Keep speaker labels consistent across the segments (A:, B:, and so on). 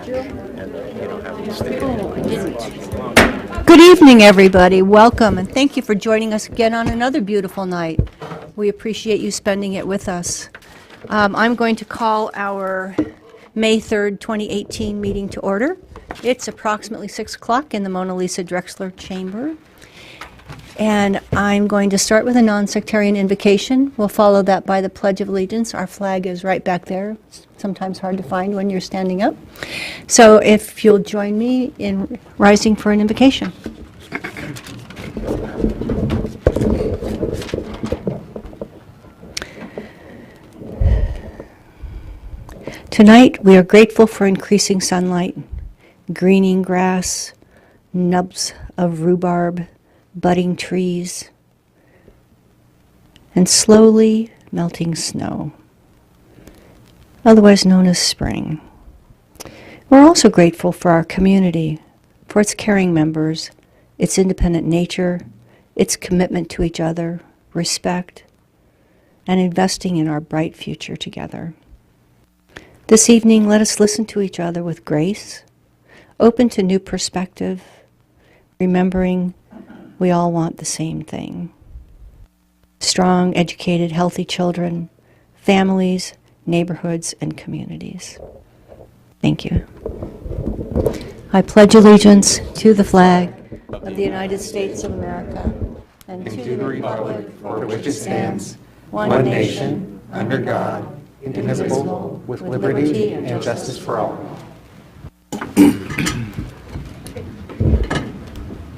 A: Good evening, everybody. Welcome, and thank you for joining us again on another beautiful night. We appreciate you spending it with us. I'm going to call our May 3rd, 2018 meeting to order. It's approximately 6 o'clock in the Mona Lisa Drexler Chamber. And I'm going to start with a non-sectarian invocation. We'll follow that by the Pledge of Allegiance. Our flag is right back there. It's sometimes hard to find when you're standing up. So if you'll join me in rising for an invocation. Tonight, we are grateful for increasing sunlight, greening grass, nubs of rhubarb, budding trees, and slowly melting snow, otherwise known as spring. We're also grateful for our community, for its caring members, its independent nature, its commitment to each other, respect, and investing in our bright future together. This evening, let us listen to each other with grace, open to new perspective, remembering we all want the same thing. Strong, educated, healthy children, families, neighborhoods, and communities. Thank you. I pledge allegiance to the flag of the United States of America and to the republic for which it stands, one nation, under God, indivisible, with liberty and justice for all.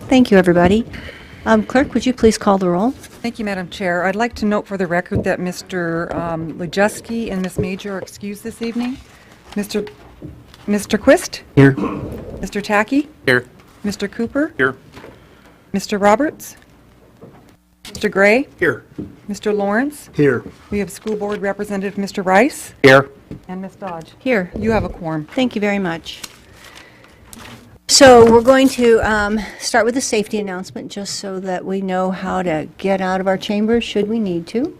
A: Thank you, everybody. Clerk, would you please call the roll?
B: Thank you, Madam Chair. I'd like to note for the record that Mr. Lejeski and Ms. Major are excused this evening. Mr. Quist?
C: Here.
B: Mr. Tacky?
C: Here.
B: Mr. Cooper?
C: Here.
B: Mr. Roberts? Mr. Gray?
C: Here.
B: Mr. Lawrence?
C: Here.
B: We have School Board Representative Mr. Rice?
C: Here.
B: And Ms. Dodge.
A: Here.
B: You have a quorum.
A: Thank you very much. So we're going to start with a safety announcement just so that we know how to get out of our chambers should we need to.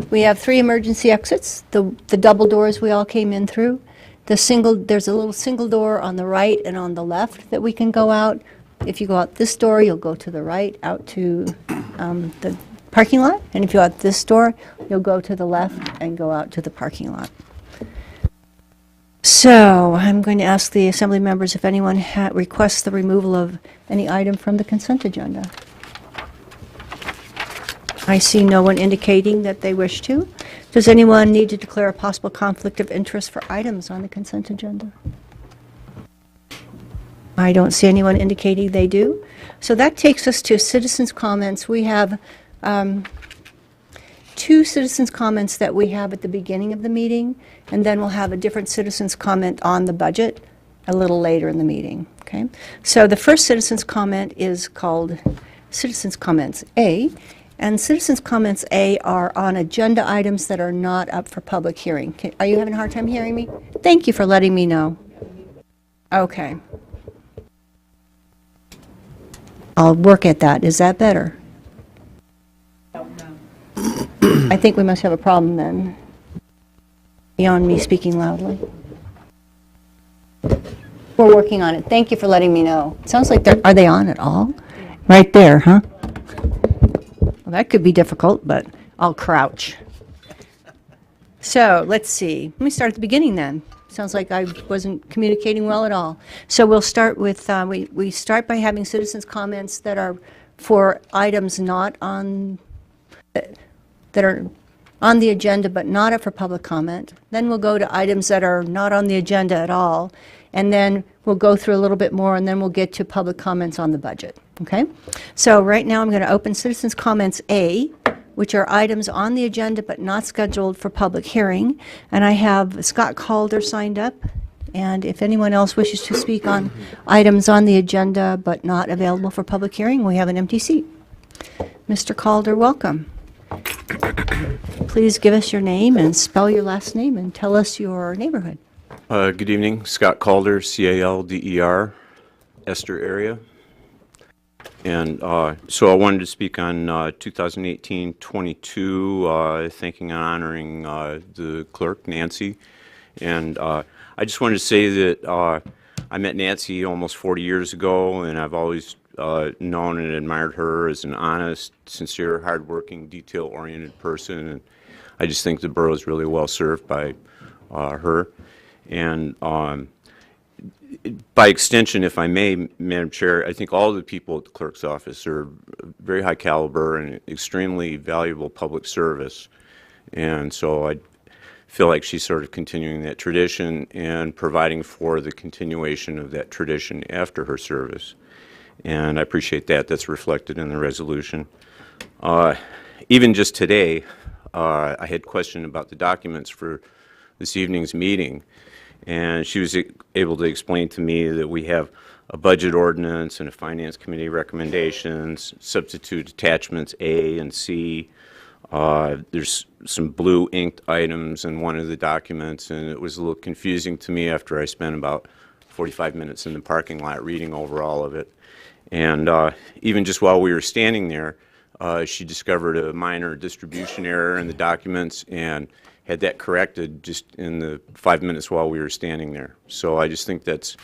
A: We have 3 emergency exits, the double doors we all came in through. There's a little single door on the right and on the left that we can go out. If you go out this door, you'll go to the right out to the parking lot. And if you go out this door, you'll go to the left and go out to the parking lot. So I'm going to ask the Assembly members if anyone requests the removal of any item from the consent agenda. I see no one indicating that they wish to. Does anyone need to declare a possible conflict of interest for items on the consent agenda? I don't see anyone indicating they do. So that takes us to citizens' comments. We have 2 citizens' comments that we have at the beginning of the meeting, and then we'll have a different citizens' comment on the budget a little later in the meeting. Okay? So the first citizens' comment is called Citizens' Comments A, and Citizens' Comments A are on agenda items that are not up for public hearing. Are you having a hard time hearing me? Thank you for letting me know. Okay. I'll work at that. Is that better? I think we must have a problem then, beyond me speaking loudly. We're working on it. Thank you for letting me know. It sounds like are they on at all? Right there, huh? Well, that could be difficult, but I'll crouch. So let's see. Let me start at the beginning then. Sounds like I wasn't communicating well at all. So we'll start with, we start by having citizens' comments that are for items not on, that are on the agenda but not up for public comment. Then we'll go to items that are not on the agenda at all, and then we'll go through a little bit more, and then we'll get to public comments on the budget. Okay? So right now I'm going to open Citizens' Comments A, which are items on the agenda but not scheduled for public hearing. And I have Scott Calder signed up. And if anyone else wishes to speak on items on the agenda but not available for public hearing, we have an empty seat. Mr. Calder, welcome. Please give us your name and spell your last name and tell us your neighborhood.
D: Good evening, Scott Calder, C-A-L-D-E-R, Esther area. And so I wanted to speak on 2018-22, thanking and honoring the clerk, Nancy. And I just wanted to say that I met Nancy almost 40 years ago, and I've always known and admired her as an honest, sincere, hardworking, detail-oriented person. And I just think the borough is really well served by her. And by extension, if I may, Madam Chair, I think all the people at the clerk's office are very high caliber and extremely valuable public service. And so I feel like she's sort of continuing that tradition and providing for the continuation of that tradition after her service. And I appreciate that. That's reflected in the resolution. Even just today, I had questioned about the documents for this evening's meeting, and she was able to explain to me that we have a budget ordinance and a finance committee recommendations, substitute attachments A and C. There's some blue inked items in one of the documents, and it was a little confusing to me after I spent about 45 minutes in the parking lot reading over all of it. And even just while we were standing there, she discovered a minor distribution error in the documents and had that corrected just in the 5 minutes while we were standing there. So I just think that's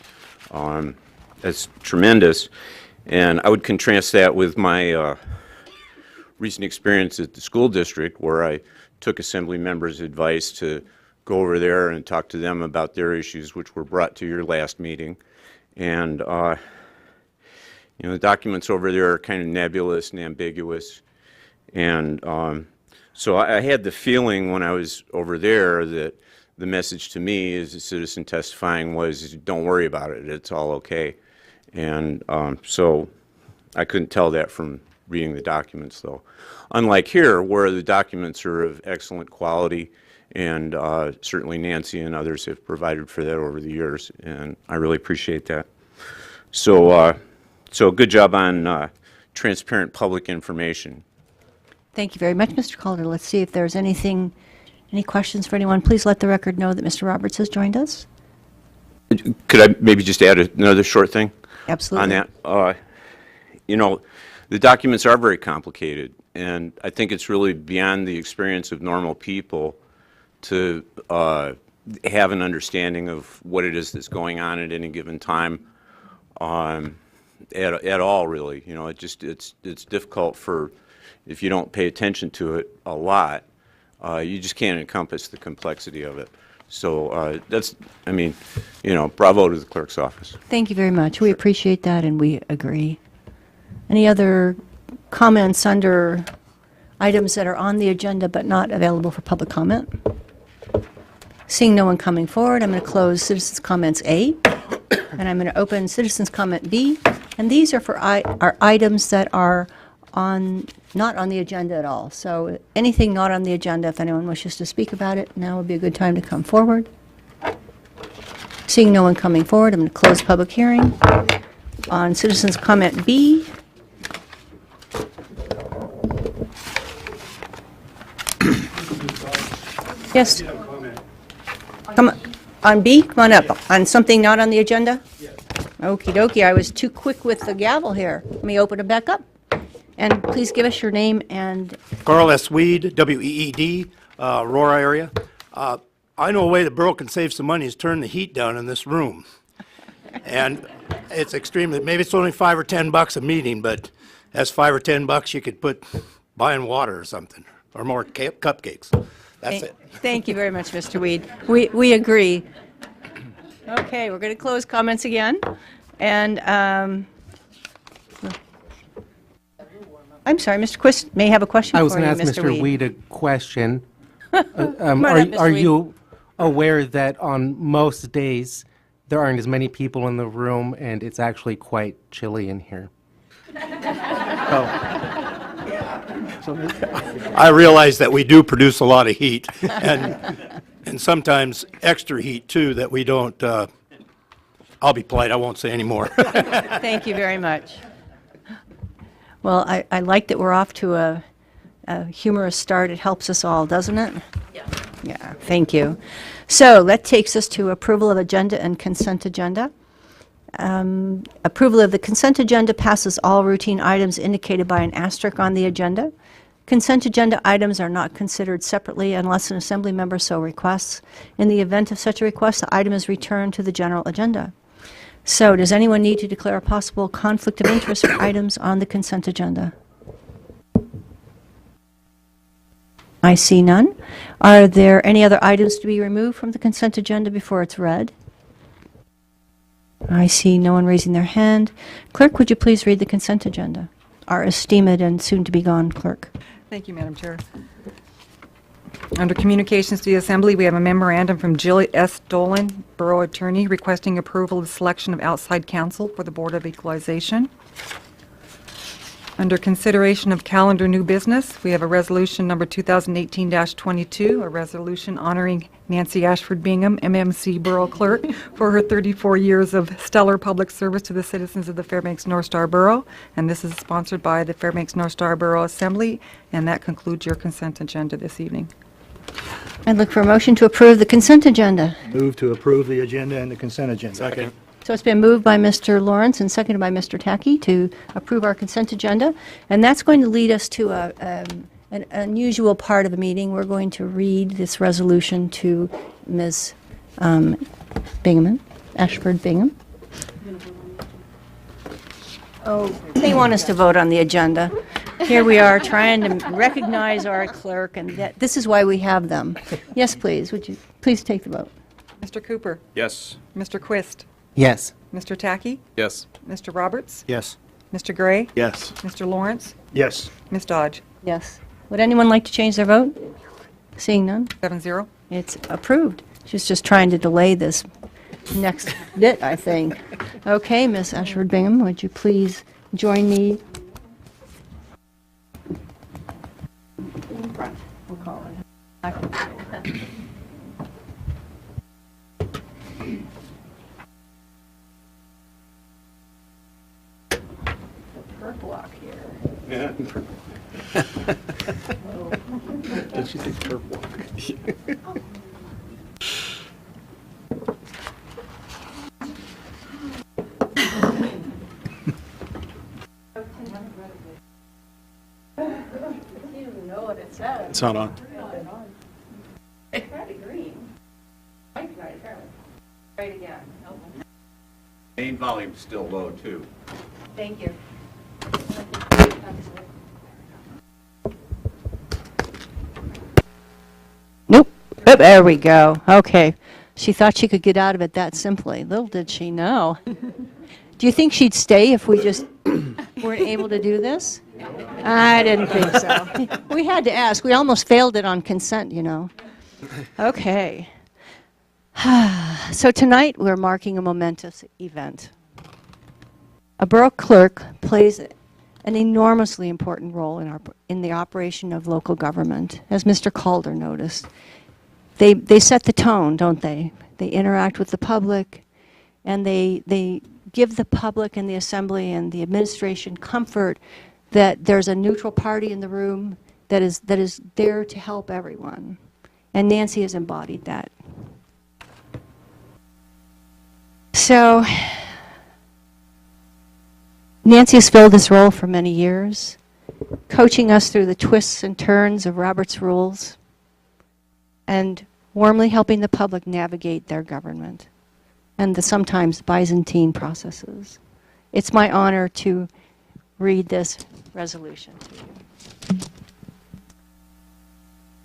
D: tremendous. And I would contrast that with my recent experience at the school district, where I took assembly members' advice to go over there and talk to them about their issues, which were brought to your last meeting. And you know, the documents over there are kind of nebulous and ambiguous. And so I had the feeling when I was over there that the message to me as a citizen testifying was, don't worry about it, it's all okay. And so I couldn't tell that from reading the documents, though. Unlike here, where the documents are of excellent quality, and certainly Nancy and others have provided for that over the years, and I really appreciate that. So, so good job on transparent public information.
A: Thank you very much, Mr. Calder. Let's see if there's any questions for anyone. Please let the record know that Mr. Roberts has joined us.
D: Could I maybe just add another short thing?
A: Absolutely.
D: On that? You know, the documents are very complicated, and I think it's really beyond the experience of normal people to have an understanding of what it is that's going on at any given time at all, really. You know, it's difficult for, if you don't pay attention to it a lot, you just can't encompass the complexity of it. So that's, I mean, you know, bravo to the clerk's office.
A: Thank you very much. We appreciate that, and we agree. Any other comments under items that are on the agenda but not available for public comment? Seeing no one coming forward, I'm going to close citizens' comments A, and I'm going to open citizens' comment B. And these are for our items that are not on the agenda at all. So anything not on the agenda, if anyone wishes to speak about it, now would be a good time to come forward. Seeing no one coming forward, I'm going to close public hearing. On citizens' comment B, yes. Come on B, come on up. On something not on the agenda? Yes. Okie dokie, I was too quick with the gavel here. Let me open it back up. And please give us your name and...
C: Carl S. Weed, W-E-E-D, Aurora area. I know a way the borough can save some money is turn the heat down in this room. And it's extremely, maybe it's only $5 or $10 a meeting, but that's $5 or $10 you could put buying water or something, or more cupcakes. That's it.
A: Thank you very much, Mr. Weed. We agree. Okay, we're going to close comments again. And I'm sorry, Mr. Quist may have a question for you, Mr. Weed.
E: I was going to ask Mr. Weed a question.
A: Come on up, Mr.
E: Are
A: Weed.
E: you aware that on most days there aren't as many people in the room and it's actually quite chilly in here?
C: I realize that we do produce a lot of heat, and sometimes extra heat, too, that we don't, I'll be polite, I won't say any more.
A: Thank you very much. Well, I like that we're off to a humorous start. It helps us all, doesn't it? Yeah. Yeah, thank you. So that takes us to approval of agenda and consent agenda. Approval of the consent agenda passes all routine items indicated by an asterisk on the agenda. Consent agenda items are not considered separately unless an assembly member so requests. In the event of such a request, the item is returned to the general agenda. So does anyone need to declare a possible conflict of interest for items on the consent agenda? I see none. Are there any other items to be removed from the consent agenda before it's read? I see no one raising their hand. Clerk, would you please read the consent agenda? Our esteemed and soon-to-be-gone clerk.
B: Thank you, Madam Chair. Under Communications to the Assembly, we have a memorandum from Jill S. Dolan, Borough Attorney, requesting approval of selection of outside counsel for the Board of Equalization. Under consideration of calendar new business, we have a resolution number 2018-22, a resolution honoring Nancy Ashford Bingham, MMC Borough Clerk, for her 34 years of stellar public service to the citizens of the Fairbanks North Star Borough. And this is sponsored by the Fairbanks North Star Borough Assembly. And that concludes your consent agenda this evening.
A: I'd look for a motion to approve the consent agenda.
F: Move to approve the agenda and the consent agenda. Second.
A: So it's been moved by Mr. Lawrence and seconded by Mr. Tackey to approve our consent agenda. And that's going to lead us to an unusual part of the meeting. We're going to read this resolution to Ms. Bingham, Ashford Bingham. Oh, they want us to vote on the agenda. Here we are trying to recognize our clerk, and this is why we have them. Yes, please. Would you please take the vote?
B: Mr. Cooper?
G: Yes.
B: Mr. Quist?
E: Yes.
B: Mr. Tackey?
G: Yes.
B: Mr. Roberts?
F: Yes.
B: Mr. Gray?
G: Yes.
B: Mr. Lawrence?
F: Yes.
B: Ms. Dodge?
A: Yes. Would anyone like to change their vote? Seeing none,
B: 7-0.
A: it's approved. She's just trying to delay this next bit, I think. Okay, Ms. Ashford Bingham, would you please join me? In front, we'll call it. Perp walk here.
G: Did she say perp walk? It's not on.
A: Right again.
D: Main volume's still low, too.
A: Thank you. Nope. Oh, there we go. Okay. She thought she could get out of it that simply. Little did she know. Do you think she'd stay if we just weren't able to do this? I didn't think so. We had to ask. We almost failed it on consent, you know. Okay. So tonight we're marking a momentous event. A borough clerk plays an enormously important role in the operation of local government, as Mr. Calder noticed. They set the tone, don't they? They interact with the public, and they give the public and the assembly and the administration comfort that there's a neutral party in the room that is there to help everyone. And Nancy has embodied that. So Nancy has filled this role for many years, coaching us through the twists and turns of Robert's rules and warmly helping the public navigate their government and the sometimes Byzantine processes. It's my honor to read this resolution to you.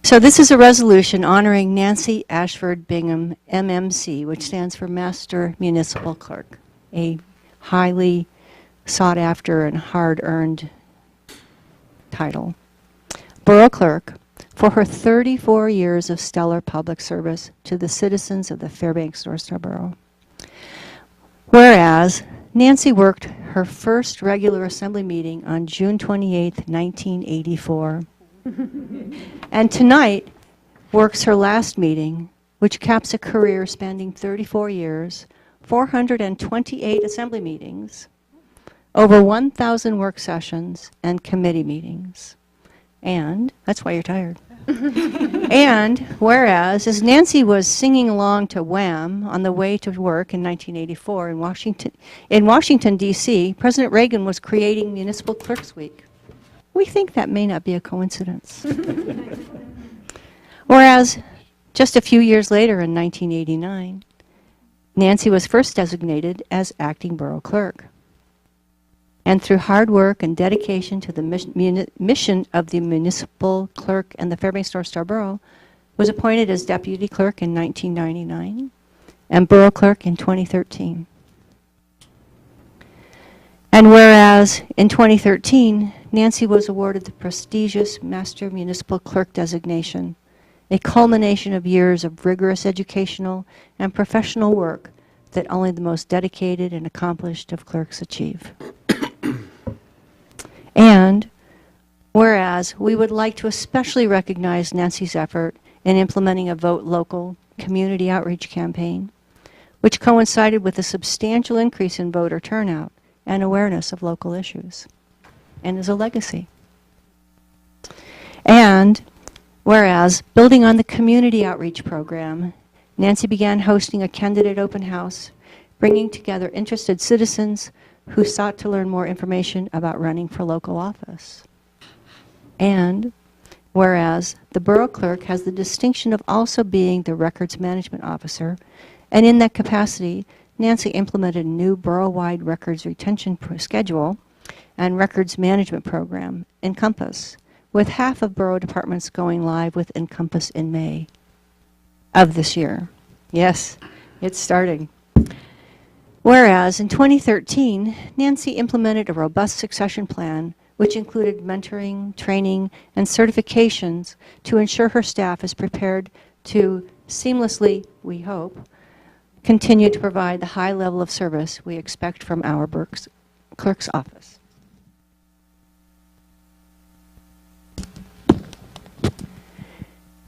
A: So this is a resolution honoring Nancy Ashford Bingham, MMC, which stands for Master Municipal Clerk, a highly sought after and hard-earned title. Borough Clerk, for her 34 years of stellar public service to the citizens of the Fairbanks North Star Borough. Whereas, Nancy worked her first regular assembly meeting on June 28, 1984. And tonight works her last meeting, which caps a career spanning 34 years, 428 assembly meetings, over 1,000 work sessions and committee meetings. And, that's why you're tired. And, whereas, as Nancy was singing along to Wham! On the way to work in 1984 in Washington, D.C., President Reagan was creating Municipal Clerks Week. We think that may not be a coincidence. Whereas, just a few years later in 1989, Nancy was first designated as acting borough clerk. And through hard work and dedication to the mission of the municipal clerk and the Fairbanks North Star Borough, was appointed as deputy clerk in 1999 and borough clerk in 2013. And whereas in 2013, Nancy was awarded the prestigious Master Municipal Clerk designation, a culmination of years of rigorous educational and professional work that only the most dedicated and accomplished of clerks achieve. And whereas we would like to especially recognize Nancy's effort in implementing a Vote Local community outreach campaign, which coincided with a substantial increase in voter turnout and awareness of local issues, and is a legacy. And whereas, building on the community outreach program, Nancy began hosting a candidate open house, bringing together interested citizens who sought to learn more information about running for local office. And whereas the borough clerk has the distinction of also being the records management officer, and in that capacity, Nancy implemented a new borough-wide records retention schedule and records management program, Encompass, with half of borough departments going live with Encompass in May of this year. Yes, it's starting. Whereas in 2013, Nancy implemented a robust succession plan which included mentoring, training, and certifications to ensure her staff is prepared to seamlessly, we hope, continue to provide the high level of service we expect from our clerk's office.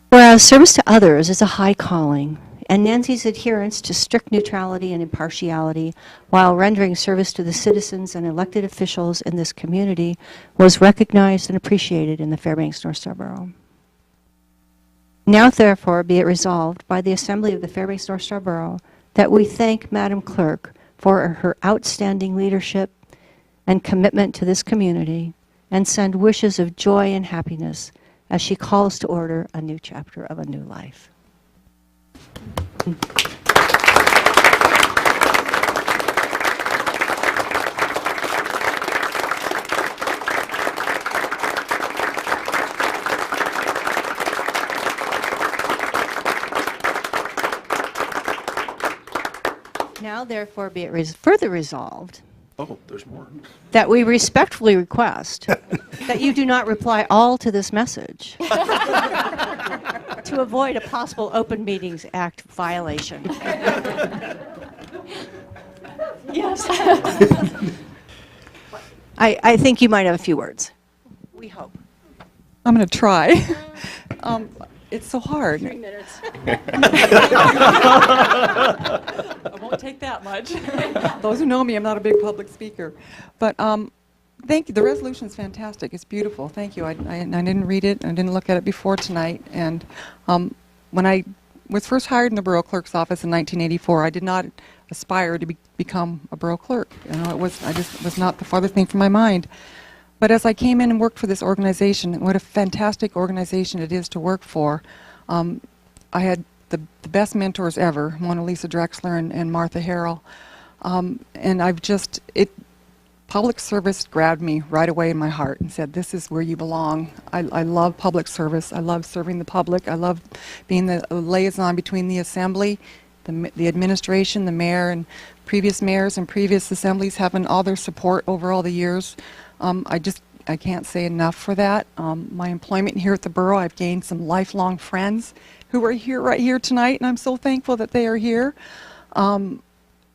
A: Whereas service to others is a high calling, and Nancy's adherence to strict neutrality and impartiality while rendering service to the citizens and elected officials in this community was recognized and appreciated in the Fairbanks North Star Borough. Now, therefore, be it resolved by the Assembly of the Fairbanks North Star Borough that we thank Madam Clerk for her outstanding leadership and commitment to this community and send wishes of joy and happiness as she calls to order a new chapter of a new life. Now, therefore, be it further resolved
G: Oh, there's more.
A: that we respectfully request that you do not reply all to this message to avoid a possible Open Meetings Act violation. Yes. I think you might have a few words. We hope.
B: I'm going to try. It's so hard.
A: 3 minutes.
B: I won't take that much. Those who know me, I'm not a big public speaker. But thank you. The resolution is fantastic. It's beautiful. Thank you. I didn't read it. I didn't look at it before tonight. And when I was first hired in the borough clerk's office in 1984, I did not aspire to become a borough clerk. You know, I just was not the farthest thing from my mind. But as I came in and worked for this organization, what a fantastic organization it is to work for. I had the best mentors ever, Mona Lisa Drexler and Martha Harrell. And public service grabbed me right away in my heart and said, this is where you belong. I love public service. I love serving the public. I love being the liaison between the assembly, the administration, the mayor, and previous mayors and previous assemblies, having all their support over all the years. I can't say enough for that. My employment here at the borough, I've gained some lifelong friends who are here right here tonight, and I'm so thankful that they are here.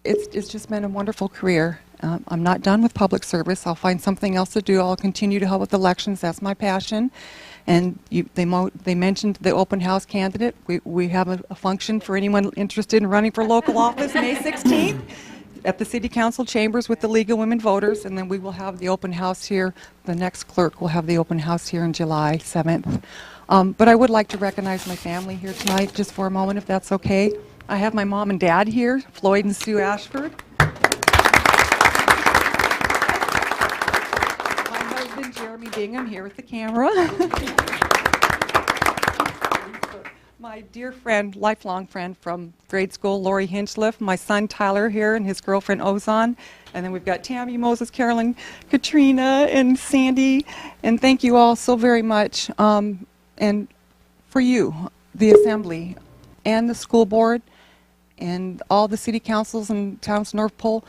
B: It's just been a wonderful career. I'm not done with public service. I'll find something else to do. I'll continue to help with elections. That's my passion. And they mentioned the open house candidate. We have a function for anyone interested in running for local office May 16th. At the City Council chambers with the League of Women Voters, and then we will have the open house here. The next clerk will have the open house here on July 7th. But I would like to recognize my family here tonight just for a moment, if that's okay. I have my mom and dad here, Floyd and Sue Ashford. My husband, Jeremy Bingham, here with the camera. My my dear friend, lifelong friend from grade school, Lori Hinchliff, my son Tyler here, and his girlfriend Ozan. And then we've got Tammy, Moses, Carolyn, Katrina, and Sandy. And thank you all so very much. And for you, the Assembly, and the school board, and all the city councils and towns of North Pole,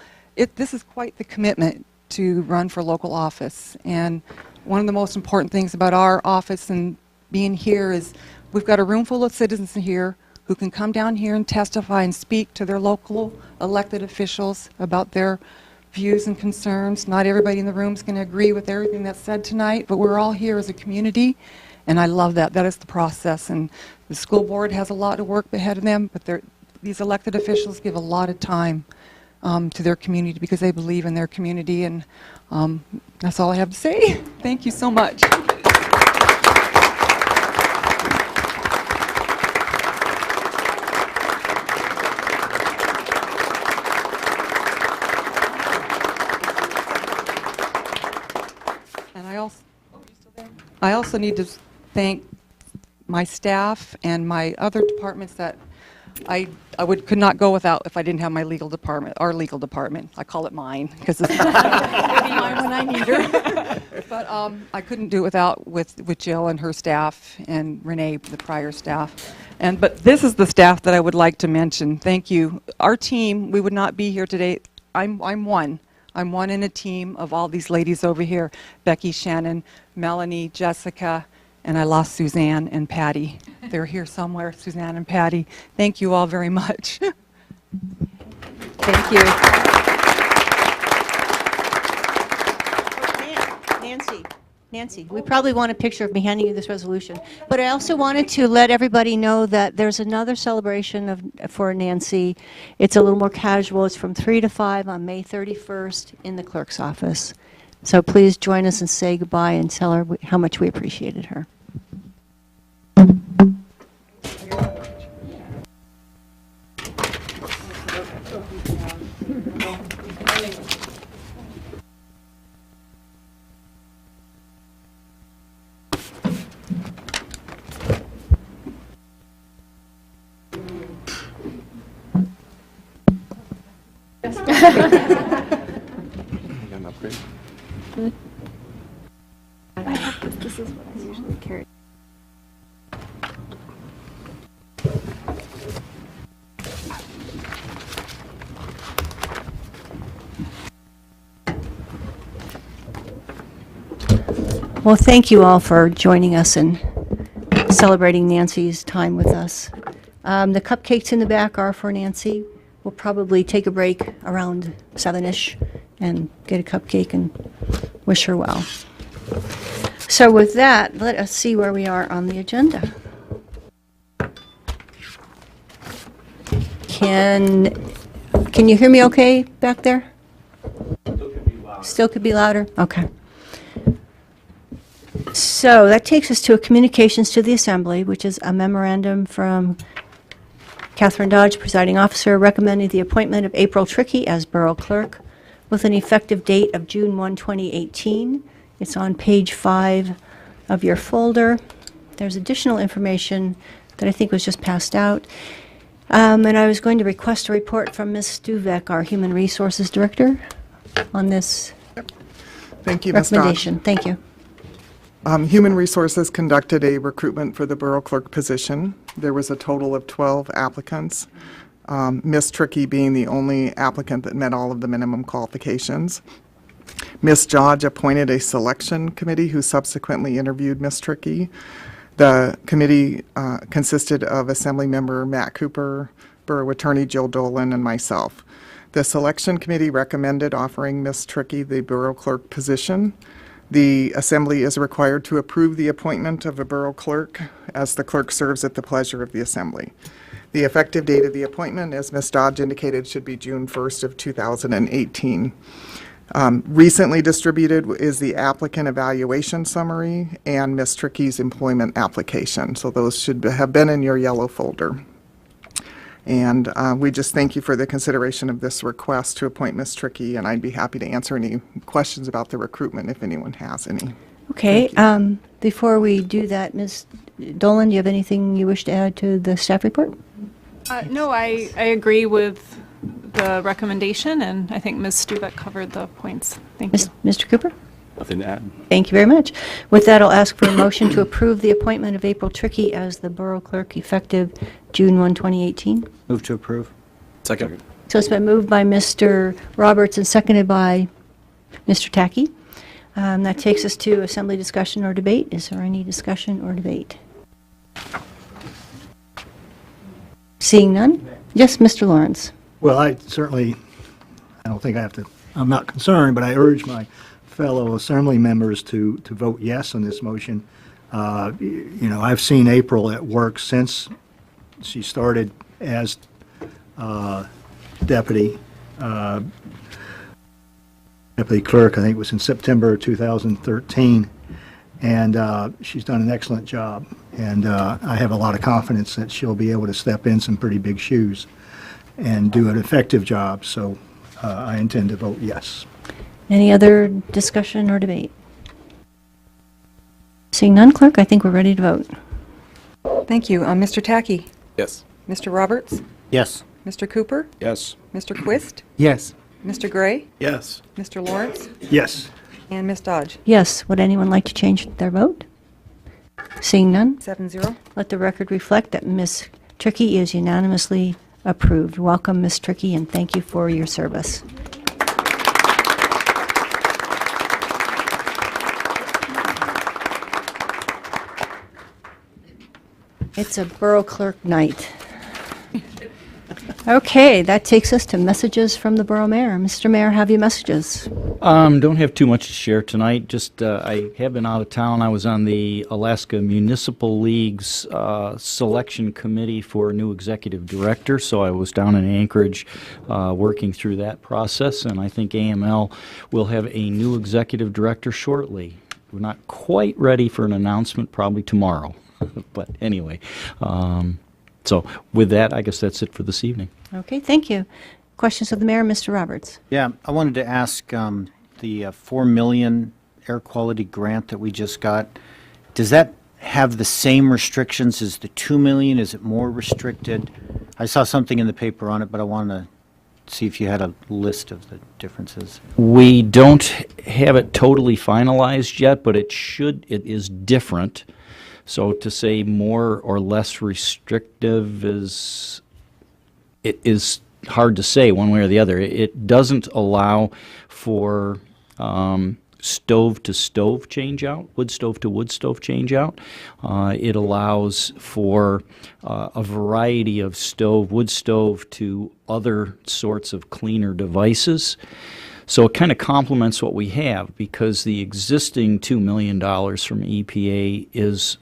B: this is quite the commitment to run for local office. And one of the most important things about our office and being here is we've got a room full of citizens here who can come down here and testify and speak to their local elected officials about their views and concerns. Not everybody in the room is going to agree with everything that's said tonight, but we're all here as a community, and I love that. That is the process, and the school board has a lot of work ahead of them, but these elected officials give a lot of time to their community because they believe in their community, and that's all I have to say. Thank you so much. And I also need to thank my staff and my other departments that I could not go without if I didn't have my legal department, our legal department. I call it mine because it's mine when I need her. But I couldn't do it without with Jill and her staff and Renee, the prior staff. But this is the staff that I would like to mention. Thank you. Our team, we would not be here today. I'm one. I'm one in a team of all these ladies over here: Becky, Shannon, Melanie, Jessica, and I lost Suzanne and Patty. They're here somewhere, Suzanne and Patty. Thank you all very much.
A: Thank you. Nancy, we probably want a picture of me handing you this resolution. But I also wanted to let everybody know that there's another celebration for Nancy. It's a little more casual. It's from 3 to 5 on May 31st in the clerk's office. So please join us and say goodbye and tell her how much we appreciated her.
H: This is what I usually carry.
A: Well, thank you all for joining us and celebrating Nancy's time with us. The cupcakes in the back are for Nancy. We'll probably take a break around 7-ish and get a cupcake and wish her well. So with that, let us see where we are on the agenda. Can you hear me okay back there? Still could be louder? Okay. So that takes us to a communications to the Assembly, which is a memorandum from Catherine Dodge, presiding officer, recommending the appointment of April Trickey as Borough Clerk with an effective date of June 1, 2018. It's on page 5 of your folder. There's additional information that I think was just passed out. And I was going to request a report from Ms. Stuvek, our Human Resources Director, on this
I: Thank you, Ms. Dodge.
A: recommendation. Thank you.
I: Human Resources conducted a recruitment for the Borough Clerk position. There was a total of 12 applicants, Ms. Trickey being the only applicant that met all of the minimum qualifications. Ms. Dodge appointed a selection committee who subsequently interviewed Ms. Trickey. The committee consisted of Assembly Member Matt Cooper, Borough Attorney Jill Dolan, and myself. The selection committee recommended offering Ms. Trickey the Borough Clerk position. The Assembly is required to approve the appointment of a Borough Clerk as the clerk serves at the pleasure of the Assembly. The effective date of the appointment, as Ms. Dodge indicated, should be June 1st of 2018. Recently distributed is the applicant evaluation summary and Ms. Trickey's employment application. So those should have been in your yellow folder. And we just thank you for the consideration of this request to appoint Ms. Trickey, and I'd be happy to answer any questions about the recruitment if anyone has any.
A: Okay, before we do that, Ms. Dolan, do you have anything you wish to add to the staff report?
H: No, I agree with the recommendation, and I think Ms. Stubeck covered the points. Thank you.
A: Mr. Cooper?
G: Nothing to add.
A: Thank you very much. With that, I'll ask for a motion to approve the appointment of April Trickey as the Borough Clerk effective June 1, 2018.
J: Move to approve.
G: Second.
A: So it's been moved by Mr. Roberts and seconded by Mr. Tackey. That takes us to assembly discussion or debate. Is there any discussion or debate? Seeing none? Yes, Mr. Lawrence.
F: Well, I don't think I have to, I'm not concerned, but I urge my fellow assembly members to vote yes on this motion. I've seen April at work since she started as deputy clerk. I think it was in September 2013, and she's done an excellent job. And I have a lot of confidence that she'll be able to step in some pretty big shoes and do an effective job. So I intend to vote yes.
A: Any other discussion or debate? Seeing none, Clerk, I think we're ready to vote.
B: Thank you. Mr. Tackey?
G: Yes.
B: Mr. Roberts?
J: Yes.
B: Mr. Cooper?
G: Yes.
B: Mr. Quist?
E: Yes.
B: Mr. Gray?
G: Yes.
B: Mr. Lawrence?
F: Yes.
B: And Ms. Dodge?
A: Yes. Would anyone like to change their vote? Seeing none,
B: 7-0.
A: let the record reflect that Ms. Trickey is unanimously approved. Welcome, Ms. Trickey, and thank you for your service. It's a Borough Clerk night. Okay, that takes us to messages from the Borough Mayor. Mr. Mayor, have you messages?
K: Don't have too much to share tonight. Just I have been out of town. I was on the Alaska Municipal League's selection committee for a new executive director, so I was down in Anchorage working through that process, and I think AML will have a new executive director shortly. We're not quite ready for an announcement, probably tomorrow. But anyway, so with that, I guess that's it for this evening.
A: Okay, thank you. Questions of the mayor, Mr. Roberts?
J: Yeah, I wanted to ask the $4 million air quality grant that we just got, does that have the same restrictions as the $2 million? Is it more restricted? I saw something in the paper on it, but I want to see if you had a list of the differences.
K: We don't have it totally finalized yet, but it is different. So to say more or less restrictive is hard to say one way or the other. It doesn't allow for stove to stove change out, wood stove to wood stove change out. It allows for a variety of wood stove to other sorts of cleaner devices. So it kind of complements what we have, because the existing $2 million from EPA is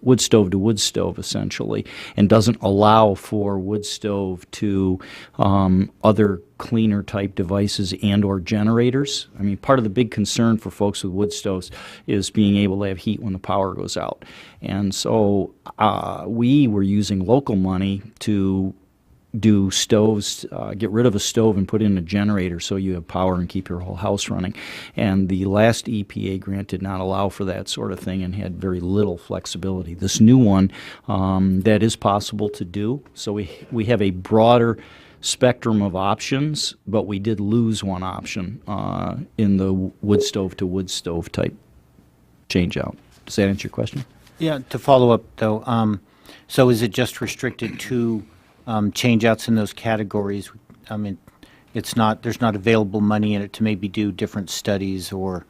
K: wood stove to wood stove essentially, and doesn't allow for wood stove to other cleaner type devices and or generators. I mean, part of the big concern for folks with wood stoves is being able to have heat when the power goes out. And so we were using local money to do stoves, get rid of a stove and put in a generator so you have power and keep your whole house running. And the last EPA grant did not allow for that sort of thing and had very little flexibility. This new one, that is possible to do. So we have a broader spectrum of options, but we did lose one option in the wood stove to wood stove type change out. Does that answer your question?
J: Yeah, to follow up though, so is it just restricted to change-outs in those categories? I mean, there's not available money in it to maybe do different studies or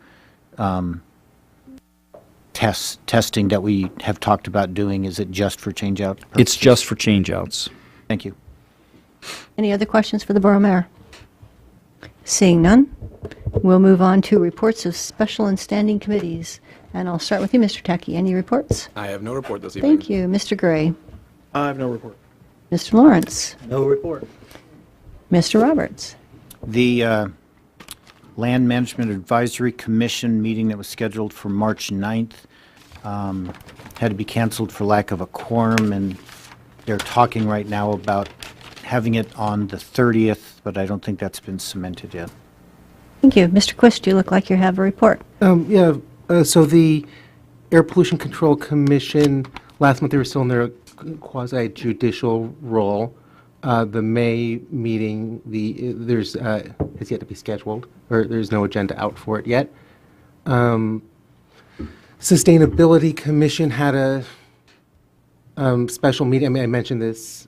J: testing that we have talked about doing. Is it just for change-out purposes?
K: It's just for change-outs.
J: Thank you.
A: Any other questions for the Borough Mayor? Seeing none, we'll move on to reports of special and standing committees. And I'll start with you, Mr. Tackey. Any reports?
G: I have no report this evening.
A: Thank you. Mr. Gray?
G: I have no report.
A: Mr. Lawrence?
F: No report.
A: Mr. Roberts?
J: The Land Management Advisory Commission meeting that was scheduled for March 9th had to be canceled for lack of a quorum, and they're talking right now about having it on the 30th, but I don't think that's been cemented yet.
A: Thank you. Mr. Quist, you look like you have a report.
E: Yeah, So the Air Pollution Control Commission, last month they were still in their quasi-judicial role. The May meeting, has yet to be scheduled, or there's no agenda out for it yet. Sustainability Commission had a special meeting. I mean, I mentioned this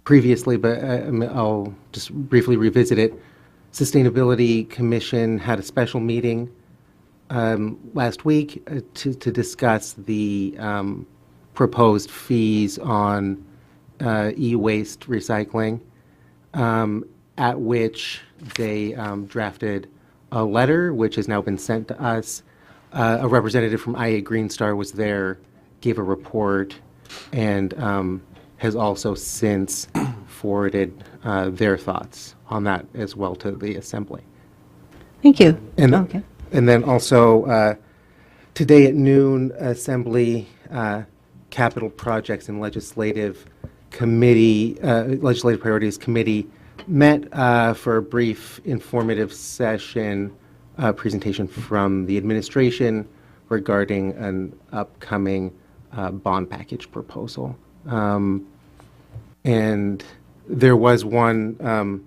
E: previously, but I'll just briefly revisit it. Sustainability Commission had a special meeting last week to discuss the proposed fees on e-waste recycling, at which they drafted a letter, which has now been sent to us. A representative from IA Green Star was there, gave a report, and has also since forwarded their thoughts on that as well to the Assembly.
A: Thank you.
E: And,
A: Okay.
E: and then also today at noon, Assembly Capital Projects and Legislative Priorities Committee met for a brief informative session presentation from the administration regarding an upcoming bond package proposal. And there was one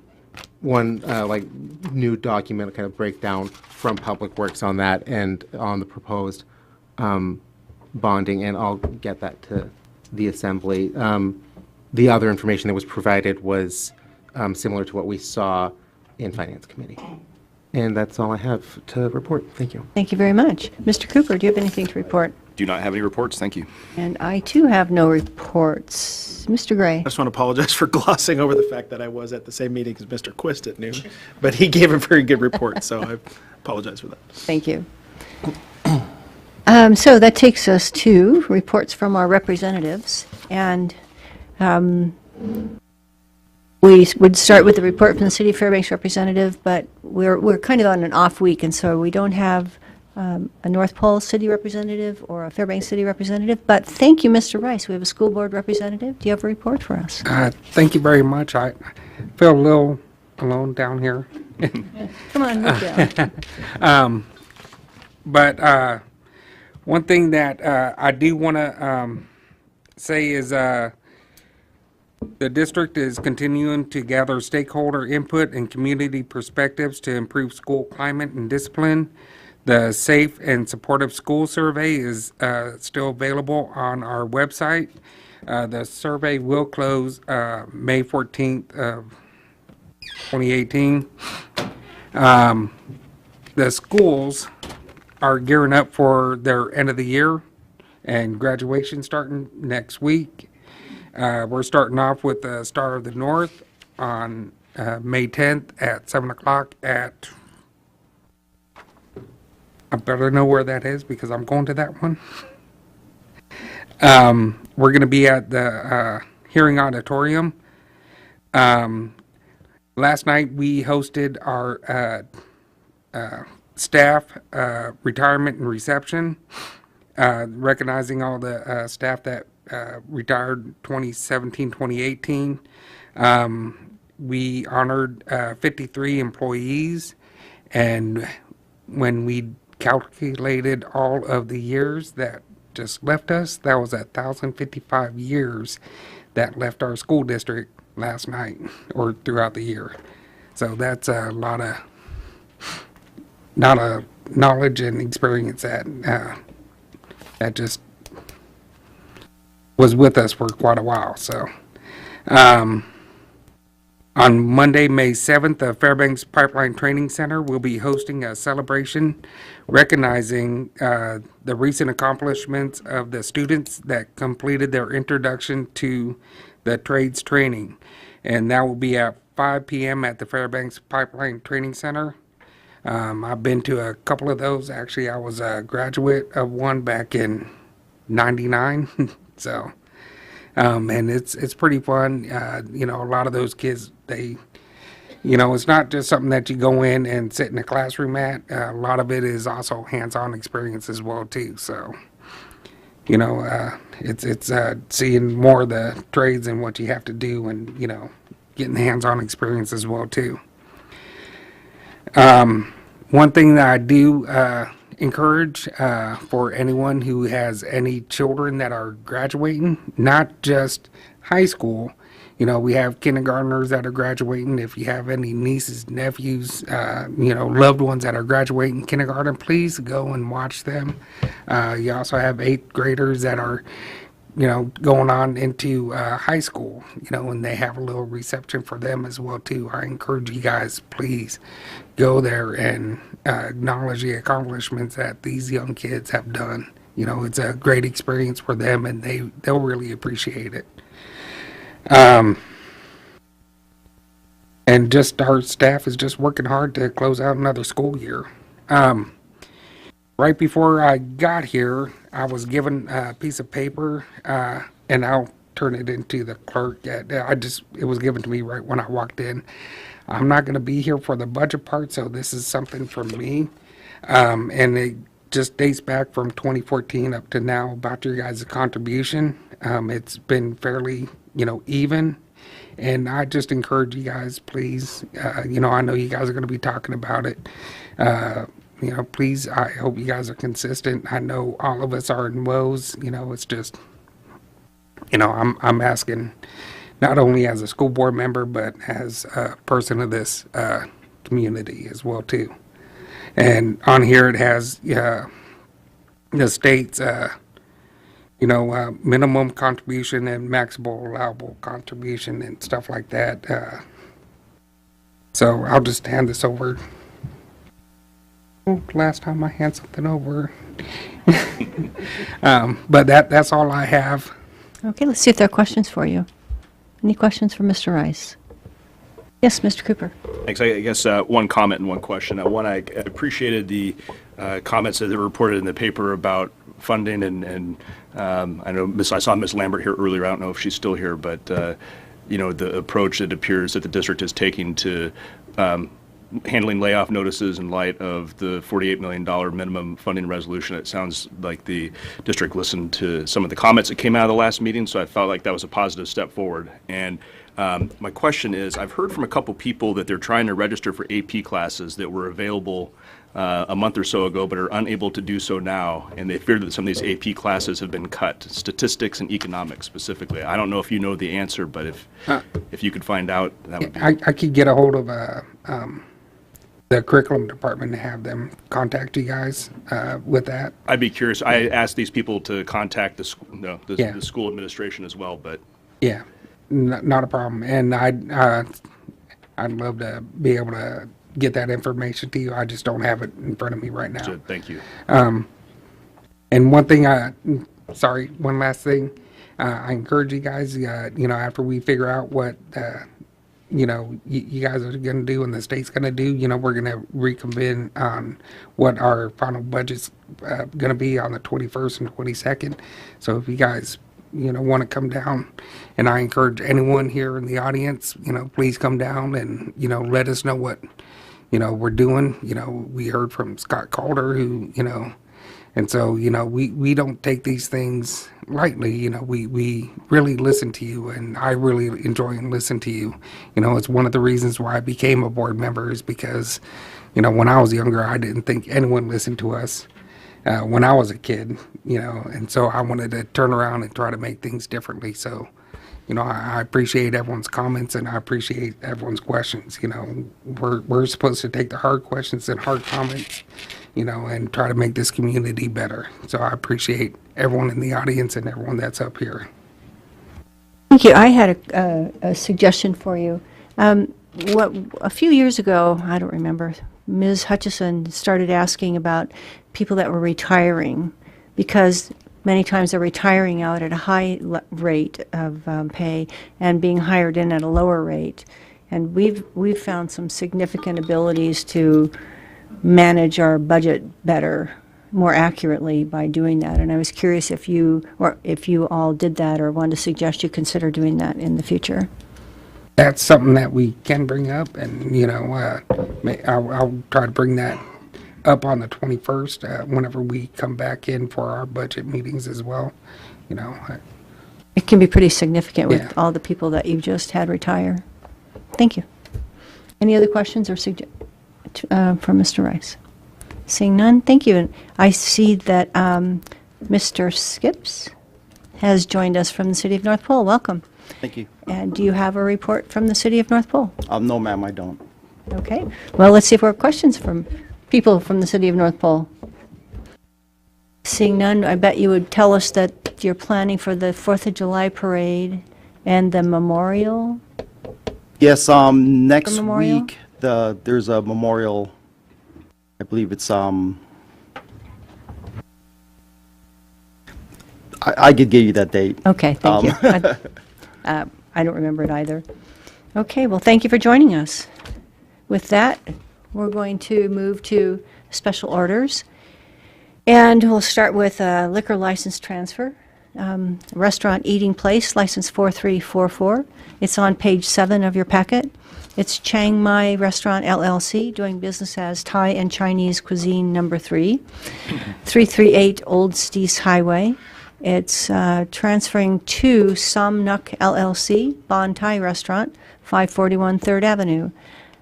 E: like new document kind of breakdown from Public Works on that and on the proposed bonding, and I'll get that to the Assembly. The other information that was provided was similar to what we saw in Finance Committee. And that's all I have to report. Thank you.
A: Thank you very much. Mr. Cooper, do you have anything to report?
G: Do not have any reports, thank you.
A: And I, too, have no reports. Mr. Gray?
L: I just want to apologize for glossing over the fact that I was at the same meeting as Mr. Quist at noon, but he gave a very good report, so I apologize for that.
A: Thank you. So that takes us to reports from our representatives. And we would start with the report from the City of Fairbanks representative, but we're kind of on an off week, and so we don't have a North Pole City representative or a Fairbanks City representative. But thank you, Mr. Rice. We have a school board representative. Do you have a report for us?
M: Thank you very much. I feel a little alone down here.
A: Come on, look down.
M: But one thing that I do want to say is the district is continuing to gather stakeholder input and community perspectives to improve school climate and discipline. The Safe and Supportive School Survey is still available on our website. The survey will close May 14th of 2018. The schools are gearing up for their end of the year and graduation starting next week. We're starting off with the Star of the North on May 10th at 7 o'clock at, I better know where that is because I'm going to that one. We're going to be at the hearing auditorium. Last night we hosted our staff retirement and reception, recognizing all the staff that retired 2017-2018. We honored 53 employees, and when we calculated all of the years that just left us, that was 1,055 years that left our school district last night or throughout the year. So that's a lot of knowledge and experience that just was with us for quite a while. So on Monday, May 7th, the Fairbanks Pipeline Training Center will be hosting a celebration recognizing the recent accomplishments of the students that completed their introduction to the trades training. And that will be at 5 p.m. at the Fairbanks Pipeline Training Center. I've been to a couple of those. Actually, I was a graduate of one back in '99. So, and it's pretty fun. You know, a lot of those kids, they, you know, it's not just something that you go in and sit in a classroom at. A lot of it is also hands-on experience as well too. So, you know, it's seeing more of the trades and what you have to do, and you know, getting the hands-on experience as well too. One thing that I do encourage for anyone who has any children that are graduating, not just high school. You know, we have kindergartners that are graduating. If you have any nieces, nephews, loved ones that are graduating kindergarten, please go and watch them. You also have 8th graders that are going on into high school, and they have a little reception for them as well too. I encourage you guys, please go there and acknowledge the accomplishments that these young kids have done. It's a great experience for them, and they'll really appreciate it. And just our staff is just working hard to close out another school year. Right before I got here, I was given a piece of paper, and I'll turn it into the clerk. It was given to me right when I walked in. I'm not going to be here for the budget part, so this is something from me. And it just dates back from 2014 up to now about your guys' contribution. It's been fairly, even. And I just encourage you guys, please, I know you guys are going to be talking about it. Please, I hope you guys are consistent. I know all of us are in woes. It's just, I'm asking not only as a school board member, but as a person of this community as well, too. And on here it has the state's, minimum contribution and maximum allowable contribution and stuff like that. So I'll just hand this over. Last time I hand something over. But that's all I have.
A: Okay, let's see if there are questions for you. Any questions for Mr. Rice? Yes, Mr. Cooper.
G: Thanks. I guess one comment and one question. One, I appreciated the comments that were reported in the paper about funding, and I know I saw Ms. Lambert here earlier. I don't know if she's still here, but the approach it appears that the district is taking to handling layoff notices in light of the $48 million minimum funding resolution. It sounds like the district listened to some of the comments that came out of the last meeting, so I felt like that was a positive step forward. And my question is, I've heard from a couple people that they're trying to register for AP classes that were available a month or so ago but are unable to do so now, and they fear that some of these AP classes have been cut, statistics and economics specifically. I don't know if you know the answer, but if you could find out, that would be...
M: I could get a hold of the curriculum department to have them contact you guys with that.
G: I'd be curious. I asked these people to contact the school administration as well, but...
M: Yeah, not a problem. And I'd love to be able to get that information to you. I just don't have it in front of me right now.
G: So, thank you.
M: And one thing, one last thing. I encourage you guys, after we figure out what, you guys are going to do and the state's going to do, we're going to reconvene on what our final budget's going to be on the 21st and 22nd. So if you guys, want to come down, and I encourage anyone here in the audience, please come down and, let us know what, we're doing. We heard from Scott Calder who, and so, we don't take these things lightly. We really listen to you, and I really enjoy and listen to you. It's one of the reasons why I became a board member is because, when I was younger, I didn't think anyone listened to us when I was a kid, and so I wanted to turn around and try to make things differently. So, I appreciate everyone's comments, and I appreciate everyone's questions. We're supposed to take the hard questions and hard comments, and try to make this community better. So I appreciate everyone in the audience and everyone that's up here.
A: Thank you. I had a suggestion for you. A few years ago, I don't remember, Ms. Hutchison started asking about people that were retiring, because many times they're retiring out at a high rate of pay and being hired in at a lower rate. And we've found some significant abilities to manage our budget better, more accurately by doing that. And I was curious if you all did that or wanted to suggest you consider doing that in the future.
M: That's something that we can bring up, and I'll try to bring that up on the 21st whenever we come back in for our budget meetings as well.
A: It can be pretty significant with
M: Yeah.
A: all the people that you just had retire. Thank you. Any other questions or from Mr. Rice? Seeing none, thank you. And I see that Mr. Skips has joined us from the City of North Pole. Welcome.
N: Thank you.
A: And do you have a report from the City of North Pole?
N: No, ma'am, I don't.
A: Okay. Well, let's see if we have questions from people from the City of North Pole. Seeing none, I bet you would tell us that you're planning for the 4th of July parade and the memorial.
N: Yes, next
A: memorial?
N: week, there's a memorial, I believe it's, I could give you that date.
A: Okay, thank you. I don't remember it either. Okay, well, thank you for joining us. With that, we're going to move to special orders. And we'll start with a liquor license transfer. Restaurant Eating Place, license 4344. It's on page 7 of your packet. It's Chiang Mai Restaurant LLC, doing business as Thai and Chinese Cuisine Number 3, 338 Old Steese Highway. It's transferring to Som Nuk LLC, Bon Thai Restaurant, 541 3rd Avenue.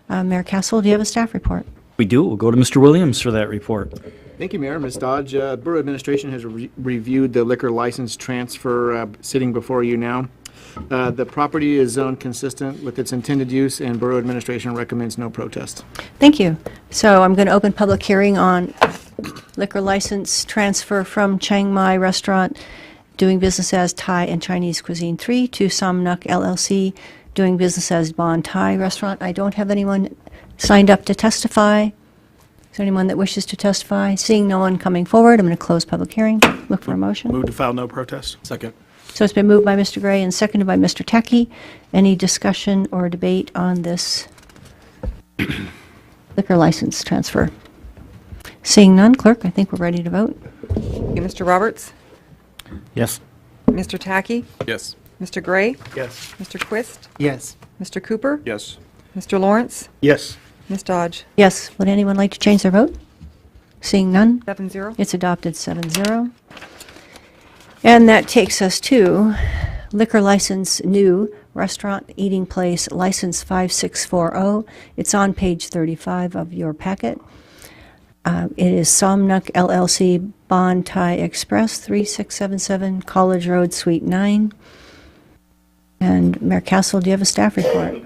A: Mayor Castle, do you have a staff report?
K: We do. We'll go to Mr. Williams for that report.
L: Thank you, Mayor. Ms. Dodge, Borough Administration has reviewed the liquor license transfer sitting before you now. The property is zoned consistent with its intended use, and Borough Administration recommends no protest.
A: Thank you. So I'm going to open public hearing on liquor license transfer from Chiang Mai Restaurant, doing business as Thai and Chinese Cuisine 3, to Som Nuk LLC, doing business as Bon Thai Restaurant. I don't have anyone signed up to testify. Is there anyone that wishes to testify? Seeing no one coming forward, I'm going to close public hearing. Look for a motion.
L: Move to file no protest.
G: Second.
A: So it's been moved by Mr. Gray and seconded by Mr. Tacky. Any discussion or debate on this liquor license transfer? Seeing none, clerk, I think we're ready to vote.
B: Okay, Mr. Roberts?
J: Yes.
B: Mr. Tacky?
G: Yes.
B: Mr. Gray?
L: Yes.
B: Mr. Quist?
E: Yes.
B: Mr. Cooper?
G: Yes.
B: Mr. Lawrence?
L: Yes.
B: Ms. Dodge?
A: Yes. Would anyone like to change their vote? Seeing none,
B: 7-0.
A: it's adopted 7-0. And that takes us to liquor license new Restaurant Eating Place, license 5640. It's on page 35 of your packet. It is Som Nuk LLC, Bon Thai Express, 3677 College Road, Suite 9. And Mayor Castle, do you have a staff report?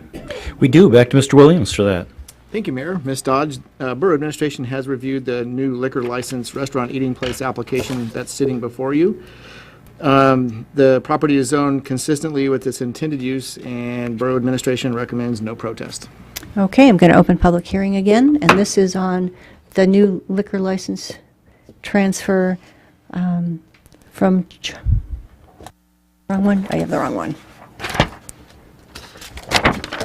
K: We do. Back to Mr. Williams for that.
L: Thank you, Mayor. Ms. Dodge, Borough Administration has reviewed the new liquor license restaurant eating place application that's sitting before you. The property is zoned consistently with its intended use, and Borough Administration recommends no protest.
A: Okay, I'm going to open public hearing again, and this is on the new liquor license transfer from... Wrong one? I have the wrong one.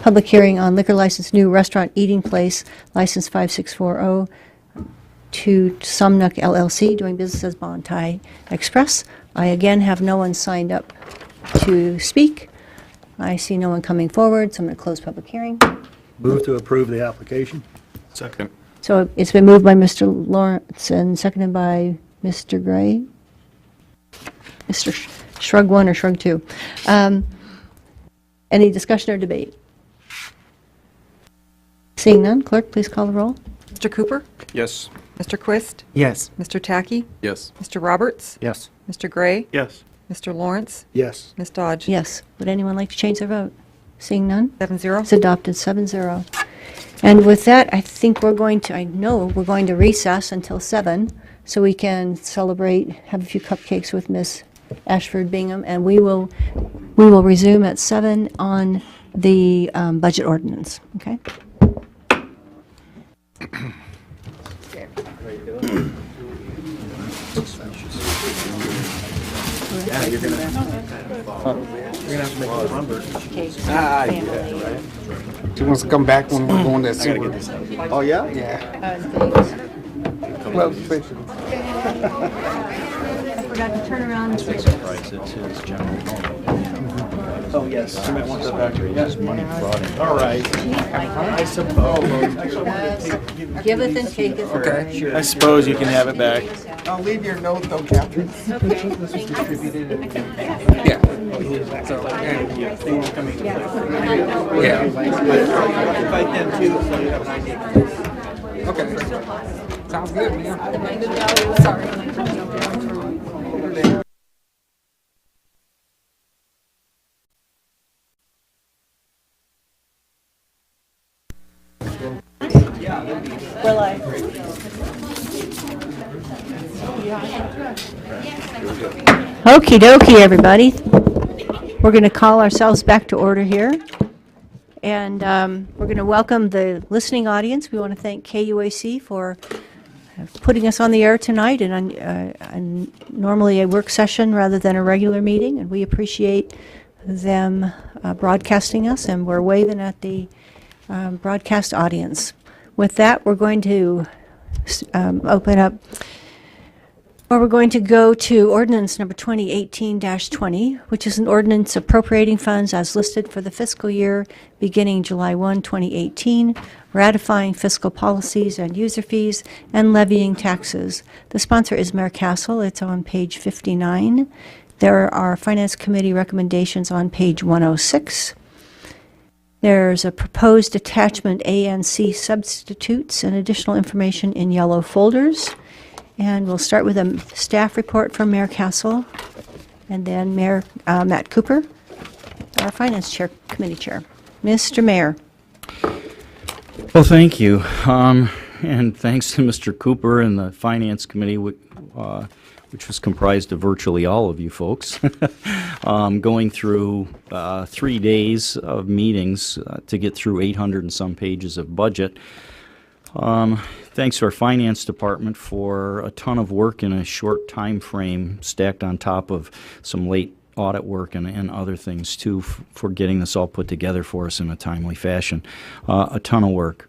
A: Public hearing on liquor license new Restaurant Eating Place, license 5640, to Som Nuk LLC, doing business as Bon Thai Express. I again have no one signed up to speak. I see no one coming forward, so I'm going to close public hearing.
F: Move to approve the application.
G: Second.
A: So it's been moved by Mr. Lawrence and seconded by Mr. Gray. Mr. Shrug 1 or Shrug 2. Any discussion or debate? Seeing none, clerk, please call the roll.
B: Mr. Cooper?
G: Yes.
B: Mr. Quist?
E: Yes.
B: Mr. Tacky?
G: Yes.
B: Mr. Roberts?
J: Yes.
B: Mr. Gray?
L: Yes.
B: Mr. Lawrence?
F: Yes.
B: Ms. Dodge?
A: Yes. Would anyone like to change their vote? Seeing none?
B: 7-0.
A: It's adopted 7-0. And with that, I think we're going to, I know we're going to recess until 7 so we can celebrate, have a few cupcakes with Miss Ashford Bingham, and we will resume at 7 on the budget ordinance. Okay?
L: Yeah, you're gonna have to make a run, Bert.
M: She wants to come back when we're going to sewer.
F: Oh, yeah?
M: Yeah. Club fishing.
A: I forgot to turn around and switch.
F: Oh, yes. You might want that back here. Yes. All right. I suppose.
A: Giveth and taketh.
L: Okay. I suppose you can have it back.
M: I'll leave your note though, Catherine. Yeah. So, yeah.
F: Invite them too, so you have an idea.
M: Okay. Sounds good, man.
A: Will I? Okie dokie, everybody. We're going to call ourselves back to order here. And we're going to welcome the listening audience. We want to thank KUAC for putting us on the air tonight and normally a work session rather than a regular meeting. And we appreciate them broadcasting us, and we're waving at the broadcast audience. With that, we're going to open up, or we're going to go to ordinance number 2018-20, which is an ordinance appropriating funds as listed for the fiscal year beginning July 1, 2018, ratifying fiscal policies and user fees, and levying taxes. The sponsor is Mayor Castle. It's on page 59. There are Finance Committee recommendations on page 106. There's a proposed attachment A and C substitutes and additional information in yellow folders. And we'll start with a staff report from Mayor Castle, and then Mayor Matt Cooper, our Finance Committee Chair. Mr. Mayor.
K: Well, thank you. And thanks to Mr. Cooper and the Finance Committee, which was comprised of virtually all of you folks, going through 3 days of meetings to get through 800 and some pages of budget. Thanks to our Finance Department for a ton of work in a short time frame, stacked on top of some late audit work and other things, too, for getting this all put together for us in a timely fashion. A ton of work.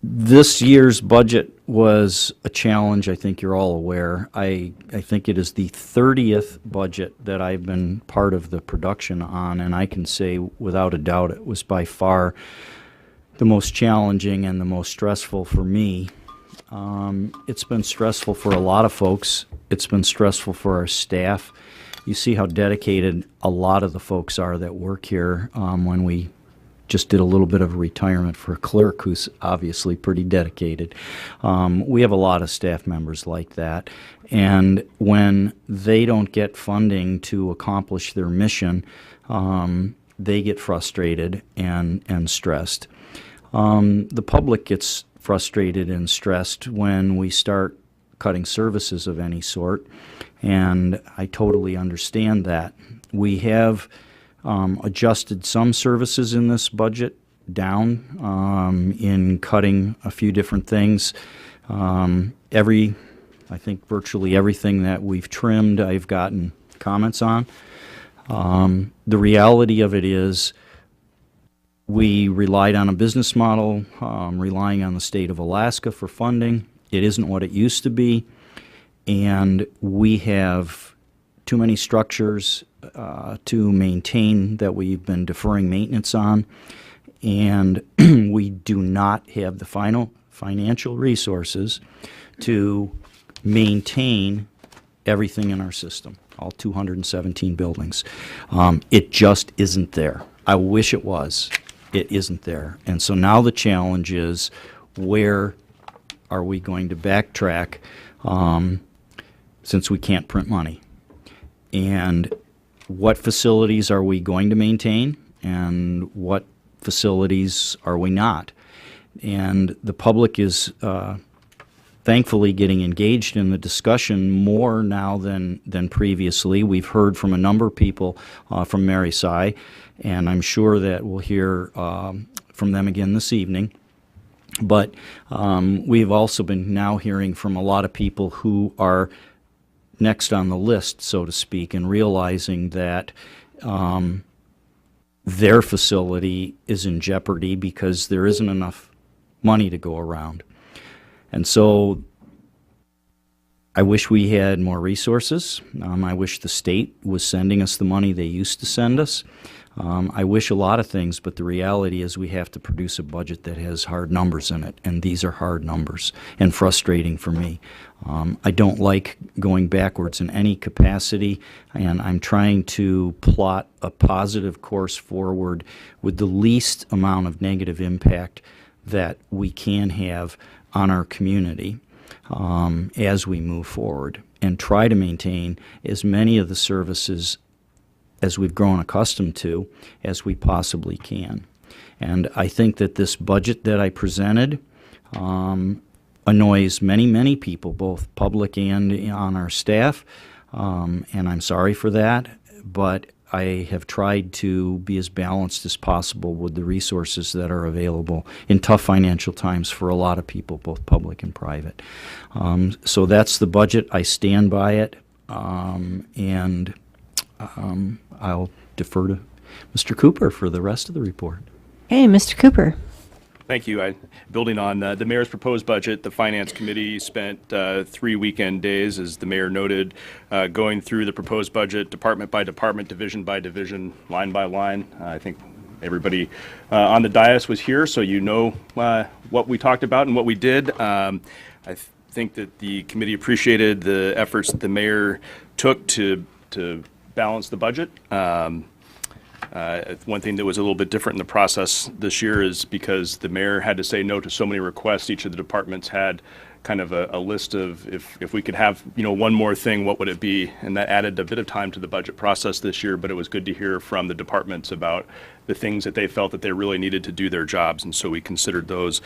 K: This year's budget was a challenge, I think you're all aware. I think it is the 30th budget that I've been part of the production on, and I can say without a doubt it was by far the most challenging and the most stressful for me. It's been stressful for a lot of folks. It's been stressful for our staff. You see how dedicated a lot of the folks are that work here. When we just did a little bit of a retirement for a clerk who's obviously pretty dedicated. We have a lot of staff members like that. And when they don't get funding to accomplish their mission, they get frustrated and stressed. The public gets frustrated and stressed when we start cutting services of any sort, and I totally understand that. We have adjusted some services in this budget down in cutting a few different things. I think virtually everything that we've trimmed, I've gotten comments on. The reality of it is, we relied on a business model, relying on the state of Alaska for funding. It isn't what it used to be, and we have too many structures to maintain that we've been deferring maintenance on, and we do not have the financial resources to maintain everything in our system, all 217 buildings. It just isn't there. I wish it was. It isn't there. And so now the challenge is, where are we going to backtrack since we can't print money? And what facilities are we going to maintain, and what facilities are we not? And the public is thankfully getting engaged in the discussion more now than previously. We've heard from a number of people from Mary Sy, and I'm sure that we'll hear from them again this evening. But we've also been now hearing from a lot of people who are next on the list, so to speak, and realizing that their facility is in jeopardy because there isn't enough money to go around. And so I wish we had more resources. I wish the state was sending us the money they used to send us. I wish a lot of things, but the reality is we have to produce a budget that has hard numbers in it, and these are hard numbers and frustrating for me. I don't like going backwards in any capacity, and I'm trying to plot a positive course forward with the least amount of negative impact that we can have on our community as we move forward and try to maintain as many of the services as we've grown accustomed to as we possibly can. And I think that this budget that I presented annoys many, many people, both public and on our staff, and I'm sorry for that, but I have tried to be as balanced as possible with the resources that are available in tough financial times for a lot of people, both public and private. So that's the budget. I stand by it, and I'll defer to Mr. Cooper for the rest of the report.
A: Hey, Mr. Cooper.
G: Thank you. Building on the mayor's proposed budget, the finance committee spent 3 weekend days, as the mayor noted, going through the proposed budget department by department, division by division, line by line. I think everybody on the dais was here, so you know what we talked about and what we did. I think that the committee appreciated the efforts that the mayor took to balance the budget. One thing that was a little bit different in the process this year is because the mayor had to say no to so many requests, each of the departments had kind of a list of if we could have, one more thing, what would it be? And that added a bit of time to the budget process this year, but it was good to hear from the departments about the things that they felt that they really needed to do their jobs, and so we considered those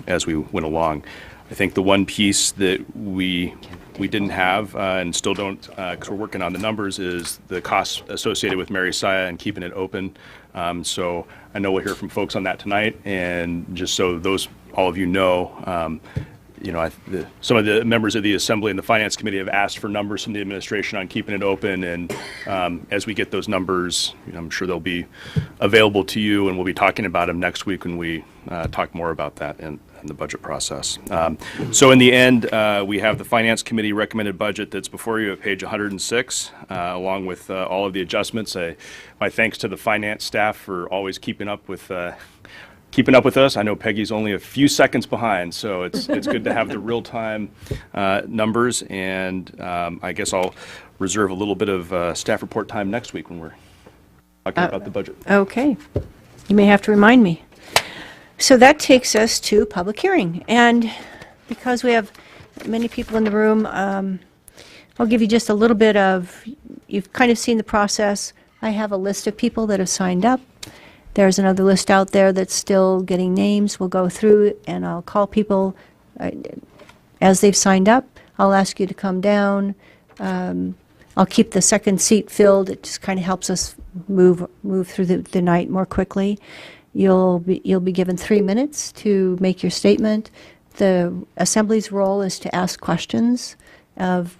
G: as we went along. I think the one piece that we didn't have and still don't, because we're working on the numbers, is the costs associated with Mary Saya and keeping it open. So I know we'll hear from folks on that tonight, and just so all of you know, some of the members of the Assembly and the Finance Committee have asked for numbers from the administration on keeping it open, and as we get those numbers, I'm sure they'll be available to you, and we'll be talking about them next week when we talk more about that in the budget process. So in the end, we have the Finance Committee recommended budget that's before you at page 106, along with all of the adjustments. My thanks to the finance staff for always keeping up with us. I know Peggy's only a few seconds behind, so it's good to have the real-time numbers, and I guess I'll reserve a little bit of staff report time next week when we're talking about the budget.
A: Okay. You may have to remind me. So that takes us to public hearing. And because we have many people in the room, I'll give you just a little bit of, you've kind of seen the process. I have a list of people that have signed up. There's another list out there that's still getting names. We'll go through it, and I'll call people as they've signed up. I'll ask you to come down. I'll keep the second seat filled. It just kind of helps us move through the night more quickly. You'll be given 3 minutes to make your statement. The Assembly's role is to ask questions of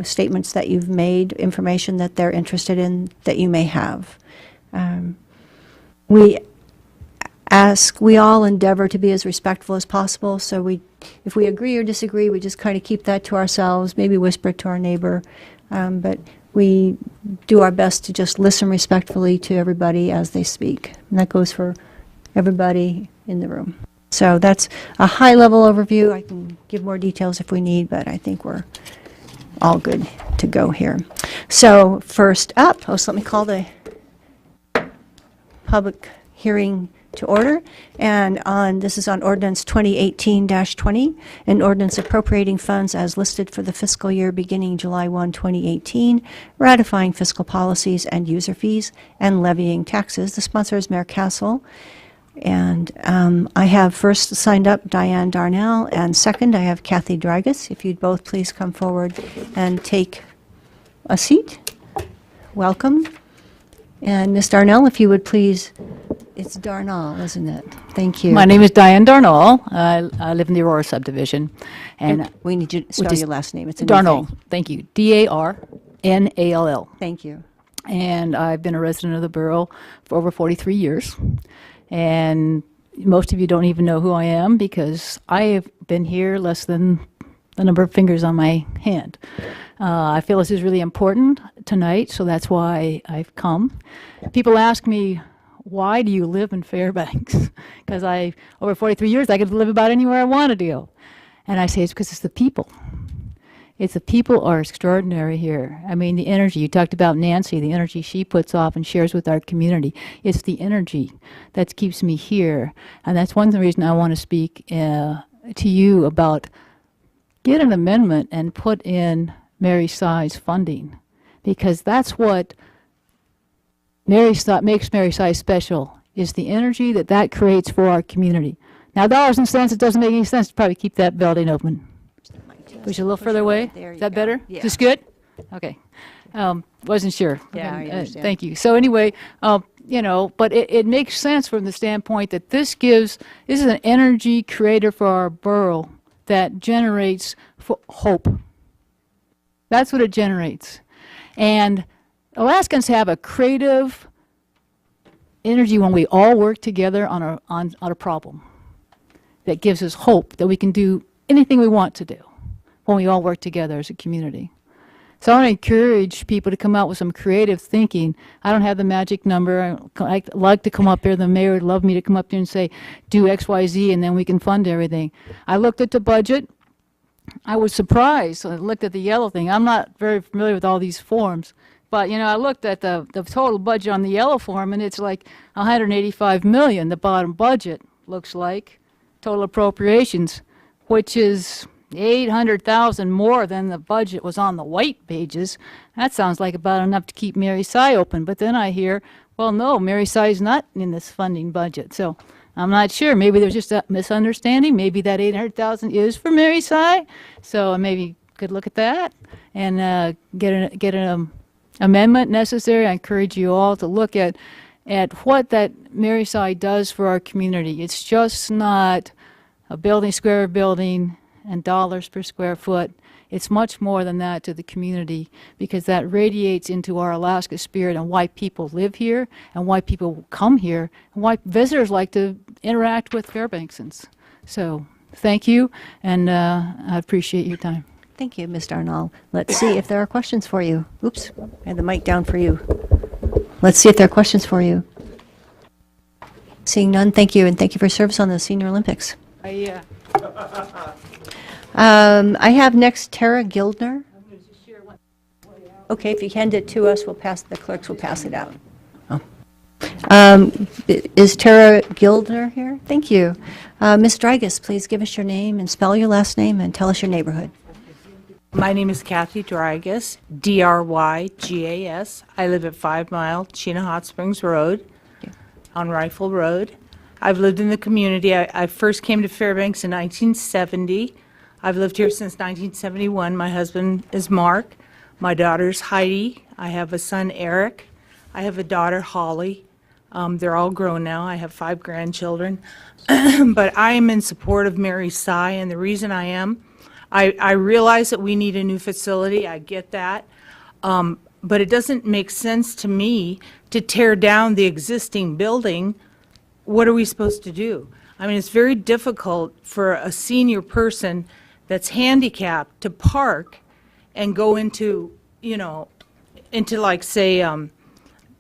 A: statements that you've made, information that they're interested in that you may have. We all endeavor to be as respectful as possible, so if we agree or disagree, we just kind of keep that to ourselves, maybe whisper it to our neighbor, but we do our best to just listen respectfully to everybody as they speak, and that goes for everybody in the room. So that's a high-level overview. I can give more details if we need, but I think we're all good to go here. So first up, let me call the public hearing to order, and this is on ordinance 2018-20, an ordinance appropriating funds as listed for the fiscal year beginning July 1, 2018, ratifying fiscal policies and user fees, and levying taxes. The sponsor is Mayor Castle, and I have first signed up Diane Darnell, and second I have Kathy Dragus. If you'd both please come forward and take a seat. Welcome. And Ms. Darnell, if you would please, it's Darnall, isn't it? Thank you.
O: My name is Diane Darnall. I live in the Aurora subdivision. And
A: we need you to spell your last name. It's a new
O: Darnall.
A: thing.
O: Thank you. Darnall.
A: Thank you.
O: And I've been a resident of the borough for over 43 years. And most of you don't even know who I am because I have been here less than the number of fingers on my hand. I feel this is really important tonight, so that's why I've come. People ask me, why do you live in Fairbanks? Because over 43 years, I could live about anywhere I want to do. And I say it's because it's the people. The people are extraordinary here. I mean, the energy, you talked about Nancy, the energy she puts off and shares with our community. It's the energy that keeps me here. And that's one reason I want to speak to you about get an amendment and put in Mary Si's funding, because that's what makes Mary Si special, is the energy that that creates for our community. Now, dollars and cents, it doesn't make any sense to probably keep that building open. Push it a little further away? Is that better?
A: Yeah.
O: Is this good? Okay. Wasn't sure.
A: Yeah, I understand.
O: Thank you. So anyway, but it makes sense from the standpoint that this is an energy creator for our borough that generates hope. That's what it generates. And Alaskans have a creative energy when we all work together on a problem that gives us hope that we can do anything we want to do when we all work together as a community. So I want to encourage people to come out with some creative thinking. I don't have the magic number. I'd like to come up here. The mayor would love me to come up here and say, do X, Y, Z, and then we can fund everything. I looked at the budget. I was surprised. I looked at the yellow thing. I'm not very familiar with all these forms. But, I looked at the total budget on the yellow form, and it's like $185 million, the bottom budget, looks like, total appropriations, which is $800,000 more than the budget was on the white pages. That sounds like about enough to keep Mary Si open. But then I hear, well, no, Mary Si's not in this funding budget. So I'm not sure. Maybe there's just a misunderstanding. Maybe that $800,000 is for Mary Si. So maybe could look at that and get an amendment necessary. I encourage you all to look at what that Mary Si does for our community. It's just not a square building and dollars per square foot. It's much more than that to the community, because that radiates into our Alaska spirit and why people live here and why people come here and why visitors like to interact with Fairbanksans. So thank you, and I appreciate your time.
A: Thank you, Ms. Darnall. Let's see if there are questions for you. Oops, I had the mic down for you. Let's see if there are questions for you. Seeing none, thank you, and thank you for your service on the Senior Olympics. I have next Tara Gildner. Okay, if you hand it to us, the clerks will pass it out. Is Tara Gildner here? Thank you. Ms. Drygas, please give us your name and spell your last name and tell us your neighborhood.
P: My name is Kathy Drygas, Drygas. I live at 5 Mile Chena Hot Springs Road on Rifle Road. I've lived in the community. I first came to Fairbanks in 1970. I've lived here since 1971. My husband is Mark. My daughter's Heidi. I have a son, Eric. I have a daughter, Holly. They're all grown now. I have 5 grandchildren. But I am in support of Mary Si, and the reason I am, I realize that we need a new facility. I get that. But it doesn't make sense to me to tear down the existing building. What are we supposed to do? I mean, it's very difficult for a senior person that's handicapped to park and go into like, say,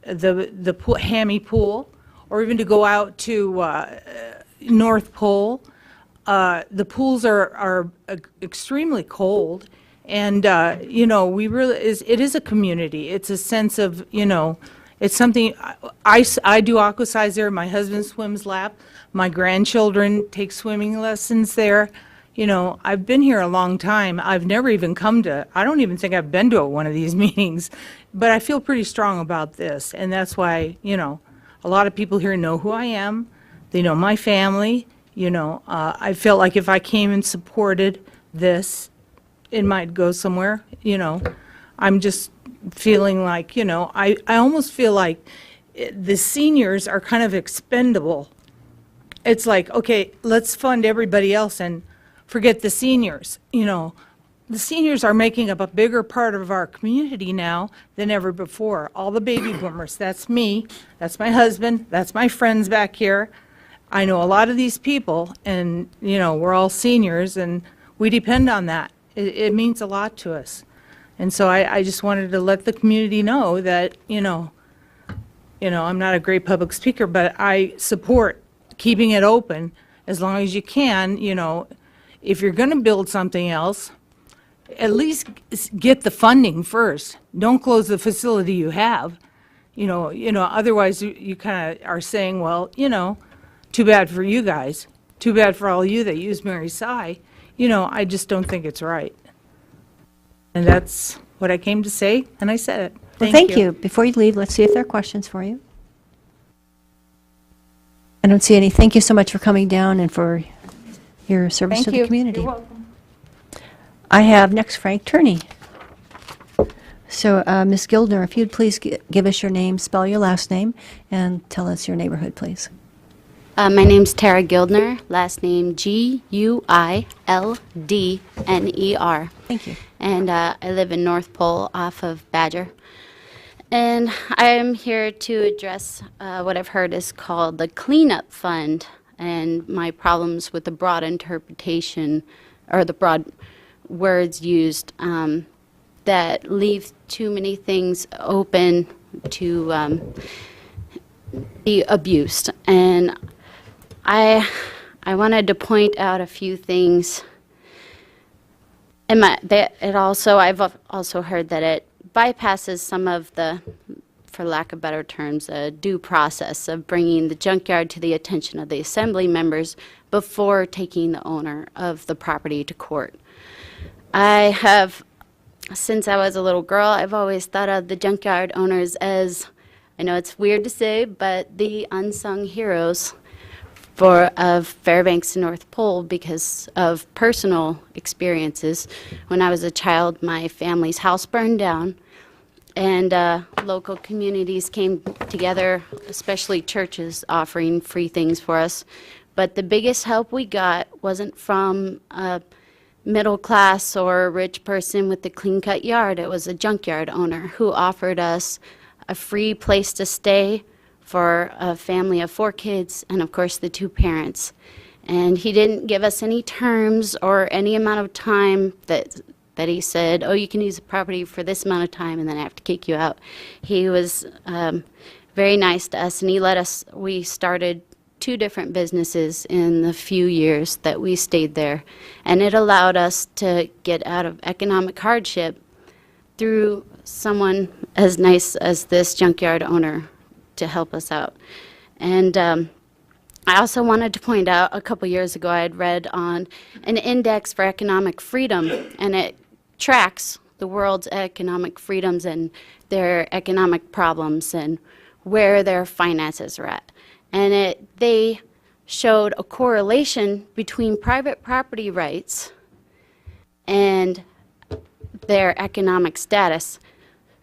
P: the Hammy Pool, or even to go out to North Pole. The pools are extremely cold, and it is a community. It's a sense of, it's something. I do aquasize there. My husband swims lap. My grandchildren take swimming lessons there. I've been here a long time. I've never even I don't even think I've been to one of these meetings, but I feel pretty strong about this, and that's why, a lot of people here know who I am. They know my family. I felt like if I came and supported this, it might go somewhere. I'm just feeling like, I almost feel like the seniors are kind of expendable. It's like, okay, let's fund everybody else and forget the seniors. The seniors are making up a bigger part of our community now than ever before. All the baby boomers, that's me, that's my husband, that's my friends back here. I know a lot of these people, and, we're all seniors, and we depend on that. It means a lot to us. And so I just wanted to let the community know that, I'm not a great public speaker, but I support keeping it open as long as you can. If you're going to build something else, at least get the funding first. Don't close the facility you have. Otherwise you kind of are saying, well, too bad for you guys. too bad for all you that use Mary Sy. You know, I just don't think it's right. And that's what I came to say, and I said it.
A: Well, thank you. Before you leave, let's see if there are questions for you. I don't see any. Thank you so much for coming down and for your service to the community.
P: You're welcome.
A: I have next Frank Turney. So, Ms. Gildner, if you'd please give us your name, spell your last name, and tell us your neighborhood, please.
Q: My name's Tara Gildner, last name Guildner.
A: Thank you.
Q: And I live in North Pole off of Badger. And I'm here to address what I've heard is called the cleanup fund and my problems with the broad interpretation or the broad words used that leave too many things open to be abused. And I wanted to point out a few things. And I've also heard that it bypasses some of the, for lack of better terms, a due process of bringing the junkyard to the attention of the assembly members before taking the owner of the property to court. Since I was a little girl, I've always thought of the junkyard owners as, I know it's weird to say, but the unsung heroes of Fairbanks and North Pole because of personal experiences. When I was a child, my family's house burned down, and local communities came together, especially churches, offering free things for us. But the biggest help we got wasn't from a middle class or a rich person with a clean-cut yard. It was a junkyard owner who offered us a free place to stay for a family of 4 kids and, of course, the 2 parents. And he didn't give us any terms or any amount of time that he said, oh, you can use the property for this amount of time and then I have to kick you out. He was very nice to us, and he let us, we started 2 different businesses in the few years that we stayed there. And it allowed us to get out of economic hardship through someone as nice as this junkyard owner to help us out. And I also wanted to point out, a couple years ago I had read on an index for economic freedom, and it tracks the world's economic freedoms and their economic problems and where their finances are at. And they showed a correlation between private property rights and their economic status.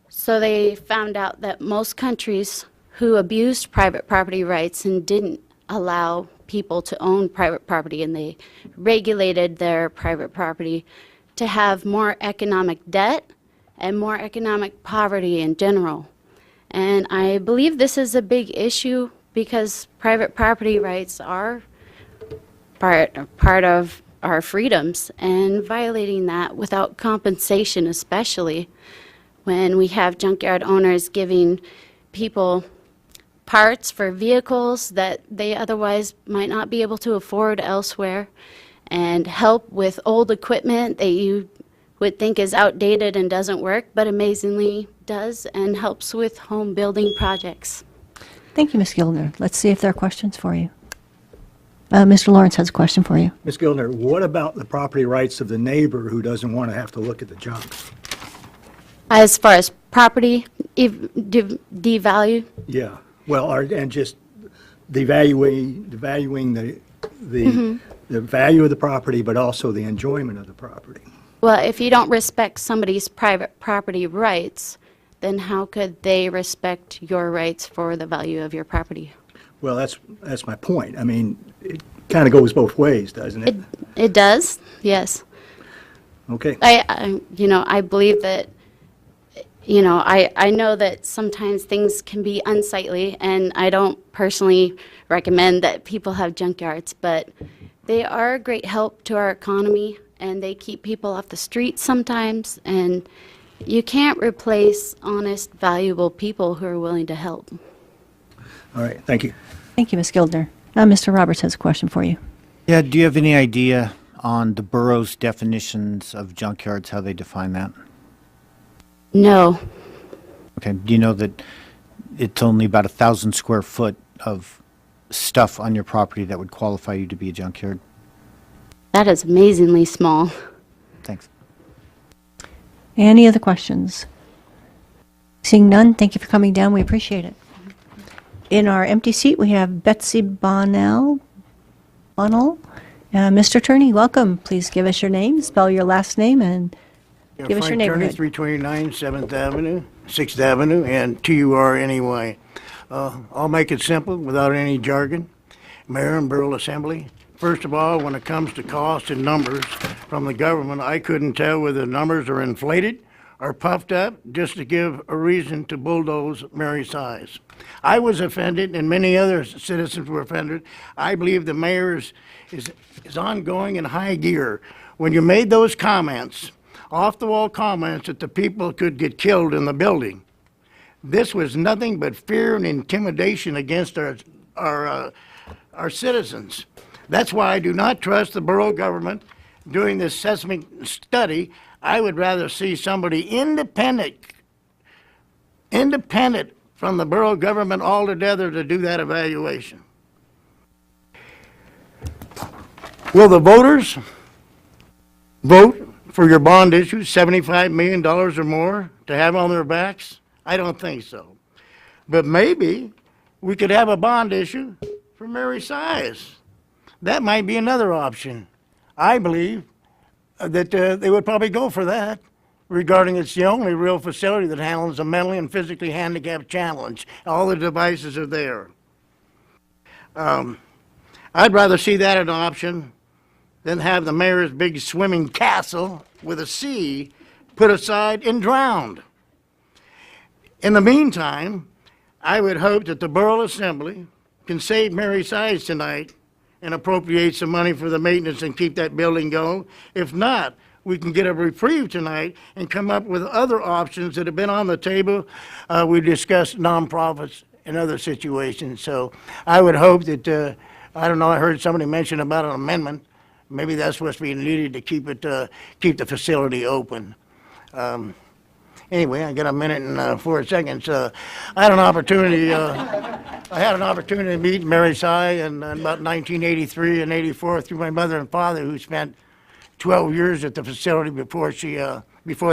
Q: So they found out that most countries who abused private property rights and didn't allow people to own private property, and they regulated their private property, to have more economic debt and more economic poverty in general. And I believe this is a big issue because private property rights are part of our freedoms, and violating that without compensation, especially when we have junkyard owners giving people parts for vehicles that they otherwise might not be able to afford elsewhere, and help with old equipment that you would think is outdated and doesn't work, but amazingly does, and helps with home building projects.
A: Thank you, Ms. Gildner. Let's see if there are questions for you. Mr. Lawrence has a question for you.
F: Ms. Gildner, what about the property rights of the neighbor who doesn't want to have to look at the junk?
Q: As far as property devalue,
F: Yeah, well, and just devaluing the value of the property, but also the enjoyment of the property.
Q: well, if you don't respect somebody's private property rights, then how could they respect your rights for the value of your property?
F: Well, that's my point. I mean, it kind of goes both ways, doesn't it?
Q: It does, yes.
F: Okay.
Q: I believe that, I know that sometimes things can be unsightly, and I don't personally recommend that people have junkyards, but they are a great help to our economy, and they keep people off the streets sometimes, and you can't replace honest, valuable people who are willing to help.
F: All right, thank you.
A: Thank you, Ms. Gildner. Now, Mr. Roberts has a question for you.
J: Yeah, do you have any idea on the borough's definitions of junkyards, how they define that?
Q: No.
J: Okay, do you know that it's only about 1,000 square foot of stuff on your property that would qualify you to be a junkyard?
Q: That is amazingly small.
J: Thanks.
A: Any other questions? Seeing none, thank you for coming down. We appreciate it. In our empty seat, we have Betsy Bonnell. Mr. Attorney, welcome. Please give us your name, spell your last name, and give us your neighborhood.
R: 329 7th Avenue, 6th Avenue, and TURNEY. I'll make it simple without any jargon. Mayor and Borough Assembly. First of all, when it comes to cost and numbers from the government, I couldn't tell whether the numbers are inflated or puffed up just to give a reason to bulldoze Mary Size. I was offended, and many other citizens were offended. I believe the mayor is ongoing in high gear. When you made those comments, off-the-wall comments that the people could get killed in the building, this was nothing but fear and intimidation against our citizens. That's why I do not trust the borough government doing this seismic study. I would rather see somebody independent from the borough government altogether to do that evaluation. Will the voters vote for your bond issue, $75 million or more, to have on their backs? I don't think so. But maybe we could have a bond issue for Mary Size. That might be another option. I believe that they would probably go for that, regarding it's the only real facility that handles a mentally and physically handicapped challenge. All the devices are there. I'd rather see that as an option than have the mayor's big swimming castle with a C put aside and drowned. In the meantime, I would hope that the Borough Assembly can save Mary Size tonight and appropriate some money for the maintenance and keep that building going. If not, we can get a reprieve tonight and come up with other options that have been on the table. We discussed nonprofits and other situations. So I would hope that, I don't know, I heard somebody mention about an amendment. Maybe that's what's being needed to keep the facility open. Anyway, I got a minute and 4 seconds. I had an opportunity. I had an opportunity to meet Mary Size in about 1983 and 84 through my mother and father, who spent 12 years at the facility before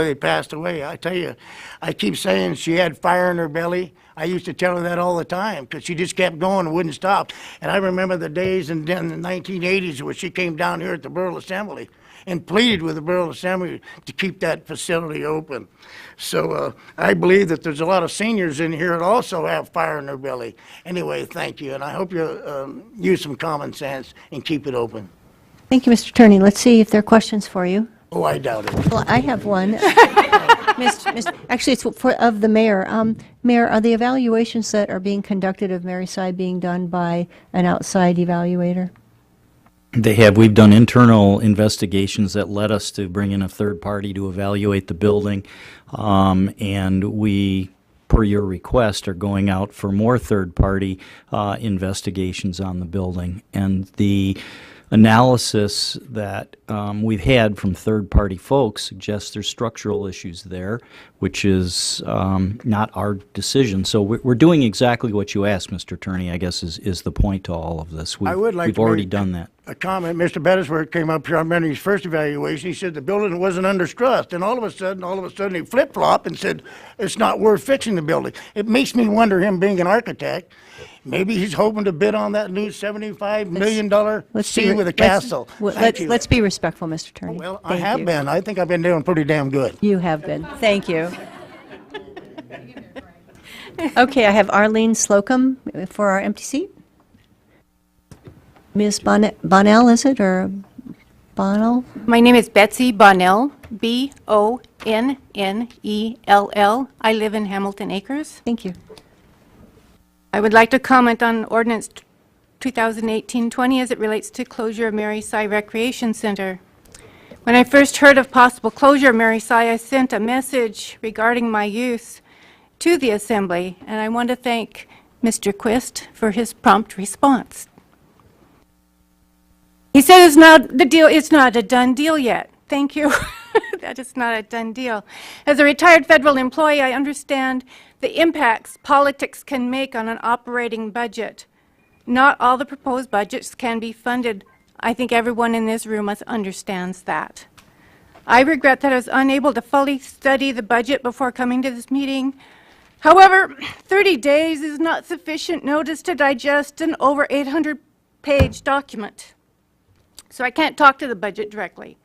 R: they passed away. I tell you, I keep saying she had fire in her belly. I used to tell her that all the time because she just kept going and wouldn't stop. And I remember the days in the 1980s where she came down here at the Borough Assembly and pleaded with the Borough Assembly to keep that facility open. So I believe that there's a lot of seniors in here that also have fire in their belly. Anyway, thank you, and I hope you use some common sense and keep it open.
A: Thank you, Mr. Attorney. Let's see if there are questions for you.
R: Oh, I doubt it.
A: Well, I have one. Actually, it's of the mayor. Mayor, are the evaluations that are being conducted of Mary Size being done by an outside evaluator?
K: They have. We've done internal investigations that led us to bring in a third party to evaluate the building, and we, per your request, are going out for more third-party investigations on the building. And the analysis that we've had from third-party folks suggests there's structural issues there, which is not our decision. So we're doing exactly what you asked, Mr. Attorney, I guess is the point to all of this.
R: I would like
K: we've
R: to
K: already
R: make
K: done that.
R: A comment. Mr. Bettisworth came up here on Benny's first evaluation. He said the building wasn't under trust, and all of a sudden, he flip-flopped and said it's not worth fixing the building. It makes me wonder, him being an architect, maybe he's hoping to bid on that new $75 million C with a castle.
A: Let's be respectful, Mr. Attorney.
R: Well, I have been. I think I've been doing pretty damn good.
A: You have been. Thank you. Okay, I have Arlene Slocum for our empty seat. Ms. Bonnell, is it, or Bonnell?
S: My name is Betsy Bonnell, Bonnell. I live in Hamilton Acres.
A: Thank you.
S: I would like to comment on Ordinance 2018-20 as it relates to closure of Mary Size Recreation Center. When I first heard of possible closure of Mary Size, I sent a message regarding my use to the Assembly, and I want to thank Mr. Quist for his prompt response. He said it's not a done deal yet. Thank you. That is not a done deal. As a retired federal employee, I understand the impacts politics can make on an operating budget. not all the proposed budgets can be funded. I think everyone in this room understands that. I regret that I was unable to fully study the budget before coming to this meeting. However, 30 days is not sufficient notice to digest an over 800-page document. So I can't talk to the budget directly.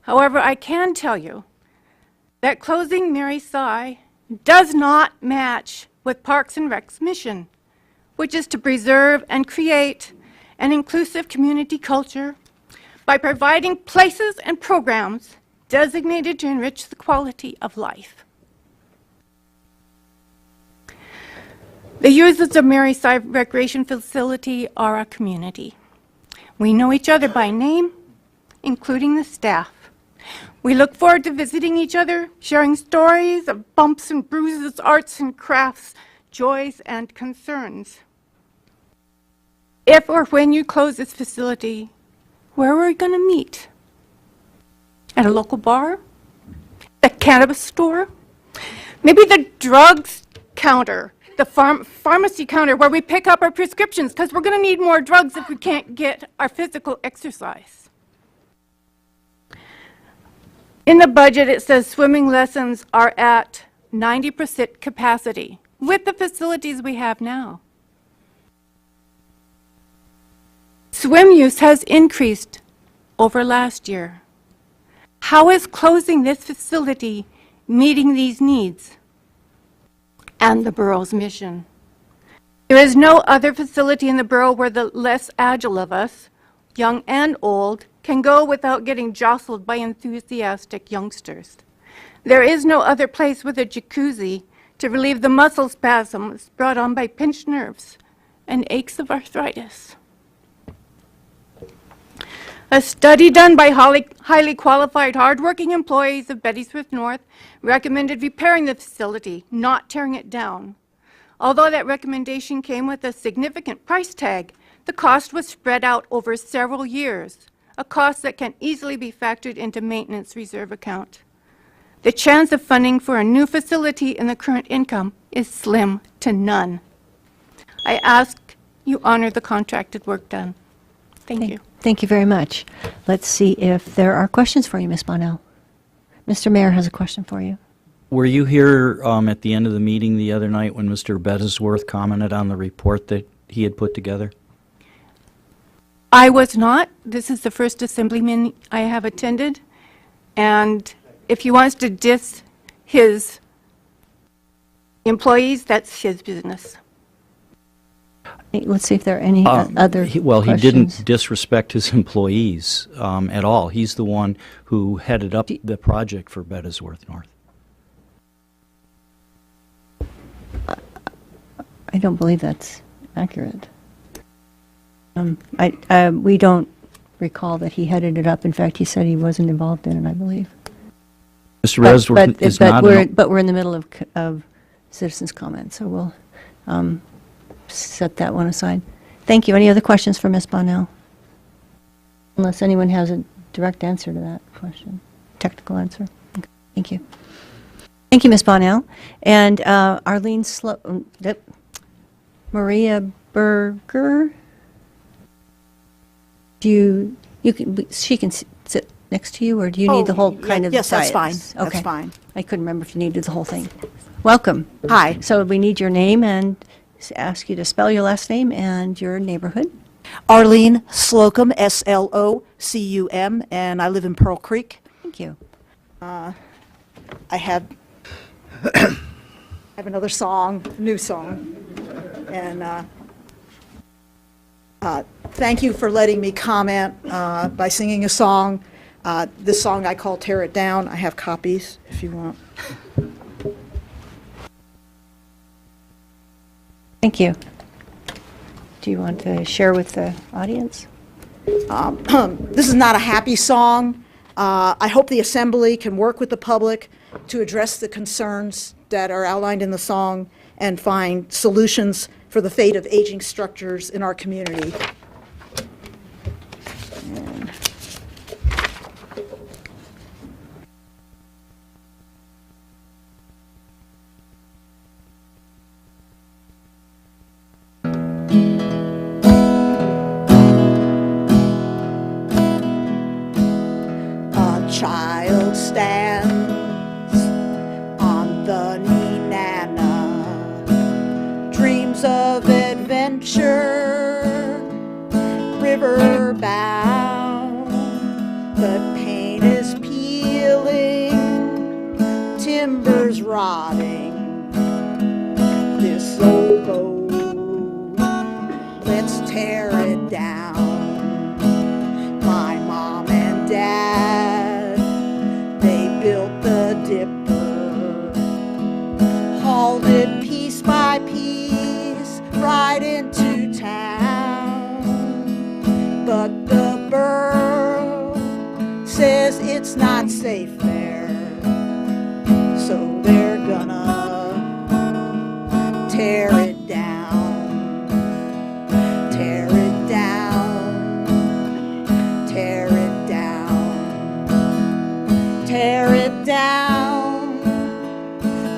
S: However, I can tell you that closing Mary Sy does not match with Parks and Rec's mission, which is to preserve and create an inclusive community culture by providing places and programs designated to enrich the quality of life. The users of Mary Sy Recreation Facility are a community. We know each other by name, including the staff. We look forward to visiting each other, sharing stories of bumps and bruises, arts and crafts, joys and concerns. If or when you close this facility, where are we going to meet? At a local bar? The cannabis store? Maybe the drugs counter, the pharmacy counter where we pick up our prescriptions because we're going to need more drugs if we can't get our physical exercise. In the budget, it says swimming lessons are at 90% capacity with the facilities we have now. Swim use has increased over last year. How is closing this facility meeting these needs and the borough's mission? There is no other facility in the borough where the less agile of us, young and old, can go without getting jostled by enthusiastic youngsters. There is no other place with a jacuzzi to relieve the muscle spasms brought on by pinched nerves and aches of arthritis. A study done by highly qualified, hardworking employees of Betty Swift North recommended repairing the facility, not tearing it down. Although that recommendation came with a significant price tag, the cost was spread out over several years, a cost that can easily be factored into maintenance reserve account. The chance of funding for a new facility in the current income is slim to none. I ask you honor the contracted work done. Thank you.
A: Thank you very much. Let's see if there are questions for you, Ms. Bonnell. Mr. Mayor has a question for you.
K: Were you here at the end of the meeting the other night when Mr. Bettisworth commented on the report that he had put together?
S: I was not. This is the first assemblyman I have attended. And if he wants to diss his employees, that's his business.
A: Let's see if there are any other
K: Well, he
A: questions.
K: didn't disrespect his employees at all. He's the one who headed up the project for Bettisworth North.
A: I don't believe that's accurate. We don't recall that he headed it up. In fact, he said he wasn't involved in it, I believe.
K: Mr. Resworth is not.
A: But we're in the middle of citizens' comments, so we'll set that one aside. Thank you. Any other questions for Ms. Bonnell? Unless anyone has a direct answer to that question, technical answer. Okay. Thank you. Thank you, Ms. Bonnell. And Arlene Maria Berger. She can sit next to you, or do you need the whole kind of
T: Yes, that's fine.
A: dais? Okay.
T: That's fine.
A: I couldn't remember if you needed the whole thing. Welcome.
T: Hi.
A: So we need your name and ask you to spell your last name and your neighborhood.
T: Arlene Slocum, S-L-O-C-U-M, and I live in Pearl Creek.
A: Thank you.
T: I have another song, new song, and thank you for letting me comment by singing a song. This song I call Tear It Down. I have copies if you want.
A: Thank you. Do you want to share with the audience?
T: This is not a happy song. I hope the Assembly can work with the public to address the concerns that are outlined in the song and find solutions for the fate of aging structures in our community. dreams of adventure, river bound, but paint is peeling, timbers rotting. This old boat, let's tear it down. My mom and dad, they built the dipper, hauled it piece by piece right into town. But the borough says it's not safe there, so they're gonna tear it down, tear it down, tear it down, tear it down,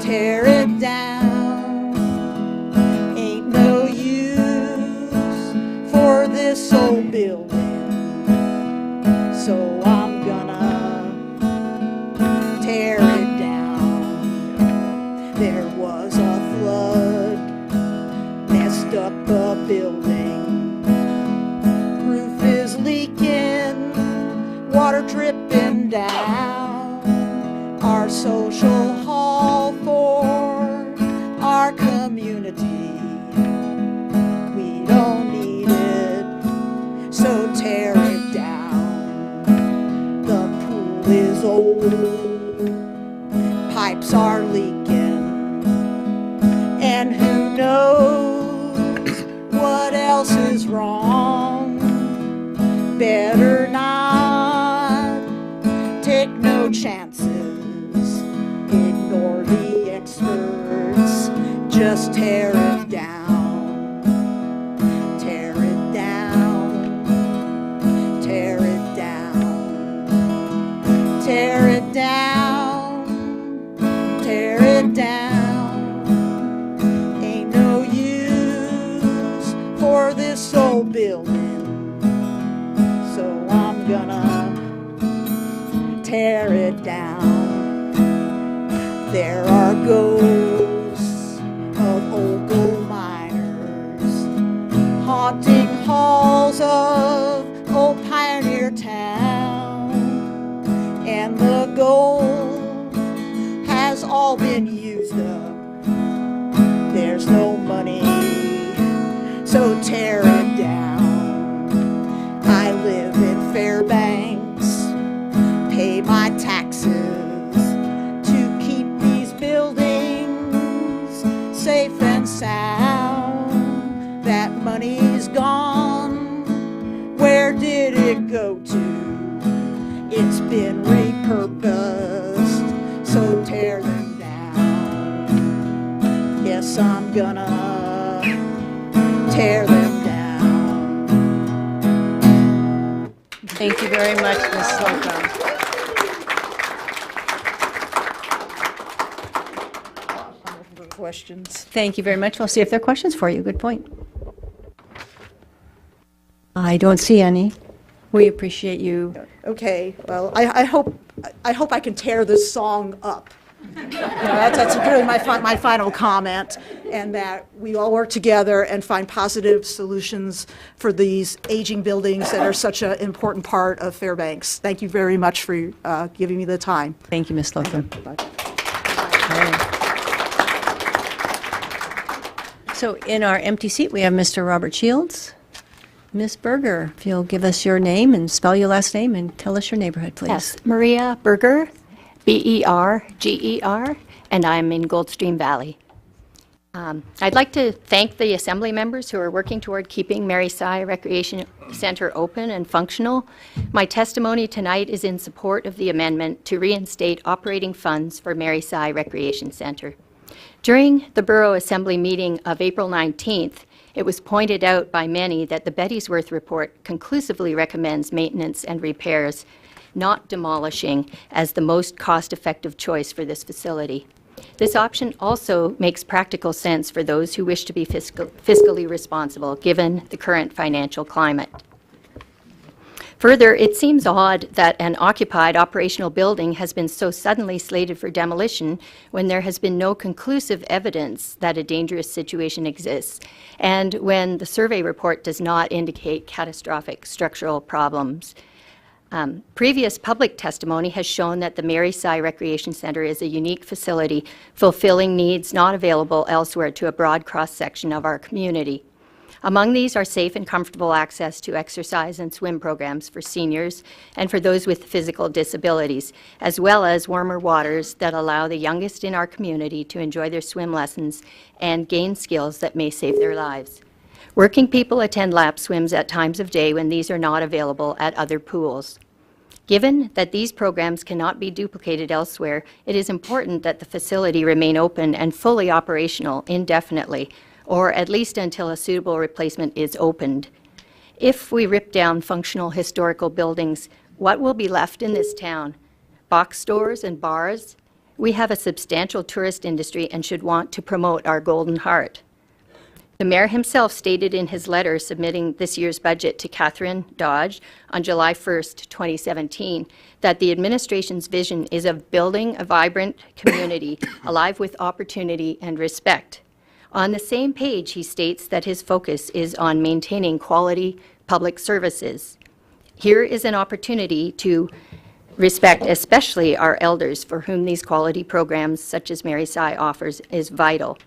T: tear it down. Ain't no use for this old building, so I'm gonna tear it down. There was a flood, messed up the building. Roof is leaking, water dripping down. Our social hall for our community, we don't need it, so tear it down. The pool is old, pipes are leaking, and who knows what else is wrong. Better not take no chances, ignore the experts, just tear it down, tear it down, tear it down, tear it down, tear it down. Ain't no use for this old building, so I'm gonna tear it down. There are ghosts of old gold miners haunting halls of old pioneer town, and the gold has all been used up. There's no money, so tear it down. I live in Fairbanks, pay my taxes to keep these buildings safe and sound. That money's gone, where did it go to? It's been repurposed, so tear them down. Yes, I'm gonna tear them down.
A: Thank you very much, Ms. Slocum.
T: Questions?
A: Thank you very much. We'll see if there are questions for you. Good point. I don't see any. We appreciate you.
T: Okay, well, I hope I can tear this song up. That's really my final comment, and that we all work together and find positive solutions for these aging buildings that are such an important part of Fairbanks. Thank you very much for giving me the time.
A: Thank you, Ms. Slocum. So in our empty seat, we have Mr. Robert Shields. Ms. Berger, if you'll give us your name and spell your last name and tell us your neighborhood, please.
U: Yes, Maria Berger, Berger, and I'm in Goldstream Valley. I'd like to thank the assembly members who are working toward keeping Mary Sy Recreation Center open and functional. My testimony tonight is in support of the amendment to reinstate operating funds for Mary Sy Recreation Center. During the Borough Assembly meeting of April 19th, it was pointed out by many that the Bettysworth report conclusively recommends maintenance and repairs, not demolishing, as the most cost-effective choice for this facility. This option also makes practical sense for those who wish to be fiscally responsible, given the current financial climate. Further, it seems odd that an occupied operational building has been so suddenly slated for demolition when there has been no conclusive evidence that a dangerous situation exists, and when the survey report does not indicate catastrophic structural problems. Previous public testimony has shown that the Mary Sy Recreation Center is a unique facility fulfilling needs not available elsewhere to a broad cross-section of our community. Among these are safe and comfortable access to exercise and swim programs for seniors and for those with physical disabilities, as well as warmer waters that allow the youngest in our community to enjoy their swim lessons and gain skills that may save their lives. Working people attend lap swims at times of day when these are not available at other pools. Given that these programs cannot be duplicated elsewhere, it is important that the facility remain open and fully operational indefinitely, or at least until a suitable replacement is opened. If we rip down functional historical buildings, what will be left in this town? Box stores and bars? We have a substantial tourist industry and should want to promote our Golden Heart. The mayor himself stated in his letter submitting this year's budget to Catherine Dodge on July 1st, 2017, that the administration's vision is of building a vibrant community alive with opportunity and respect. On the same page, he states that his focus is on maintaining quality public services. Here is an opportunity to respect especially our elders, for whom these quality programs, such as Mary Sy offers, is vital.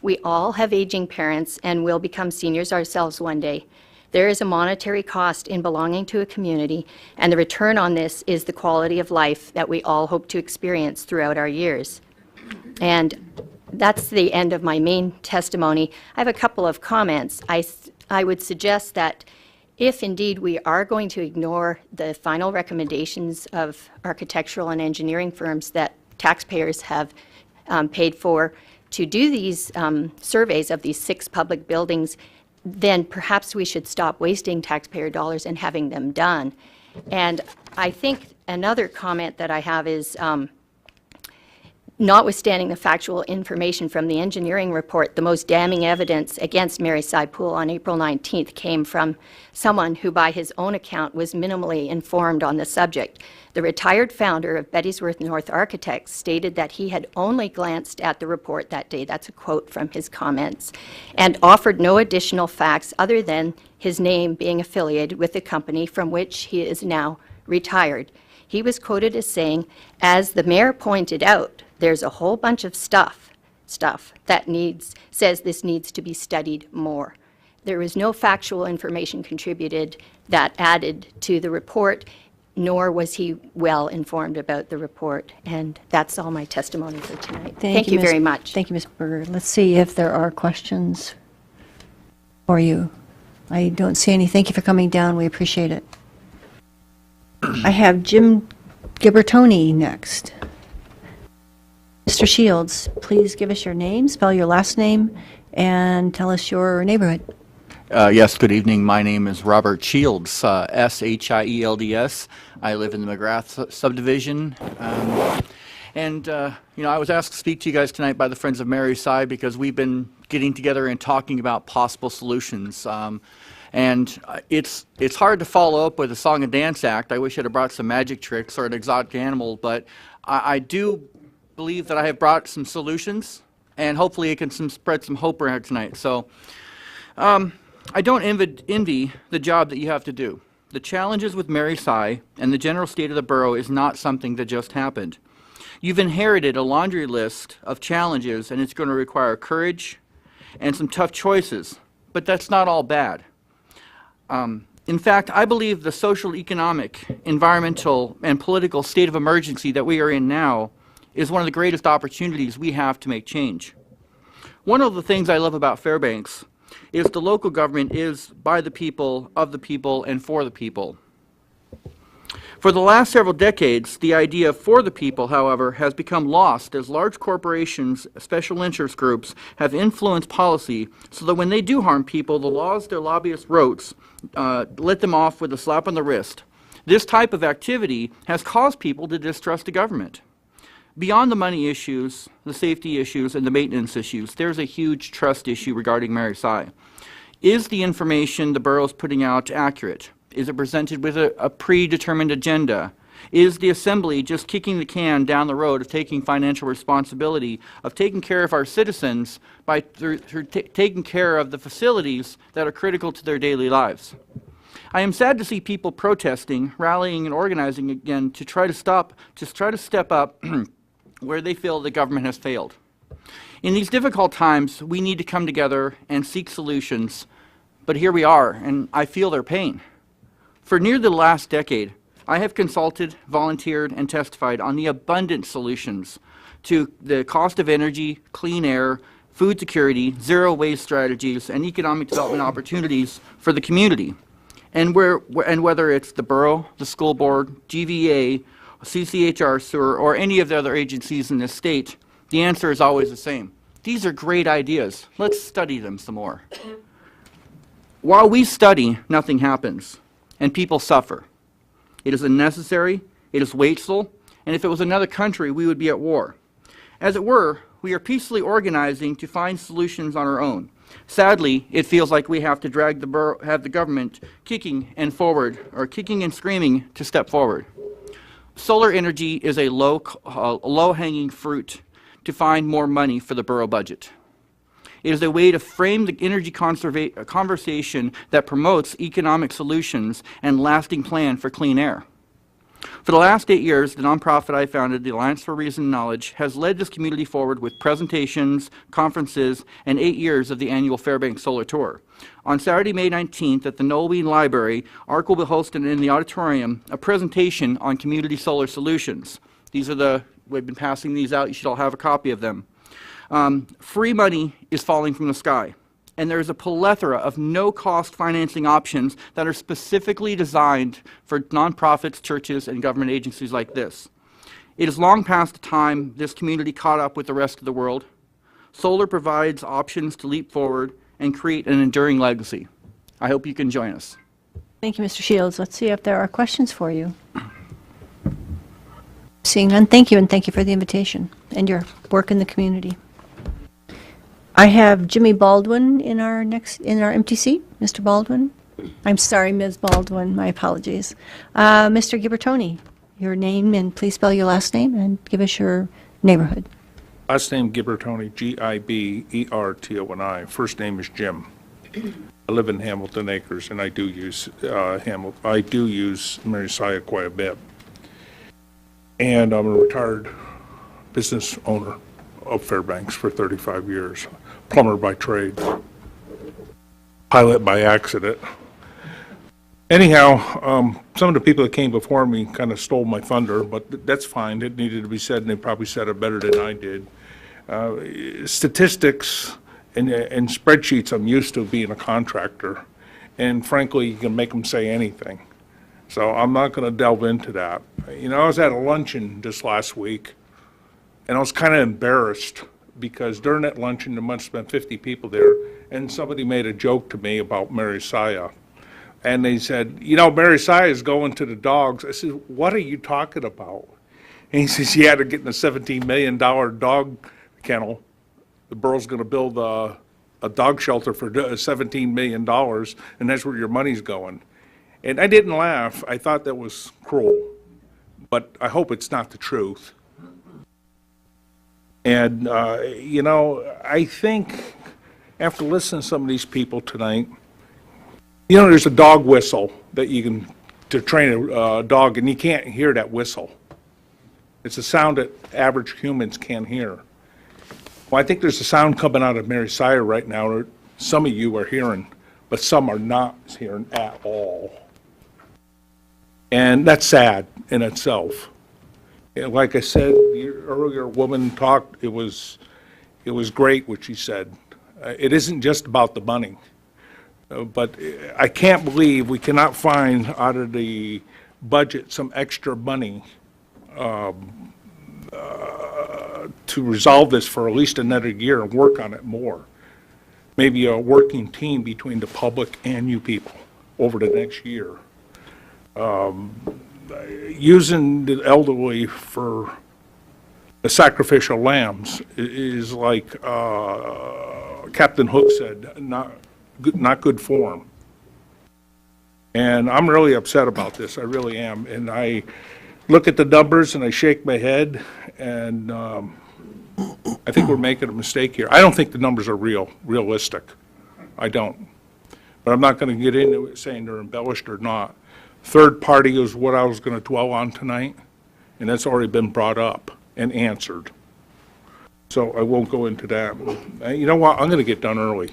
U: We all have aging parents and will become seniors ourselves one day. There is a monetary cost in belonging to a community, and the return on this is the quality of life that we all hope to experience throughout our years. And that's the end of my main testimony. I have a couple of comments. I would suggest that if indeed we are going to ignore the final recommendations of architectural and engineering firms that taxpayers have paid for to do these surveys of these 6 public buildings, then perhaps we should stop wasting taxpayer dollars and having them done. And I think another comment that I have is, notwithstanding the factual information from the engineering report, the most damning evidence against Mary Sy Pool on April 19th came from someone who, by his own account, was minimally informed on the subject. The retired founder of Bettysworth North Architects stated that he had only glanced at the report that day, that's a quote from his comments, and offered no additional facts other than his name being affiliated with the company from which he is now retired. He was quoted as saying, "As the mayor pointed out, there's a whole bunch of stuff that says this needs to be studied more." There was no factual information contributed that added to the report, nor was he well informed about the report. And that's all my testimony for tonight. Thank you very much.
A: Thank you, Ms. Berger. Let's see if there are questions for you. I don't see any. Thank you for coming down. We appreciate it. I have Jim Gibertoni next. Mr. Shields, please give us your name, spell your last name, and tell us your neighborhood.
C: Yes, good evening. My name is Robert Shields, S-H-I-E-L-D-S. I live in the McGrath subdivision. I was asked to speak to you guys tonight by the Friends of Mary Sy because we've been getting together and talking about possible solutions. It's hard to follow up with a song and dance act. I wish I'd have brought some magic tricks or an exotic animal, but I do believe that I have brought some solutions, and hopefully it can spread some hope around tonight. So I don't envy the job that you have to do. The challenges with Mary Sy and the general state of the borough is not something that just happened. You've inherited a laundry list of challenges, and it's going to require courage and some tough choices, but that's not all bad. In fact, I believe the social, economic, environmental, and political state of emergency that we are in now is one of the greatest opportunities we have to make change. One of the things I love about Fairbanks is the local government is by the people, of the people, and for the people. For the last several decades, the idea of for the people, however, has become lost as large corporations, special interest groups, have influenced policy so that when they do harm people, the laws their lobbyists wrote let them off with a slap on the wrist. This type of activity has caused people to distrust the government. Beyond the money issues, the safety issues, and the maintenance issues, there's a huge trust issue regarding Mary Sy. Is the information the borough is putting out accurate? Is it presented with a predetermined agenda? Is the Assembly just kicking the can down the road of taking financial responsibility, of taking care of our citizens by taking care of the facilities that are critical to their daily lives? I am sad to see people protesting, rallying, and organizing again to try to step up where they feel the government has failed. In these difficult times, we need to come together and seek solutions, but here we are, and I feel their pain. For near the last decade, I have consulted, volunteered, and testified on the abundant solutions to the cost of energy, clean air, food security, zero waste strategies, and economic development opportunities for the community. And whether it's the borough, the school board, GVA, CCHR, sewer, or any of the other agencies in this state, the answer is always the same. These are great ideas. Let's study them some more. While we study, nothing happens, and people suffer. It is unnecessary, it is wasteful, and if it was another country, we would be at war. As it were, we are peacefully organizing to find solutions on our own. Sadly, it feels like we have to have the government kicking and screaming to step forward. Solar energy is a low-hanging fruit to find more money for the borough budget. It is a way to frame the energy conversation that promotes economic solutions and lasting plan for clean air. For the last 8 years, the nonprofit I founded, the Alliance for Reason and Knowledge, has led this community forward with presentations, conferences, and 8 years of the annual Fairbanks Solar Tour. On Saturday, May 19th at the Nolwein Library, ARC will be hosting in the auditorium a presentation on community solar solutions. We've been passing these out. You should all have a copy of them. Free money is falling from the sky, and there is a plethora of no-cost financing options that are specifically designed for nonprofits, churches, and government agencies like this. It is long past the time this community caught up with the rest of the world. Solar provides options to leap forward and create an enduring legacy. I hope you can join us.
A: Thank you, Mr. Shields. Let's see if there are questions for you. Seeing none, thank you, and thank you for the invitation and your work in the community. I have Jimmy Baldwin in our MTC. Mr. Baldwin. I'm sorry, Ms. Baldwin. My apologies. Mr. Gibbertoni, your name, and please spell your last name and give us your neighborhood.
D: Last name Gibbertoni, Gibbertoni. First name is Jim. I live in Hamilton Acres, and I do use Mary Saya quite a bit. And I'm a retired business owner of Fairbanks for 35 years. Plumber by trade, pilot by accident. Anyhow, some of the people that came before me kind of stole my thunder, but that's fine. It needed to be said, and they probably said it better than I did. Statistics and spreadsheets, I'm used to being a contractor, and frankly, you can make them say anything. So I'm not going to delve into that. You know, I was at a luncheon just last week, and I was kind of embarrassed because during that luncheon, there must have been 50 people there, and somebody made a joke to me about Mary Saya. And they said, you know, Mary Saya is going to the dogs. I said, what are you talking about? And he says, yeah, they're getting a $17 million dog kennel. The borough's going to build a dog shelter for $17 million, and that's where your money's going. And I didn't laugh. I thought that was cruel, but I hope it's not the truth. And, you know, I think after listening to some of these people tonight, you know, there's a dog whistle that you can, to train a dog, and you can't hear that whistle. It's a sound that average humans can't hear. Well, I think there's a sound coming out of Mary Saya right now that some of you are hearing, but some are not hearing at all. And that's sad in itself. And like I said, the earlier woman talked, it was great what she said. It isn't just about the money. But I can't believe we cannot find out of the budget some extra money to resolve this for at least another year and work on it more. Maybe a working team between the public and you people over the next year. Using the elderly for the sacrificial lambs is like Captain Hook said, not good form. And I'm really upset about this, I really am. And I look at the numbers and I shake my head, and I think we're making a mistake here. I don't think the numbers are realistic. I don't. But I'm not going to get into it saying they're embellished or not. Third party is what I was going to dwell on tonight, and that's already been brought up and answered. So I won't go into that. You know what? I'm going to get done early.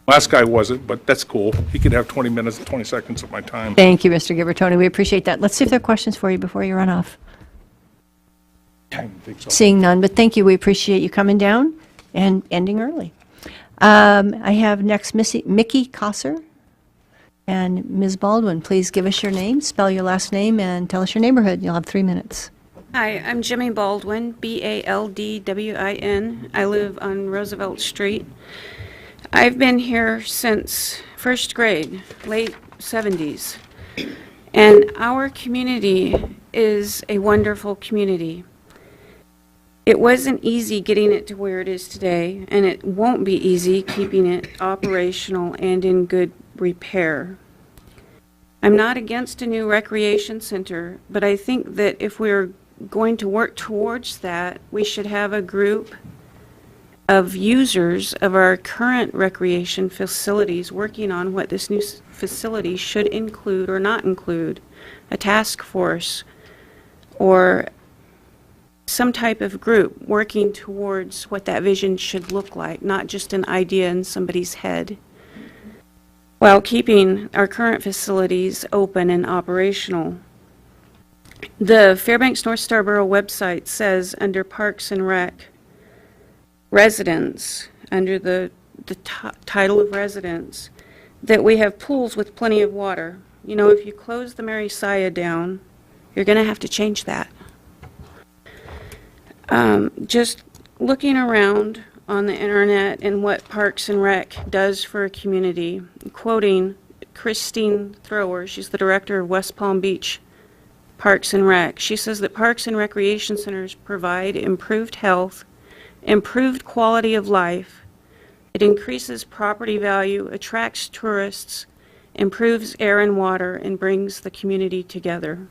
D: Last guy wasn't, but that's cool. He could have 20 minutes, 20 seconds of my time.
A: Thank you, Mr. Gibertoni. We appreciate that. Let's see if there are questions for you before you run off.
D: I don't think so.
A: Seeing none, but thank you. We appreciate you coming down and ending early. I have next Mickey Kosser and Ms. Baldwin. Please give us your name, spell your last name, and tell us your neighborhood. You'll have 3 minutes.
I: Hi, I'm Jimmy Baldwin, Baldwin. I live on Roosevelt Street. I've been here since first grade, late 70s. And our community is a wonderful community. It wasn't easy getting it to where it is today, and it won't be easy keeping it operational and in good repair. I'm not against a new recreation center, but I think that if we're going to work towards that, we should have a group of users of our current recreation facilities working on what this new facility should include or not include, a task force or some type of group working towards what that vision should look like, not just an idea in somebody's head, while keeping our current facilities open and operational. The Fairbanks North Star Borough website says under Parks and Rec, residents, under the title of residents, that we have pools with plenty of water. You know, if you close the Mary Saya down, you're going to have to change that. Just looking around on the internet and what Parks and Rec does for a community, quoting Christine Thrower, she's the director of West Palm Beach Parks and Rec. She says that parks and recreation centers provide improved health, improved quality of life. It increases property value, attracts tourists, improves air and water, and brings the community together.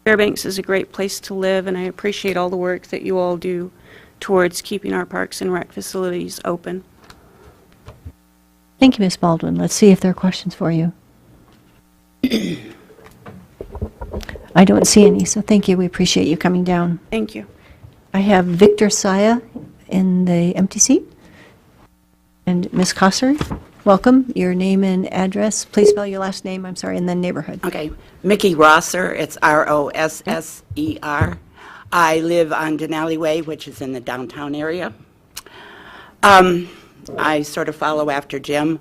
I: Fairbanks is a great place to live, and I appreciate all the work that you all do towards keeping our parks and rec facilities open.
A: Thank you, Ms. Baldwin. Let's see if there are questions for you. I don't see any, so thank you. We appreciate you coming down.
I: Thank you.
A: I have Victor Saya in the empty seat. And Ms. Kosser, welcome. Your name and address. Please spell your last name, I'm sorry, and then neighborhood.
V: Okay. Mickey Rosser, it's Rosser. I live on Denali Way, which is in the downtown area. I sort of follow after Jim.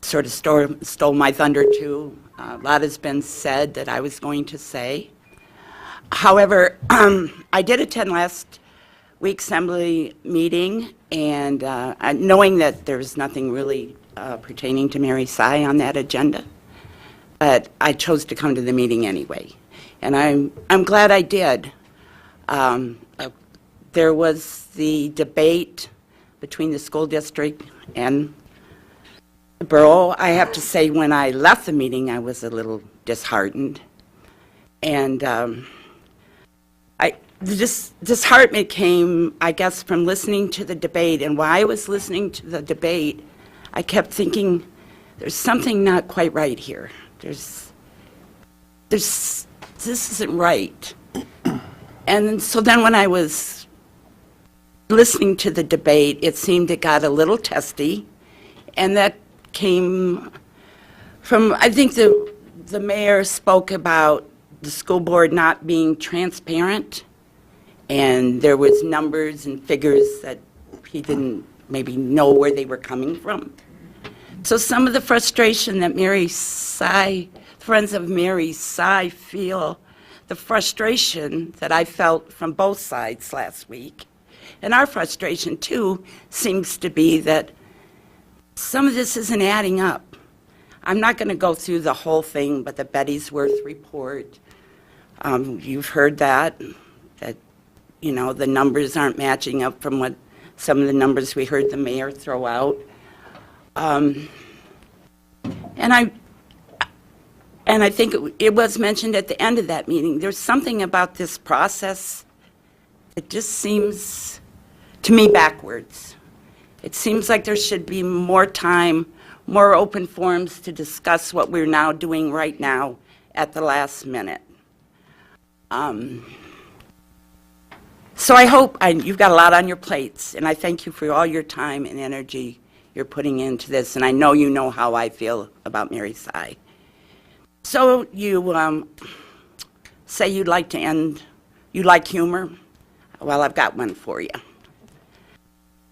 V: Sort of stole my thunder, too. A lot has been said that I was going to say. However, I did attend last week's assembly meeting, and knowing that there's nothing really pertaining to Mary Sy on that agenda, but I chose to come to the meeting anyway, and I'm glad I did. There was the debate between the school district and the borough. I have to say, when I left the meeting, I was a little disheartened, and this disheartenment came, I guess, from listening to the debate. And while I was listening to the debate, I kept thinking, there's something not quite right here. This isn't right. And so then when I was listening to the debate, it seemed it got a little testy, and that came from, I think the mayor spoke about the school board not being transparent, and there was numbers and figures that he didn't maybe know where they were coming from. So some of the frustration that Friends of Mary Sy feel, the frustration that I felt from both sides last week, and our frustration too, seems to be that some of this isn't adding up. I'm not going to go through the whole thing, but the Betty's Worth report, you've heard that, you know, the numbers aren't matching up from what some of the numbers we heard the mayor throw out. And I think it was mentioned at the end of that meeting, there's something about this process that just seems, to me, backwards. It seems like there should be more time, more open forums to discuss what we're now doing right now at the last minute. So I hope, you've got a lot on your plates, and I thank you for all your time and energy you're putting into this, and I know you know how I feel about Mary Sy. So you say you'd like to end, you like humor? Well, I've got one for you.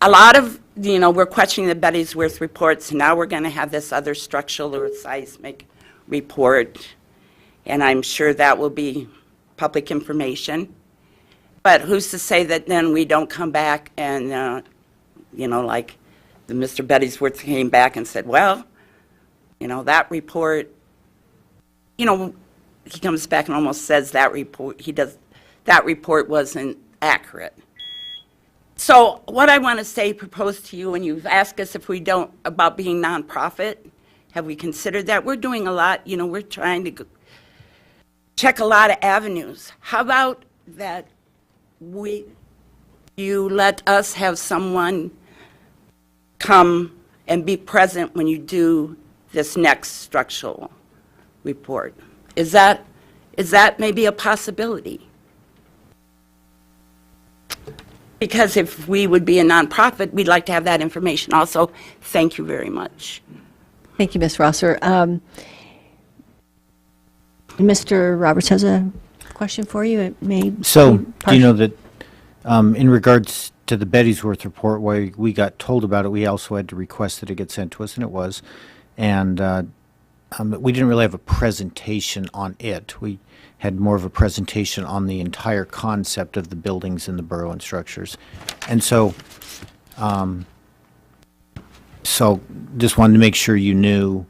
V: A lot of, we're questioning the Bettysworth reports, and now we're going to have this other structural or seismic report, and I'm sure that will be public information. But who's to say that then we don't come back and, like the Mr. Bettysworth came back and said, well, that report, he comes back and almost says that report wasn't accurate. So what I want to propose to you, and you've asked us if we don't, about being nonprofit, have we considered that? We're doing a lot, we're trying to check a lot of avenues. How about that you let us have someone come and be present when you do this next structural report? Is that maybe a possibility? Because if we would be a nonprofit, we'd like to have that information also. Thank you very much.
A: Thank you, Ms. Rosser. Mr. Roberts has a question for you. It may
J: So,
A: be
J: do you know that in regards to the Bettysworth report, where we got told about it, we also had to request that it get sent to us, and it was. And we didn't really have a presentation on it. We had more of a presentation on the entire concept of the buildings in the borough and structures. And so, just wanted to make sure you knew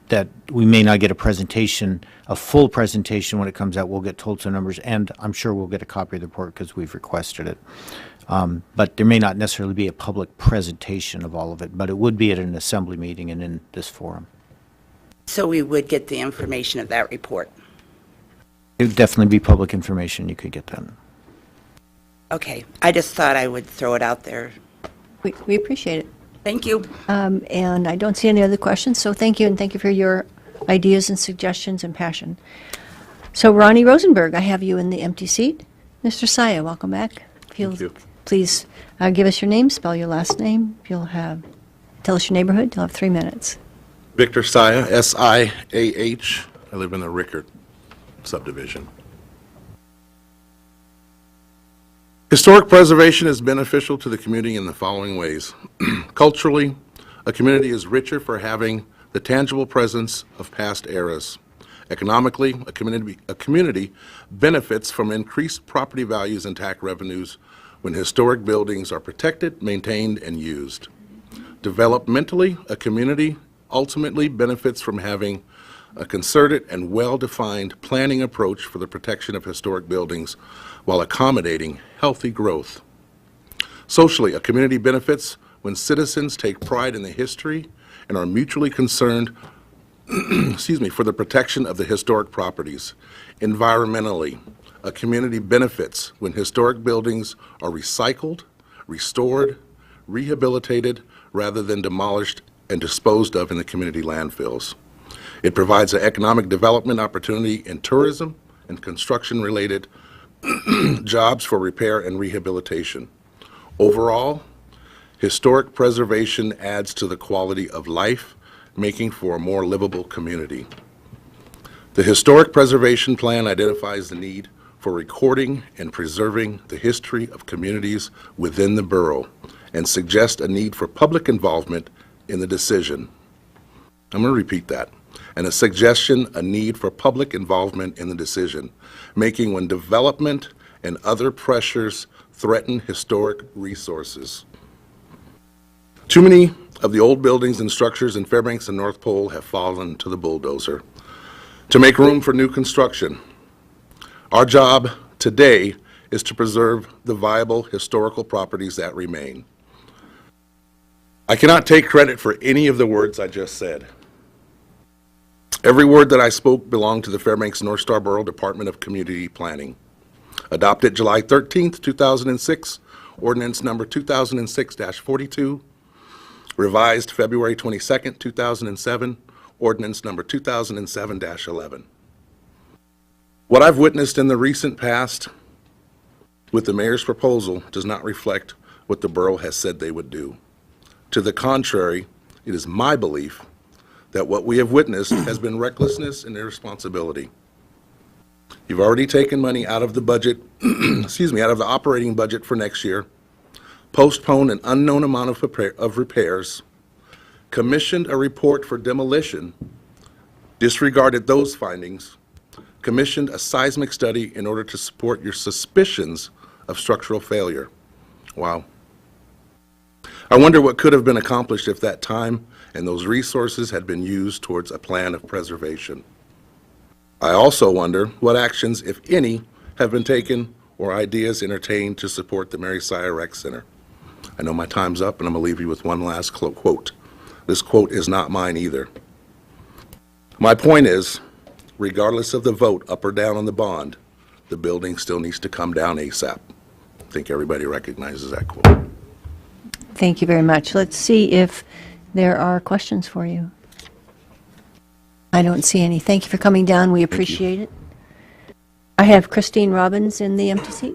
J: that we may not get a presentation, a full presentation when it comes out. We'll get told some numbers, and I'm sure we'll get a copy of the report because we've requested it. But there may not necessarily be a public presentation of all of it, but it would be at an assembly meeting and in this forum.
V: So we would get the information of that report.
J: It would definitely be public information. You could get that.
V: Okay, I just thought I would throw it out there.
A: We appreciate it.
V: Thank you.
A: And I don't see any other questions, so thank you, and thank you for your ideas and suggestions and passion. So Ronnie Rosenberg, I have you in the empty seat. Mr. Saya, welcome back.
H: Thank you.
A: Please give us your name, spell your last name. Tell us your neighborhood. You'll have 3 minutes.
H: Victor Saya, S-I-A-H. I live in the Rickard subdivision. Historic preservation is beneficial to the community in the following ways. Culturally, a community is richer for having the tangible presence of past eras. Economically, a community benefits from increased property values and tax revenues when historic buildings are protected, maintained, and used. Developmentally, a community ultimately benefits from having a concerted and well-defined planning approach for the protection of historic buildings while accommodating healthy growth. Socially, a community benefits when citizens take pride in the history and are mutually concerned for the protection of the historic properties. Environmentally, a community benefits when historic buildings are recycled, restored, rehabilitated, rather than demolished and disposed of in the community landfills. It provides an economic development opportunity in tourism and construction-related jobs for repair and rehabilitation. Overall, historic preservation adds to the quality of life, making for a more livable community. The Historic Preservation Plan identifies the need for recording and preserving the history of communities within the borough and suggests a need for public involvement in the decision. I'm going to repeat that. And a need for public involvement in the decision, making when development and other pressures threaten historic resources. Too many of the old buildings and structures in Fairbanks and North Pole have fallen to the bulldozer. To make room for new construction, our job today is to preserve the viable historical properties that remain. I cannot take credit for any of the words I just said. Every word that I spoke belonged to the Fairbanks North Star Borough Department of Community Planning. Adopted July 13th, 2006, ordinance number 2006-42, revised February 22nd, 2007, ordinance number 2007-11. What I've witnessed in the recent past with the mayor's proposal does not reflect what the borough has said they would do. To the contrary, it is my belief that what we have witnessed has been recklessness and irresponsibility. You've already taken money out of the budget, excuse me, out of the operating budget for next year, postponed an unknown amount of repairs, commissioned a report for demolition, disregarded those findings, commissioned a seismic study in order to support your suspicions of structural failure. Wow. I wonder what could have been accomplished if that time and those resources had been used towards a plan of preservation. I also wonder what actions, if any, have been taken or ideas entertained to support the Mary Sire Rec Center. I know my time's up, and I'm going to leave you with one last quote. This quote is not mine either. My point is, regardless of the vote up or down on the bond, the building still needs to come down ASAP. I think everybody recognizes that quote.
A: Thank you very much. Let's see if there are questions for you. I don't see any. Thank you for coming down. We appreciate it. I have Christine Robbins in the empty seat.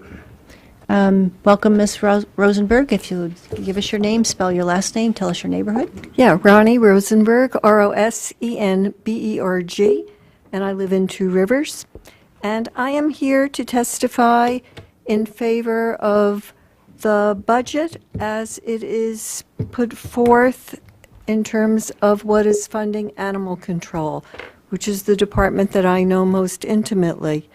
A: Welcome, Ms. Rosenberg. If you would give us your name, spell your last name, tell us your neighborhood.
E: Yeah, Ronnie Rosenberg, Rosenberg, and I live in Two Rivers. And I am here to testify in favor of the budget as it is put forth in terms of what is funding animal control, which is the department that I know most intimately.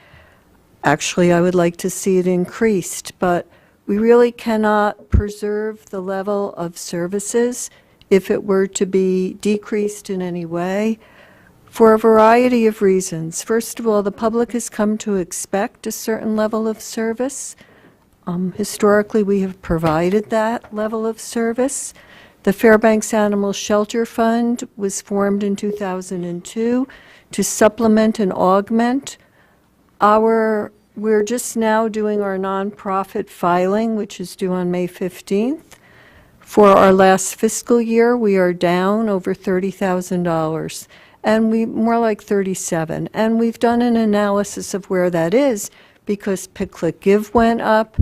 E: Actually, I would like to see it increased, but we really cannot preserve the level of services if it were to be decreased in any way for a variety of reasons. First of all, the public has come to expect a certain level of service. Historically, we have provided that level of service. The Fairbanks Animal Shelter Fund was formed in 2002 to supplement and augment we're just now doing our nonprofit filing, which is due on May 15th. For our last fiscal year, we are down over $30,000, and more like 37. And we've done an analysis of where that is because Pick, Click, Give went up,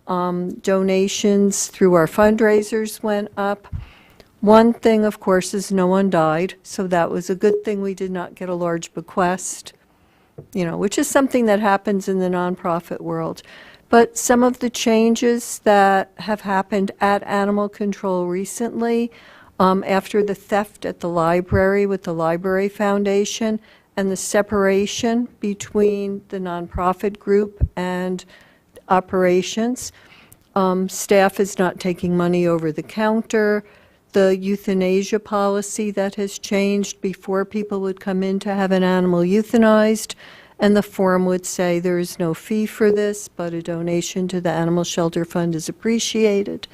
E: donations through our fundraisers went up. One thing, of course, is no one died, so that was a good thing we did not get a large bequest, which is something that happens in the nonprofit world. But some of the changes that have happened at Animal Control recently, after the theft at the library with the Library Foundation and the separation between the nonprofit group and operations, staff is not taking money over the counter. The euthanasia policy that has changed before people would come in to have an animal euthanized, and the form would say there is no fee for this, but a donation to the Animal Shelter Fund is appreciated.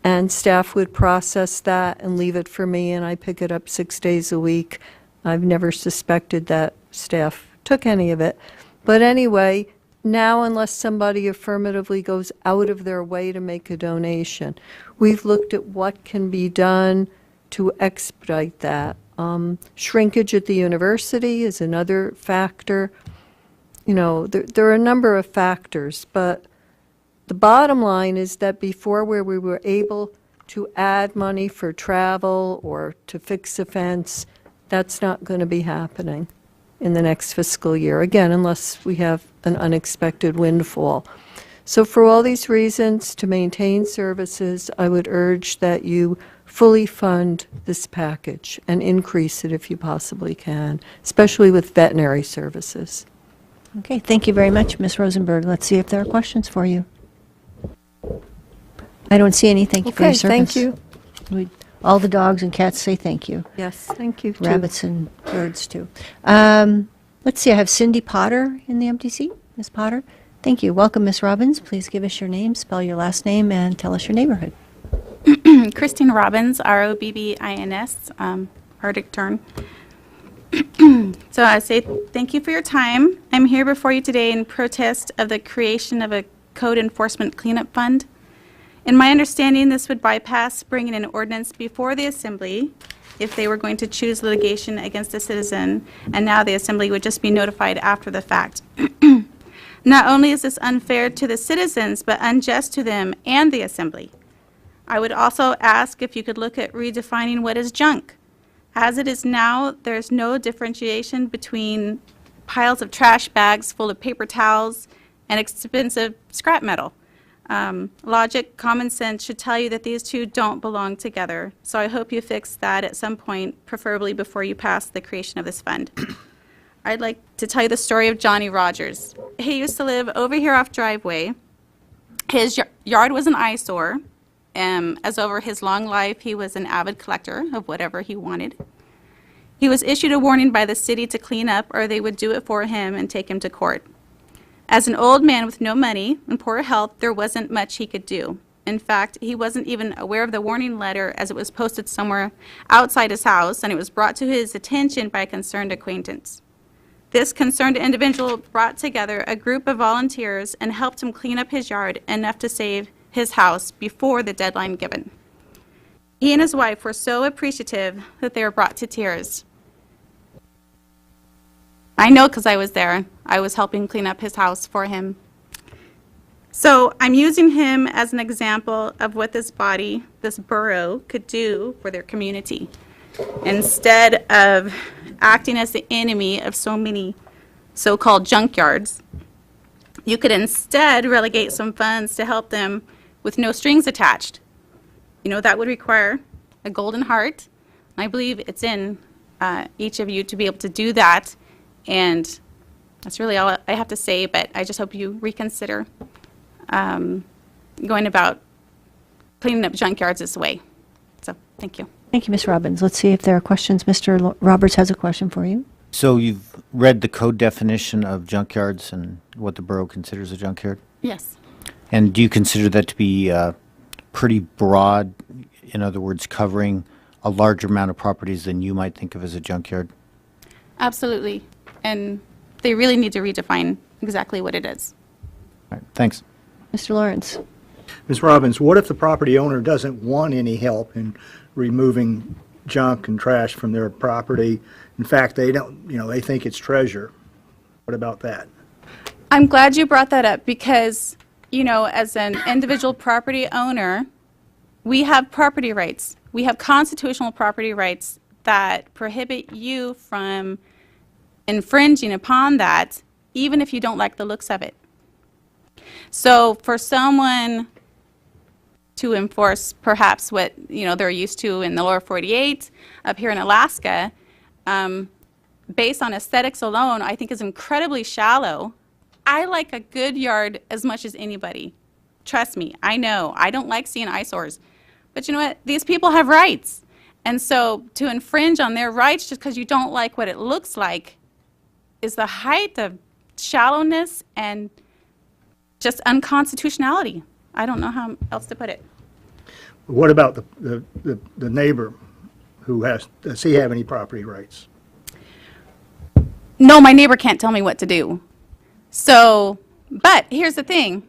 E: And staff would process that and leave it for me, and I pick it up 6 days a week. I've never suspected that staff took any of it. But anyway, now unless somebody affirmatively goes out of their way to make a donation, we've looked at what can be done to expedite that. Shrinkage at the university is another factor. There are a number of factors, but the bottom line is that before where we were able to add money for travel or to fix a fence, that's not going to be happening in the next fiscal year, again, unless we have an unexpected windfall. So for all these reasons, to maintain services, I would urge that you fully fund this package and increase it if you possibly can, especially with veterinary services.
A: Okay, thank you very much, Ms. Rosenberg. Let's see if there are questions for you. I don't see any. Thank you for your service.
E: Thank you.
A: All the dogs and cats say thank you.
E: Yes, thank you, too.
A: Rabbits and birds, too. Let's see, I have Cindy Potter in the empty seat. Ms. Potter, thank you. Welcome, Ms. Robbins. Please give us your name, spell your last name, and tell us your neighborhood.
B: Christine Robbins, Robbins, Arctic Tern. So I say thank you for your time. I'm here before you today in protest of the creation of a code enforcement cleanup fund. In my understanding, this would bypass bringing an ordinance before the Assembly if they were going to choose litigation against a citizen, and now the Assembly would just be notified after the fact. Not only is this unfair to the citizens, but unjust to them and the Assembly. I would also ask if you could look at redefining what is junk. As it is now, there's no differentiation between piles of trash bags full of paper towels and expensive scrap metal. Logic, common sense should tell you that these two don't belong together. So I hope you fix that at some point, preferably before you pass the creation of this fund. I'd like to tell you the story of Johnny Rogers. He used to live over here off Driveway. His yard was an eyesore. As over his long life, he was an avid collector of whatever he wanted. He was issued a warning by the city to clean up, or they would do it for him and take him to court. As an old man with no money and poor health, there wasn't much he could do. In fact, he wasn't even aware of the warning letter as it was posted somewhere outside his house, and it was brought to his attention by a concerned acquaintance. This concerned individual brought together a group of volunteers and helped him clean up his yard enough to save his house before the deadline given. He and his wife were so appreciative that they were brought to tears. I know because I was there. I was helping clean up his house for him. So I'm using him as an example of what this body, this borough, could do for their community. Instead of acting as the enemy of so many so-called junkyards, you could instead relegate some funds to help them with no strings attached. You know, that would require a golden heart. I believe it's in each of you to be able to do that. And that's really all I have to say, but I just hope you reconsider going about cleaning up junkyards this way. So, thank you.
A: Thank you, Ms. Robbins. Let's see if there are questions. Mr. Roberts has a question for you.
J: So you've read the code definition of junkyards and what the borough considers a junkyard?
B: Yes.
J: And do you consider that to be pretty broad, in other words, covering a larger amount of properties than you might think of as a junkyard?
B: Absolutely. And they really need to redefine exactly what it is.
J: All right, thanks.
A: Mr. Lawrence.
F: Ms. Robbins, what if the property owner doesn't want any help in removing junk and trash from their property? In fact, they don't, they think it's treasure. What about that?
B: I'm glad you brought that up because, as an individual property owner, we have property rights. We have constitutional property rights that prohibit you from infringing upon that, even if you don't like the looks of it. So for someone to enforce perhaps what they're used to in the lower 48 up here in Alaska, based on aesthetics alone, I think is incredibly shallow. I like a good yard as much as anybody. Trust me, I know. I don't like seeing eyesores. But you know what? These people have rights. And so to infringe on their rights just because you don't like what it looks like is the height of shallowness and just unconstitutionality. I don't know how else to put it.
F: What about the neighbor does he have any property rights?
B: No, my neighbor can't tell me what to do. So, but here's the thing.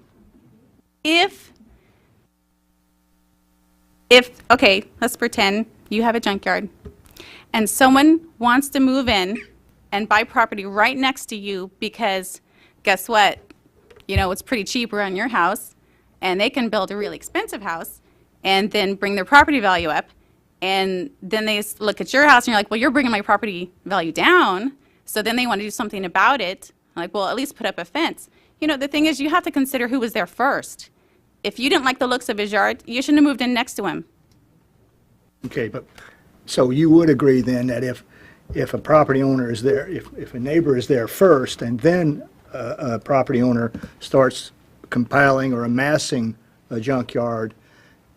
B: Okay, let's pretend you have a junkyard and someone wants to move in and buy property right next to you because guess what? It's pretty cheap around your house and they can build a really expensive house and then bring their property value up. And then they look at your house and you're like, well, you're bringing my property value down. So then they want to do something about it. I'm like, well, at least put up a fence. The thing is you have to consider who was there first. If you didn't like the looks of his yard, you shouldn't have moved in next to him.
F: Okay, but so you would agree then that if a property owner is there, if a neighbor is there first and then a property owner starts compiling or amassing a junkyard,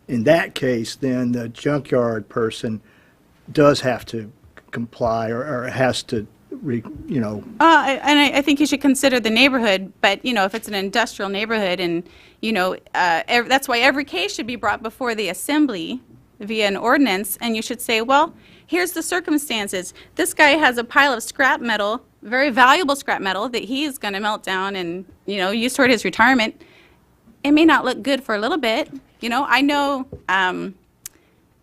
F: in that case, then the junkyard person does have to comply or has to
B: I think you should consider the neighborhood, but, if it's an industrial neighborhood and, that's why every case should be brought before the assembly via an ordinance, and you should say, well, here's the circumstances. This guy has a pile of scrap metal, very valuable scrap metal, that he is going to melt down and, use toward his retirement. It may not look good for a little bit. I know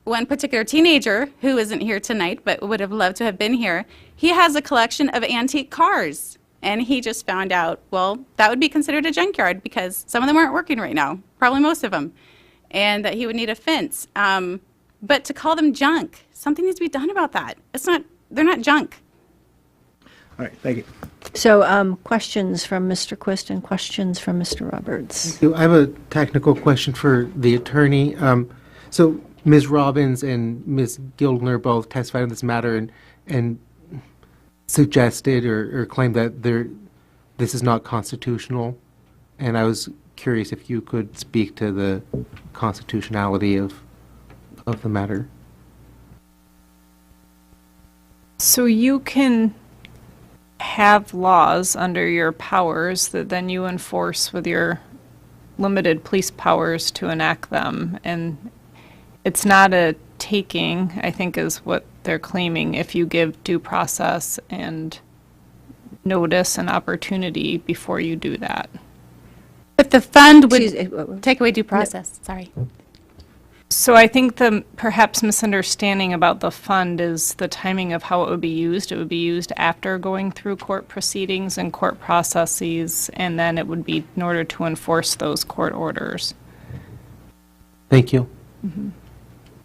B: one particular teenager who isn't here tonight but would have loved to have been here. He has a collection of antique cars, and he just found out, well, that would be considered a junkyard because some of them aren't working right now, probably most of them, and that he would need a fence. But to call them junk, something needs to be done about that. They're not junk.
F: All right, thank you.
A: So questions from Mr. Quist and questions from Mr. Roberts.
L: I have a technical question for the attorney. So Ms. Robbins and Ms. Gildner both testified on this matter and suggested or claimed that this is not constitutional. And I was curious if you could speak to the constitutionality of the matter.
N: So you can have laws under your powers that then you enforce with your limited police powers to enact them. And it's not a taking, I think, is what they're claiming, if you give due process and notice and opportunity before you do that.
B: But the fund would take away due process. Sorry.
N: So I think the perhaps misunderstanding about the fund is the timing of how it would be used. It would be used after going through court proceedings and court processes, and then it would be in order to enforce those court orders.
L: Thank you.
A: Mm-hmm.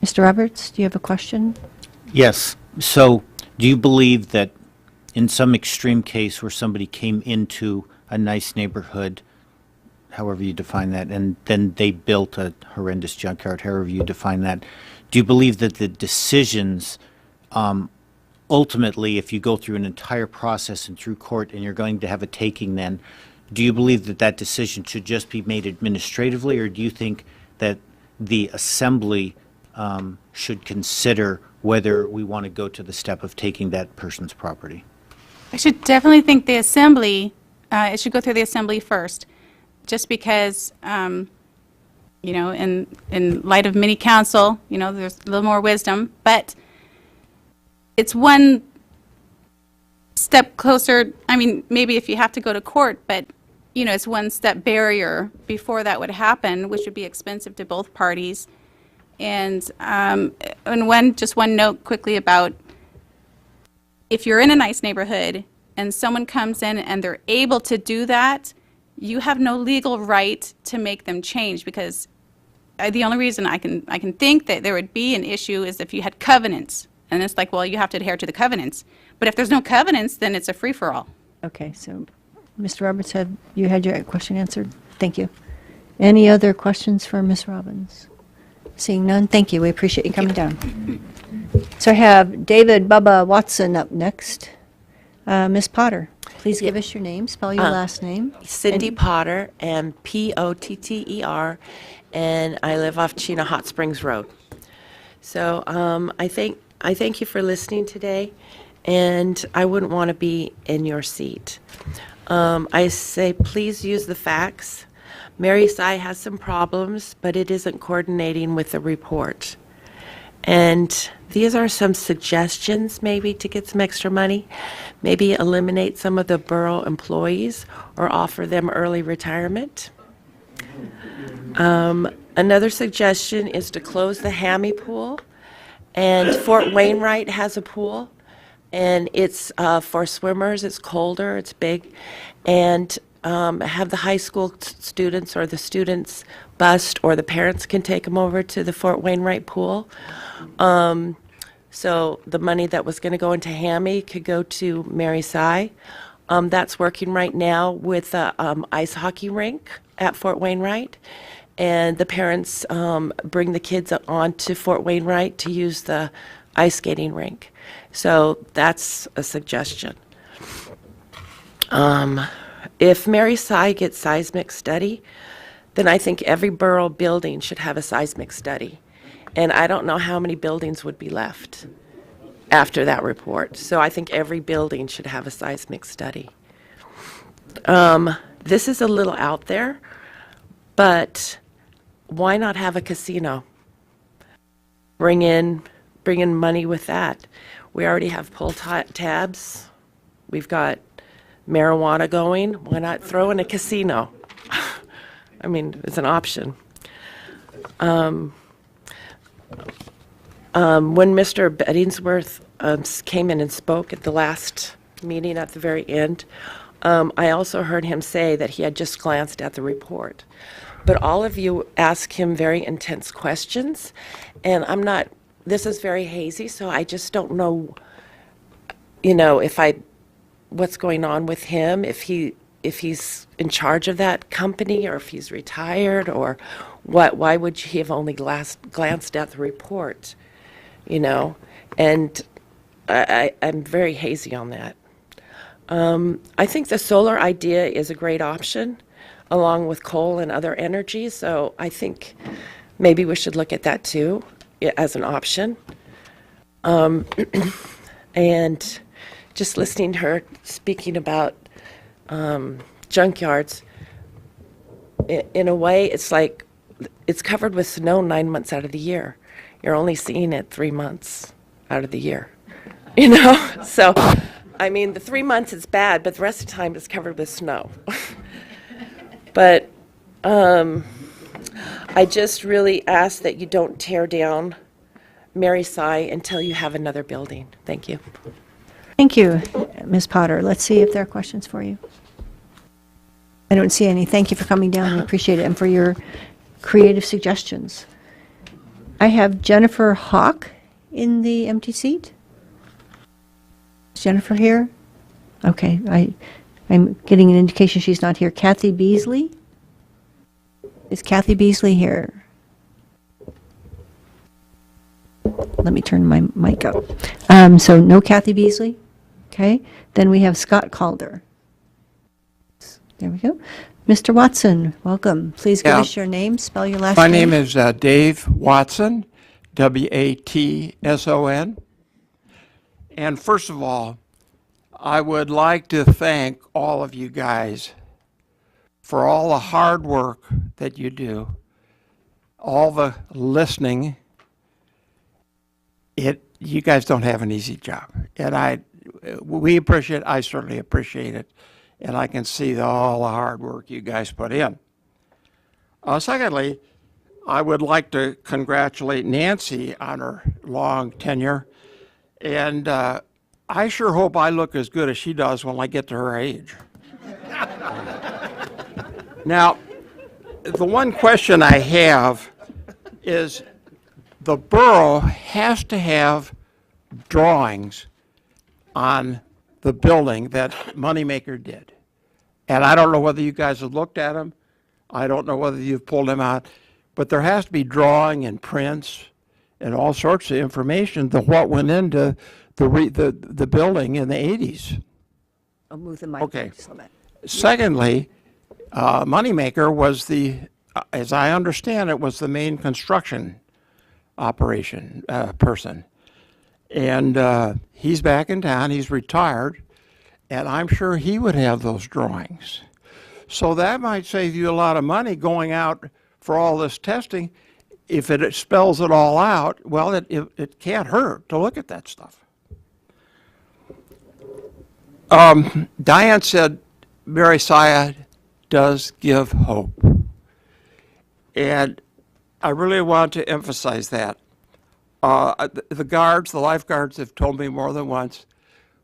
A: Mr. Roberts, do you have a question?
J: Yes. So do you believe that in some extreme case where somebody came into a nice neighborhood, however you define that, and then they built a horrendous junkyard, however you define that, do you believe that the decisions, ultimately, if you go through an entire process and through court and you're going to have a taking then, do you believe that that decision should just be made administratively, or do you think that the assembly should consider whether we want to go to the step of taking that person's property?
B: I should definitely think the assembly, it should go through the assembly first, just because, in light of mini council, there's a little more wisdom, but it's one step closer. I mean, maybe if you have to go to court, but, it's one step barrier before that would happen, which would be expensive to both parties. And just one note quickly about if you're in a nice neighborhood and someone comes in and they're able to do that, you have no legal right to make them change, because the only reason I can think that there would be an issue is if you had covenants. And it's like, well, you have to adhere to the covenants. But if there's no covenants, then it's a free-for-all.
A: Okay, so Mr. Roberts, have you had your question answered? Thank you. Any other questions for Ms. Robbins? Seeing none, thank you. We appreciate you coming down. So I have David Bubba Watson up next. Ms. Potter, please give us your name, spell your last name.
W: Cindy Potter, and Potter, and I live off Chena Hot Springs Road. So I thank you for listening today, and I wouldn't want to be in your seat. I say please use the facts. Mary Sy has some problems, but it isn't coordinating with the report. And these are some suggestions maybe to get some extra money. Maybe eliminate some of the borough employees or offer them early retirement. Another suggestion is to close the Hammy pool. And Fort Wainwright has a pool, and it's for swimmers. It's colder, it's big, and have the high school students or the students bust, or the parents can take them over to the Fort Wainwright pool. So the money that was going to go into Hammy could go to Mary Sy. That's working right now with the ice hockey rink at Fort Wainwright. And the parents bring the kids on to Fort Wainwright to use the ice skating rink. So that's a suggestion. If Mary Sy gets seismic study, then I think every borough building should have a seismic study. And I don't know how many buildings would be left after that report. So I think every building should have a seismic study. This is a little out there, but why not have a casino? Bring in money with that. We already have pull tabs. We've got marijuana going. Why not throw in a casino? I mean, it's an option. When Mr. Bettingsworth came in and spoke at the last meeting at the very end, I also heard him say that he had just glanced at the report. But all of you ask him very intense questions, and this is very hazy, so I just don't know, what's going on with him, if he's in charge of that company, or if he's retired, or what. Why would he have only glanced at the report, And I'm very hazy on that. I think the solar idea is a great option, along with coal and other energies, so I think maybe we should look at that too, as an option. And just listening to her speaking about junkyards, in a way, it's like it's covered with snow 9 months out of the year. You're only seeing it 3 months out of the year, So, I mean, the 3 months is bad, but the rest of the time it's covered with snow. But I just really ask that you don't tear down Mary Sy until you have another building. Thank you.
A: Thank you, Ms. Potter. Let's see if there are questions for you. I don't see any. Thank you for coming down. We appreciate it, and for your creative suggestions. I have Jennifer Hawk in the empty seat. Is Jennifer here? Okay, I'm getting an indication she's not here. Kathy Beasley? Is Kathy Beasley here? Let me turn my mic up. So no Kathy Beasley. Okay. Then we have Scott Calder. There we go. Mr. Watson, welcome. Please give us your name, spell your last name.
G: My name is Dave Watson, W-A-T-S-O-N. And first of all, I would like to thank all of you guys for all the hard work that you do, all the listening. You guys don't have an easy job, and we appreciate it. I certainly appreciate it, and I can see all the hard work you guys put in. Secondly, I would like to congratulate Nancy on her long tenure, and I sure hope I look as good as she does when I get to her age. Now, the one question I have is, the borough has to have drawings on the building that Moneymaker did. And I don't know whether you guys have looked at them. I don't know whether you've pulled them out. But there has to be drawing and prints and all sorts of information to what went into the building in the 80s.
A: I'll move the mic.
G: Okay. Secondly, Moneymaker was as I understand it, was the main construction operation person. And he's back in town, he's retired, and I'm sure he would have those drawings. So that might save you a lot of money going out for all this testing. If it spells it all out, well, it can't hurt to look at that stuff. Diane said Mary Sy does give hope. And I really want to emphasize that. The lifeguards have told me more than once,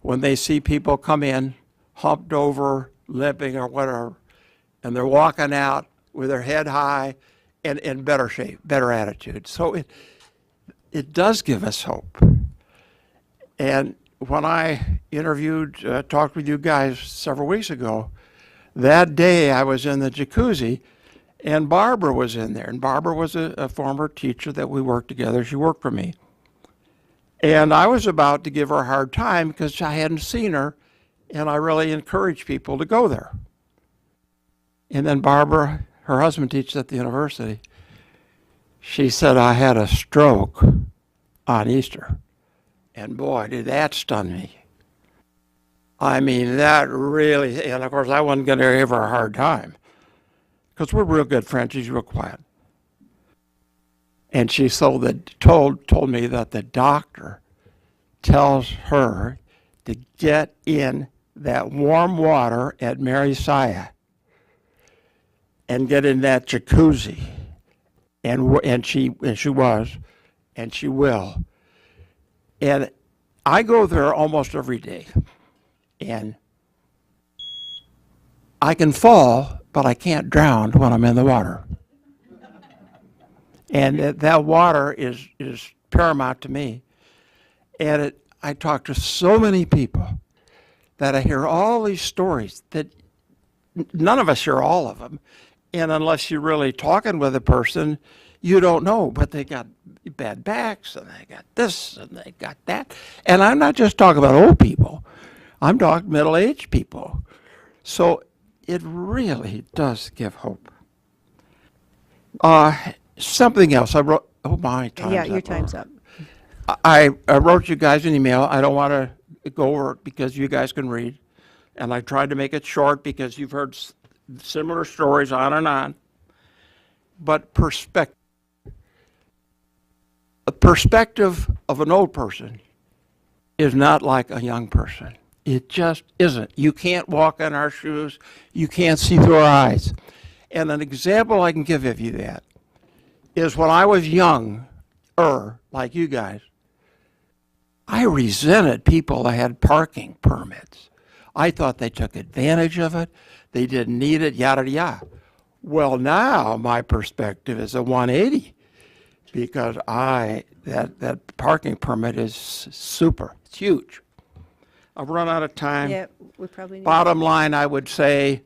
G: when they see people come in, humped over, limping or whatever, and they're walking out with their head high and in better shape, better attitude. So it does give us hope. And when I talked with you guys several weeks ago, that day I was in the jacuzzi, and Barbara was in there. And Barbara was a former teacher that we worked together. She worked for me. And I was about to give her a hard time because I hadn't seen her, and I really encouraged people to go there. And then Barbara, her husband teaches at the university, she said, I had a stroke on Easter. And boy, did that stun me. I mean, that really, and of course, I wasn't going to give her a hard time because we're real good friends. She's real quiet. And she told me that the doctor tells her to get in that warm water at Mary Saya and get in that jacuzzi. And she was, and she will. And I go there almost every day. And I can fall, but I can't drown when I'm in the water. And that water is paramount to me. And I talk to so many people that I hear all these stories that none of us hear all of them. And unless you're really talking with a person, you don't know. But they got bad backs, and they got this, and they got that. And I'm not just talking about old people. I'm talking middle-aged people. So it really does give hope. Something else. I wrote, oh, my time's
A: Yeah,
G: up.
A: your time's up.
G: I wrote you guys an email. I don't want to go over it because you guys can read. And I tried to make it short because you've heard similar stories on and on. But perspective. The perspective of an old person is not like a young person. It just isn't. You can't walk in our shoes. You can't see through our eyes. And an example I can give of you that is when I was younger, like you guys, I resented people that had parking permits. I thought they took advantage of it. They didn't need it, yada, yada. Well, now my perspective is a 180 because that parking permit is super. It's huge. I've run out of time.
A: Yeah, we probably need
G: Bottom line, I would say,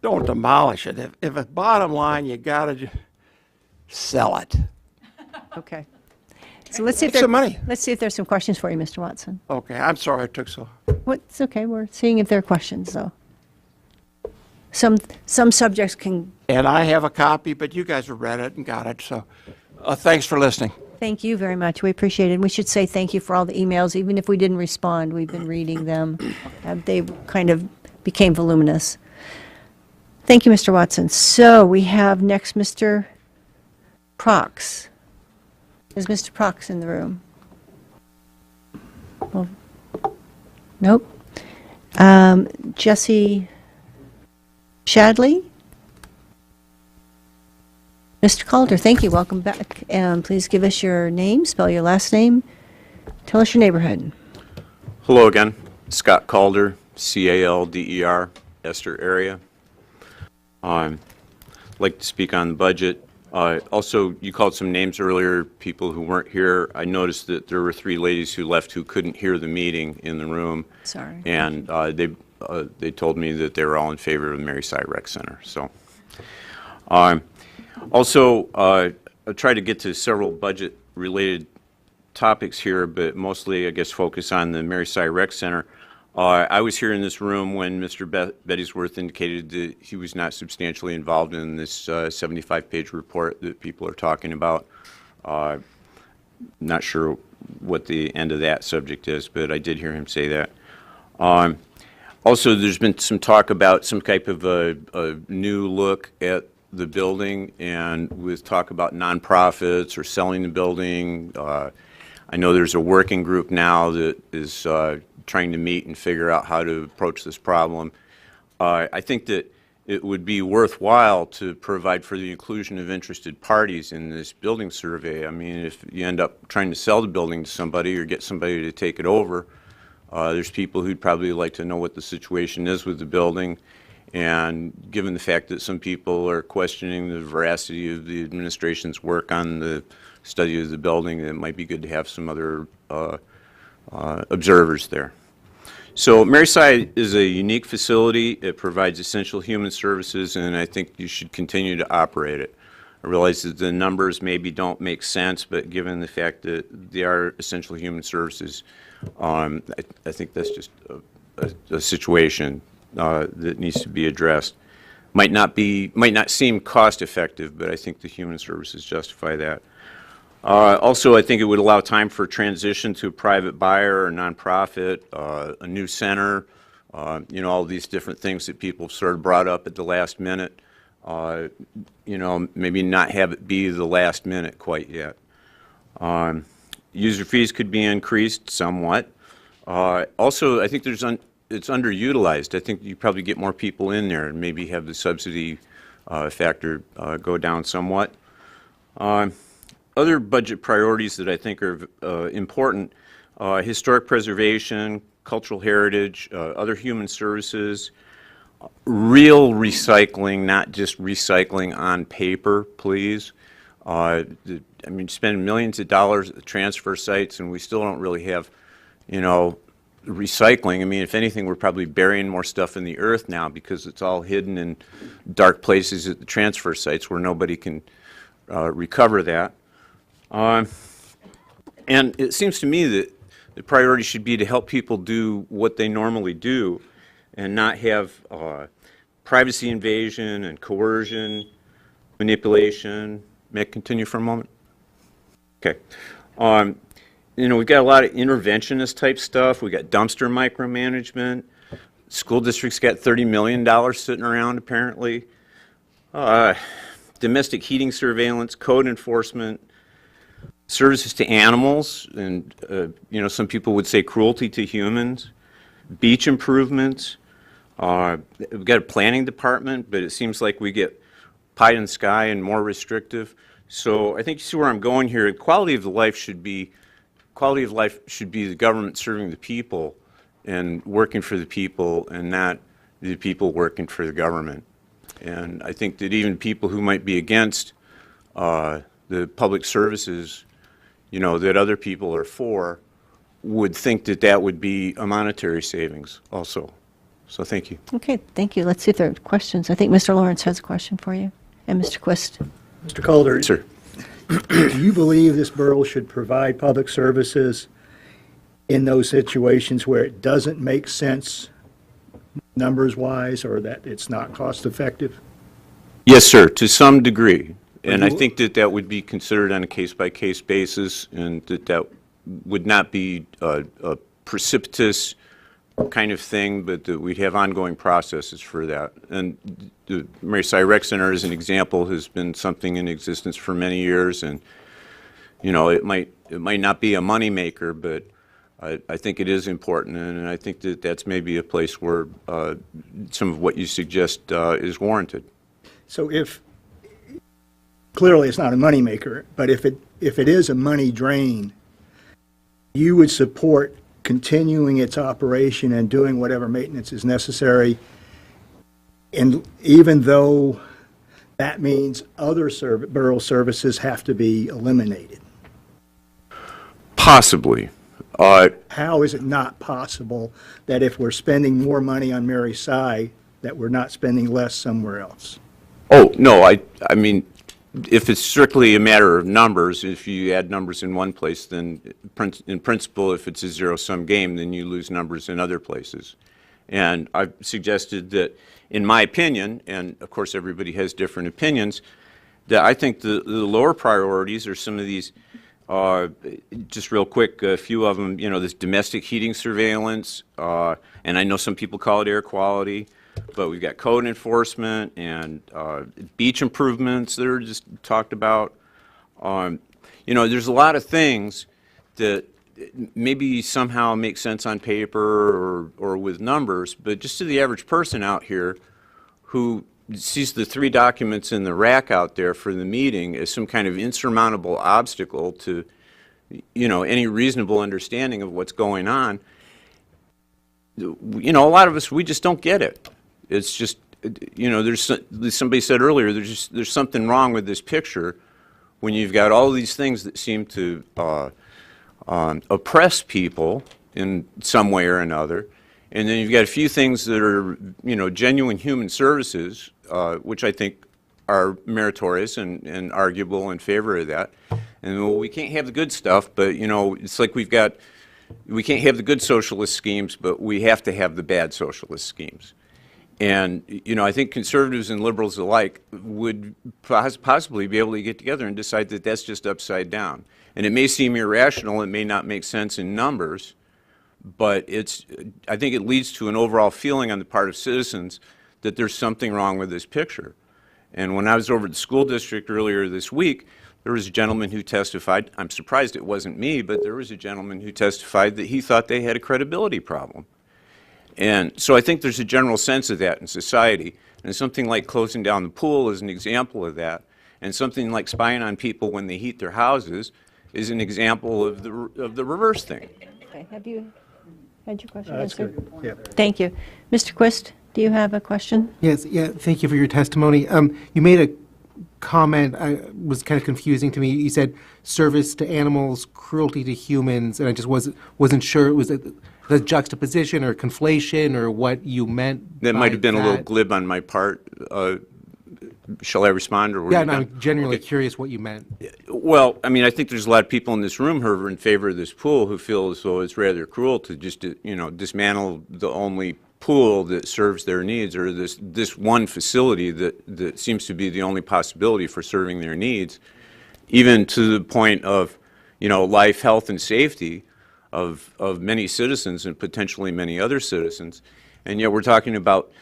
G: don't demolish it. If it's bottom line, you got to sell it.
A: Okay. So let's see if
G: Make some money.
A: Let's see if there's some questions for you, Mr. Watson.
G: Okay, I'm sorry it took so long.
A: It's okay. We're seeing if there are questions, though. Some subjects can.
G: And I have a copy, but you guys have read it and got it, so thanks for listening.
A: Thank you very much. We appreciate it. And we should say thank you for all the emails. Even if we didn't respond, we've been reading them. They kind of became voluminous. Thank you, Mr. Watson. So we have next Mr. Prox. Is Mr. Prox in the room? Well, nope. Jesse Shadley? Mr. Calder, thank you. Welcome back. Please give us your name, spell your last name, tell us your neighborhood.
M: Hello again. Scott Calder, C-A-L-D-E-R, Esther area. I'd like to speak on the budget. Also, you called some names earlier, people who weren't here. I noticed that there were 3 ladies who left who couldn't hear the meeting in the room.
A: Sorry.
M: And they told me that they were all in favor of the Mary Sy Rec Center. So, also, I try to get to several budget-related topics here, but mostly, I guess, focus on the Mary Sy Rec Center. I was here in this room when Mr. Bettysworth indicated that he was not substantially involved in this 75-page report that people are talking about. Not sure what the end of that subject is, but I did hear him say that. Also, there's been some talk about some type of a new look at the building, and with talk about nonprofits or selling the building. I know there's a working group now that is trying to meet and figure out how to approach this problem. I think that it would be worthwhile to provide for the inclusion of interested parties in this building survey. I mean, if you end up trying to sell the building to somebody or get somebody to take it over, there's people who'd probably like to know what the situation is with the building. And given the fact that some people are questioning the veracity of the administration's work on the study of the building, it might be good to have some other observers there. So Mary Sy is a unique facility. It provides essential human services, and I think you should continue to operate it. I realize that the numbers maybe don't make sense, but given the fact that they are essential human services, I think that's just a situation that needs to be addressed. Might not seem cost effective, but I think the human services justify that. Also, I think it would allow time for transition to a private buyer or nonprofit, a new center, all these different things that people sort of brought up at the last minute. Maybe not have it be the last minute quite yet. User fees could be increased somewhat. Also, I think it's underutilized. I think you probably get more people in there and maybe have the subsidy factor go down somewhat. Other budget priorities that I think are important, historic preservation, cultural heritage, other human services, real recycling, not just recycling on paper, please. Spend millions of dollars at the transfer sites and we still don't really have, recycling. If anything, we're probably burying more stuff in the earth now because it's all hidden in dark places at the transfer sites where nobody can recover that. And it seems to me that the priority should be to help people do what they normally do and not have privacy invasion and coercion, manipulation. May I continue for a moment? Okay. We've got a lot of interventionist type stuff. We've got dumpster micromanagement. School districts got $30 million sitting around apparently. Domestic heating surveillance, code enforcement, services to animals, and some people would say cruelty to humans, beach improvements. We've got a planning department, but it seems like we get pie in the sky and more restrictive. So I think you see where I'm going here. Quality of life should be the government serving the people and working for the people, and not the people working for the government. And I think that even people who might be against the public services, that other people are for, would think that that would be a monetary savings also. So thank you.
A: Okay, thank you. Let's see if there are questions. I think Mr. Lawrence has a question for you. And Mr. Quist.
F: Mr. Calder.
M: Sir.
F: Do you believe this borough should provide public services in those situations where it doesn't make sense numbers-wise, or that it's not cost-effective?
M: Yes, sir, to some degree. And I think that that would be considered on a case-by-case basis, and that would not be a precipitous kind of thing, but that we'd have ongoing processes for that. And the Mary Cy Rec Center, as an example, has been something in existence for many years, and it might not be a moneymaker, but I think it is important, and I think that that's maybe a place where some of what you suggest is warranted.
F: So clearly it's not a moneymaker, but if it is a money drain, you would support continuing its operation and doing whatever maintenance is necessary, and even though that means other borough services have to be eliminated?
M: Possibly.
F: How is it not possible that if we're spending more money on Mary Cy, that we're not spending less somewhere else?
M: Oh, no, I mean, if it's strictly a matter of numbers, if you add numbers in one place, then in principle, if it's a zero-sum game, then you lose numbers in other places. And I've suggested that, in my opinion, and of course everybody has different opinions, that I think the lower priorities are some of these, just real quick, a few of them, this domestic heating surveillance, and I know some people call it air quality, but we've got code enforcement and beach improvements that are just talked about. There's a lot of things that maybe somehow make sense on paper or with numbers, but just to the average person out here who sees the 3 documents in the rack out there for the meeting as some kind of insurmountable obstacle to, any reasonable understanding of what's going on, a lot of us, we just don't get it. It's just, somebody said earlier, there's something wrong with this picture when you've got all these things that seem to oppress people in some way or another, and then you've got a few things that are, genuine human services, which I think are meritorious and arguable in favor of that. And we can't have the good stuff, but, it's like we can't have the good socialist schemes, but we have to have the bad socialist schemes. And, you know, I think conservatives and liberals alike would possibly be able to get together and decide that that's just upside down. And it may seem irrational, it may not make sense in numbers, but I think it leads to an overall feeling on the part of citizens that there's something wrong with this picture. And when I was over at the school district earlier this week, there was a gentleman who testified, I'm surprised it wasn't me, but there was a gentleman who testified that he thought they had a credibility problem. And so I think there's a general sense of that in society. And something like closing down the pool is an example of that. And something like spying on people when they heat their houses is an example of the reverse thing.
A: Okay, have you had your question
F: That's
A: answered?
F: good. Yeah.
A: Thank you. Mr. Quist, do you have a question?
L: Yes, yeah, thank you for your testimony. You made a comment, was kind of confusing to me. You said service to animals, cruelty to humans, and I just wasn't sure it was the juxtaposition or conflation or what you meant.
M: That
L: by
M: might have been a little
L: that.
M: glib on my part. Shall I respond? Or were
L: Yeah,
M: you
L: no,
M: done?
L: I'm genuinely
M: Okay.
L: curious what you meant.
M: Well, I mean, I think there's a lot of people in this room who are in favor of this pool who feel as though it's rather cruel to just, you know, dismantle the only pool that serves their needs, or this one facility that seems to be the only possibility for serving their needs, even to the point of, you know, life, health, and safety of many citizens and potentially many other citizens. And yet we're talking about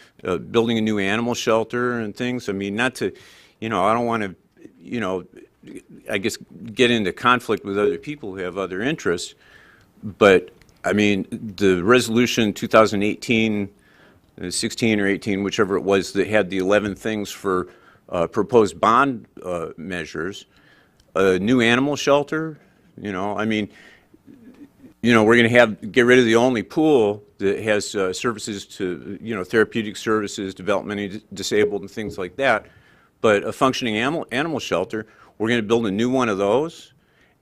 M: building a new animal shelter and things. I mean, not to, you know, I don't want to, you know, I guess get into conflict with other people who have other interests, but I mean, the resolution 2018, 16 or 18, whichever it was, that had the 11 things for proposed bond measures, a new animal shelter, you know, I mean, you know, we're going to get rid of the only pool that has services to, you know, therapeutic services, developmentally disabled and things like that. But a functioning animal shelter, we're going to build a new one of those,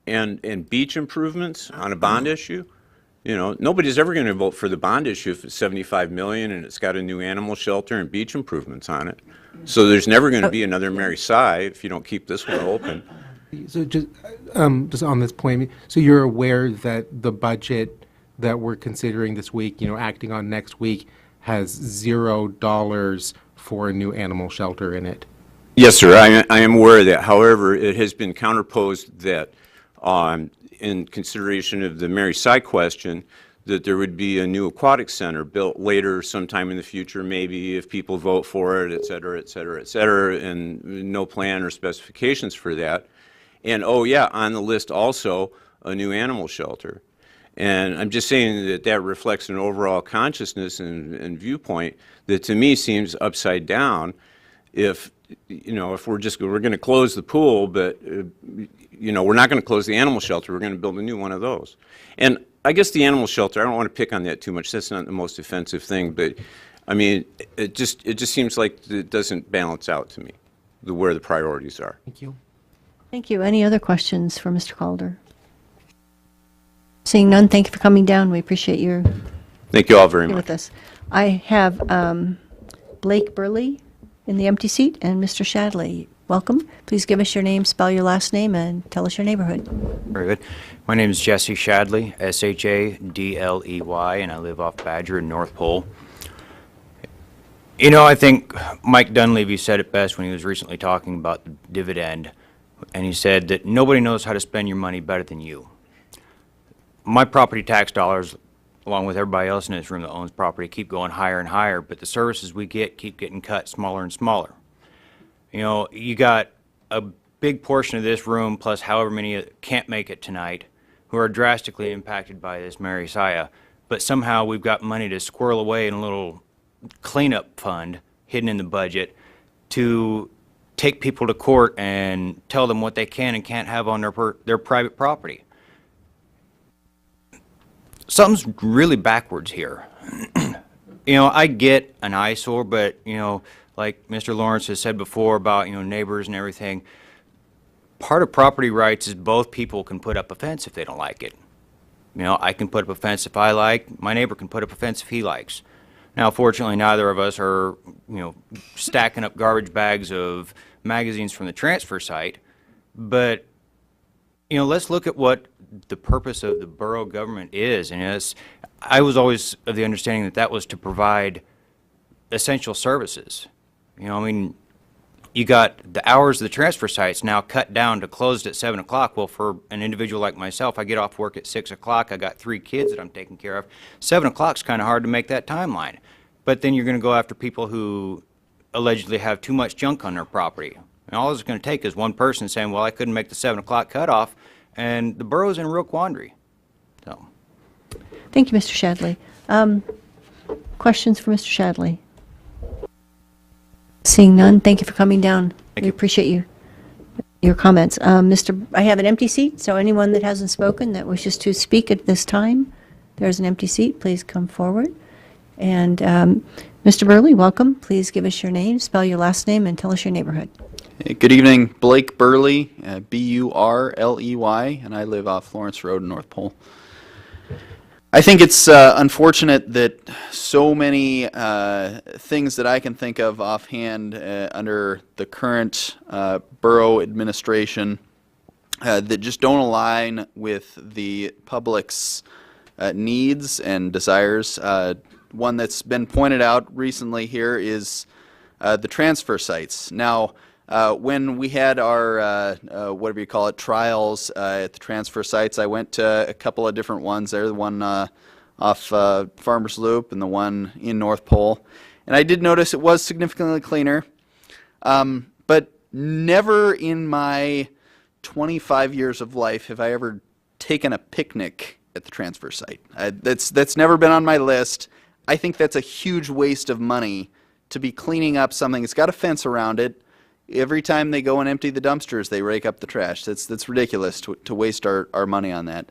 M: and beach improvements on a bond issue. You know, nobody's ever going to vote for the bond issue if it's $75 million and it's got a new animal shelter and beach improvements on it. So there's never going to be another Mary Sy if you don't keep this one open.
L: So just on this point, so you're aware that the budget that we're considering this week, you know, acting on next week, has $0 for a new animal shelter in it?
M: Yes, sir. I am aware of that. However, it has been counterposed that, in consideration of the Mary Sy question, that there would be a new aquatic center built later sometime in the future, maybe if people vote for it, et cetera, et cetera, et cetera, and no plan or specifications for that. And, oh, yeah, on the list also, a new animal shelter. And I'm just saying that that reflects an overall consciousness and viewpoint that to me seems upside down. If, you know, if we're going to close the pool, but, you know, we're not going to close the animal shelter, we're going to build a new one of those. And I guess the animal shelter, I don't want to pick on that too much, that's not the most offensive thing, but, I mean, it just seems like it doesn't balance out to me, where the priorities are.
L: Thank you.
A: Thank you. Any other questions for Mr. Calder? Seeing none, thank you for coming down. We appreciate you
M: Thank you all very
A: being
M: much.
A: with us. I have Blake Burley in the empty seat and Mr. Shadley. Welcome. Please give us your name, spell your last name, and tell us your neighborhood.
O: Very good. My name is Jesse Shadley, S-H-A-D-L-E-Y, and I live off Badger in North Pole. You know, I think Mike Dunleavy said it best when he was recently talking about the dividend, and he said that nobody knows how to spend your money better than you. My property tax dollars, along with everybody else in this room that owns property, keep going higher and higher, but the services we get keep getting cut smaller and smaller. You know, you got a big portion of this room, plus however many can't make it tonight, who are drastically impacted by this Mary Sy, but somehow we've got money to squirrel away in a little cleanup fund hidden in the budget to take people to court and tell them what they can and can't have on their private property. Something's really backwards here. You know, I get an eyesore, but, you know, like Mr. Lawrence has said before about, you know, neighbors and everything, part of property rights is both people can put up a fence if they don't like it. You know, I can put up a fence if I like, my neighbor can put up a fence if he likes. Now, fortunately, neither of us are, you know, stacking up garbage bags of magazines from the transfer site, but, you know, let's look at what the purpose of the borough government is, and I was always of the understanding that that was to provide essential services. You know, I mean, you got the hours of the transfer sites now cut down to closed at 7 o'clock. Well, for an individual like myself, I get off work at 6 o'clock. I got 3 kids that I'm taking care of. 7 o'clock's kind of hard to make that timeline. But then you're going to go after people who allegedly have too much junk on their property. And all it's going to take is one person saying, well, I couldn't make the 7 o'clock cutoff, and the borough's in a real quandary. So.
A: Thank you, Mr. Shadley. Questions for Mr. Shadley? Seeing none, thank you for coming down. We appreciate your comments. I have an empty seat, so anyone that hasn't spoken that wishes to speak at this time, there's an empty seat. Please come forward. And Mr. Burley, welcome. Please give us your name, spell your last name, and tell us your neighborhood.
P: Hey, good evening. Blake Burley, B-U-R-L-E-Y, and I live off Florence Road in North Pole. I think it's unfortunate that so many things that I can think of offhand under the current borough administration that just don't align with the public's needs and desires. One that's been pointed out recently here is the transfer sites. Now, when we had our, whatever you call it, trials at the transfer sites, I went to a couple of different ones there, the one off Farmers Loop and the one in North Pole. And I did notice it was significantly cleaner, but never in my 25 years of life have I ever taken a picnic at the transfer site. That's never been on my list. I think that's a huge waste of money to be cleaning up something. It's got a fence around it. Every time they go and empty the dumpsters, they rake up the trash. That's ridiculous to waste our money on that.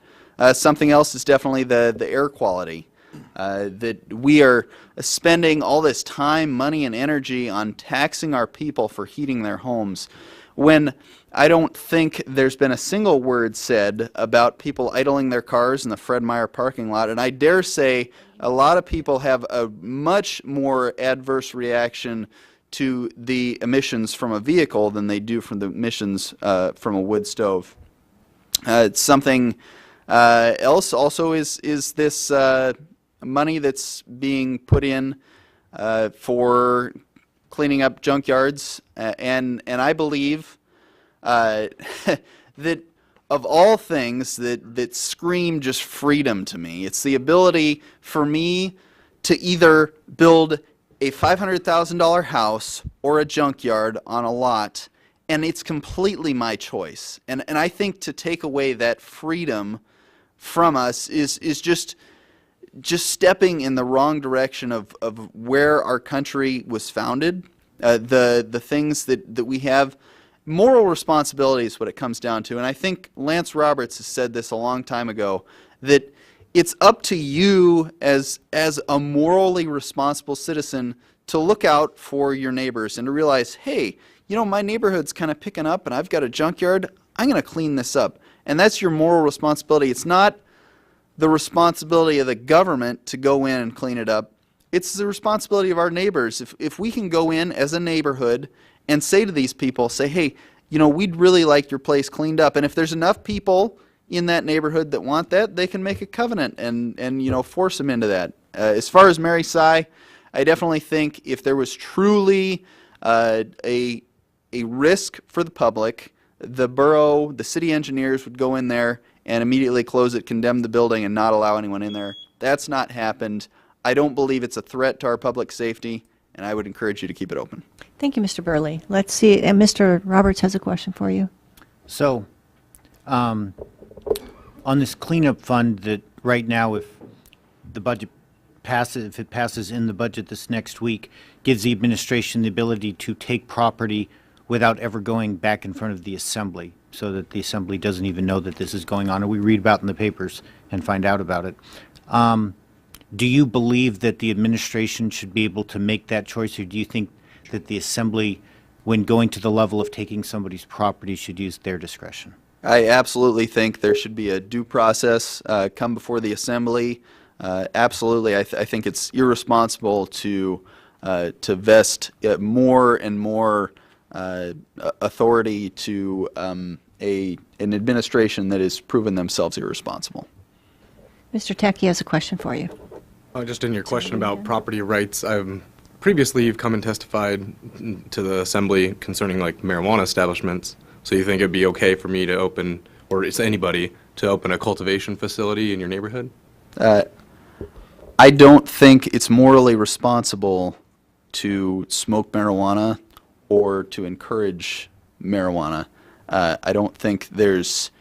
P: Something else is definitely the air quality. That we are spending all this time, money, and energy on taxing our people for heating their homes, when I don't think there's been a single word said about people idling their cars in the Fred Meyer parking lot. And I dare say a lot of people have a much more adverse reaction to the emissions from a vehicle than they do from the emissions from a wood stove. Something else also is this money that's being put in for cleaning up junkyards, and I believe that of all things that scream just freedom to me, it's the ability for me to either build a $500,000 house or a junkyard on a lot, and it's completely my choice. And I think to take away that freedom from us is just stepping in the wrong direction of where our country was founded. The things that we have, moral responsibility is what it comes down to. And I think Lance Roberts has said this a long time ago, that it's up to you as a morally responsible citizen to look out for your neighbors and to realize, hey, you know, my neighborhood's kind of picking up and I've got a junkyard, I'm going to clean this up. And that's your moral responsibility. It's not the responsibility of the government to go in and clean it up. It's the responsibility of our neighbors. If we can go in as a neighborhood and say to these people, say, hey, you know, we'd really like your place cleaned up. And if there's enough people in that neighborhood that want that, they can make a covenant and you know, force them into that. As far as Mary Sy, I definitely think if there was truly a risk for the public, the borough, the city engineers would go in there and immediately close it, condemn the building, and not allow anyone in there. That's not happened. I don't believe it's a threat to our public safety, and I would encourage you to keep it open.
A: Thank you, Mr. Burley. Let's see, and Mr. Roberts has a question for you.
J: So, on this cleanup fund that right now, if the budget passes, if it passes in the budget this next week, gives the administration the ability to take property without ever going back in front of the assembly, so that the assembly doesn't even know that this is going on, and we read about it in the papers and find out about it. Do you believe that the administration should be able to make that choice, or do you think that the assembly, when going to the level of taking somebody's property, should use their discretion?
P: I absolutely think there should be a due process come before the assembly. Absolutely, I think it's irresponsible to vest more and more authority to an administration that has proven themselves irresponsible.
A: Mr. Tech, he has a question for you.
Q: Just in your question about property rights, previously you've come and testified to the assembly concerning like marijuana establishments. So you think it'd be okay for me to open, or is anybody, to open a cultivation facility in your neighborhood?
P: I don't think it's morally responsible to smoke marijuana or to encourage marijuana. I don't think there's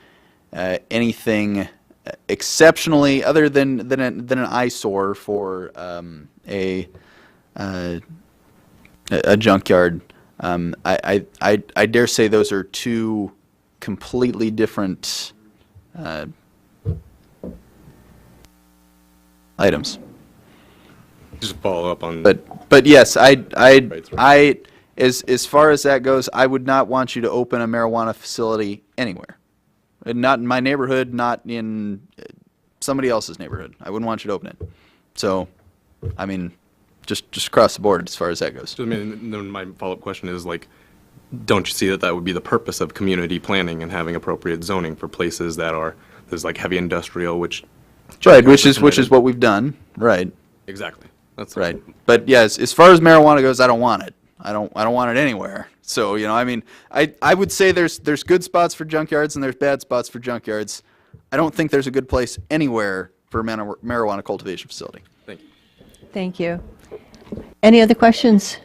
P: anything exceptionally other than an eyesore for a junkyard. I dare say those are two completely different items.
Q: Just follow up on.
P: But yes, as far as that goes, I would not want you to open a marijuana facility anywhere. Not in my neighborhood, not in somebody else's neighborhood. I wouldn't want you to open it. So, I mean, just across the board as far as that goes.
Q: So, I mean, then my follow-up question is like, don't you see that would be the purpose of community planning and having appropriate zoning for places there's like heavy industrial, which.
P: Right, which is what we've done. Right.
Q: Exactly. That's
P: right. But yes, as far as marijuana goes, I don't want it. I don't want it anywhere. So, you know, I mean, I would say there's good spots for junkyards and there's bad spots for junkyards. I don't think there's a good place anywhere for a marijuana cultivation facility.
Q: Thank you.
A: Thank you. Any other questions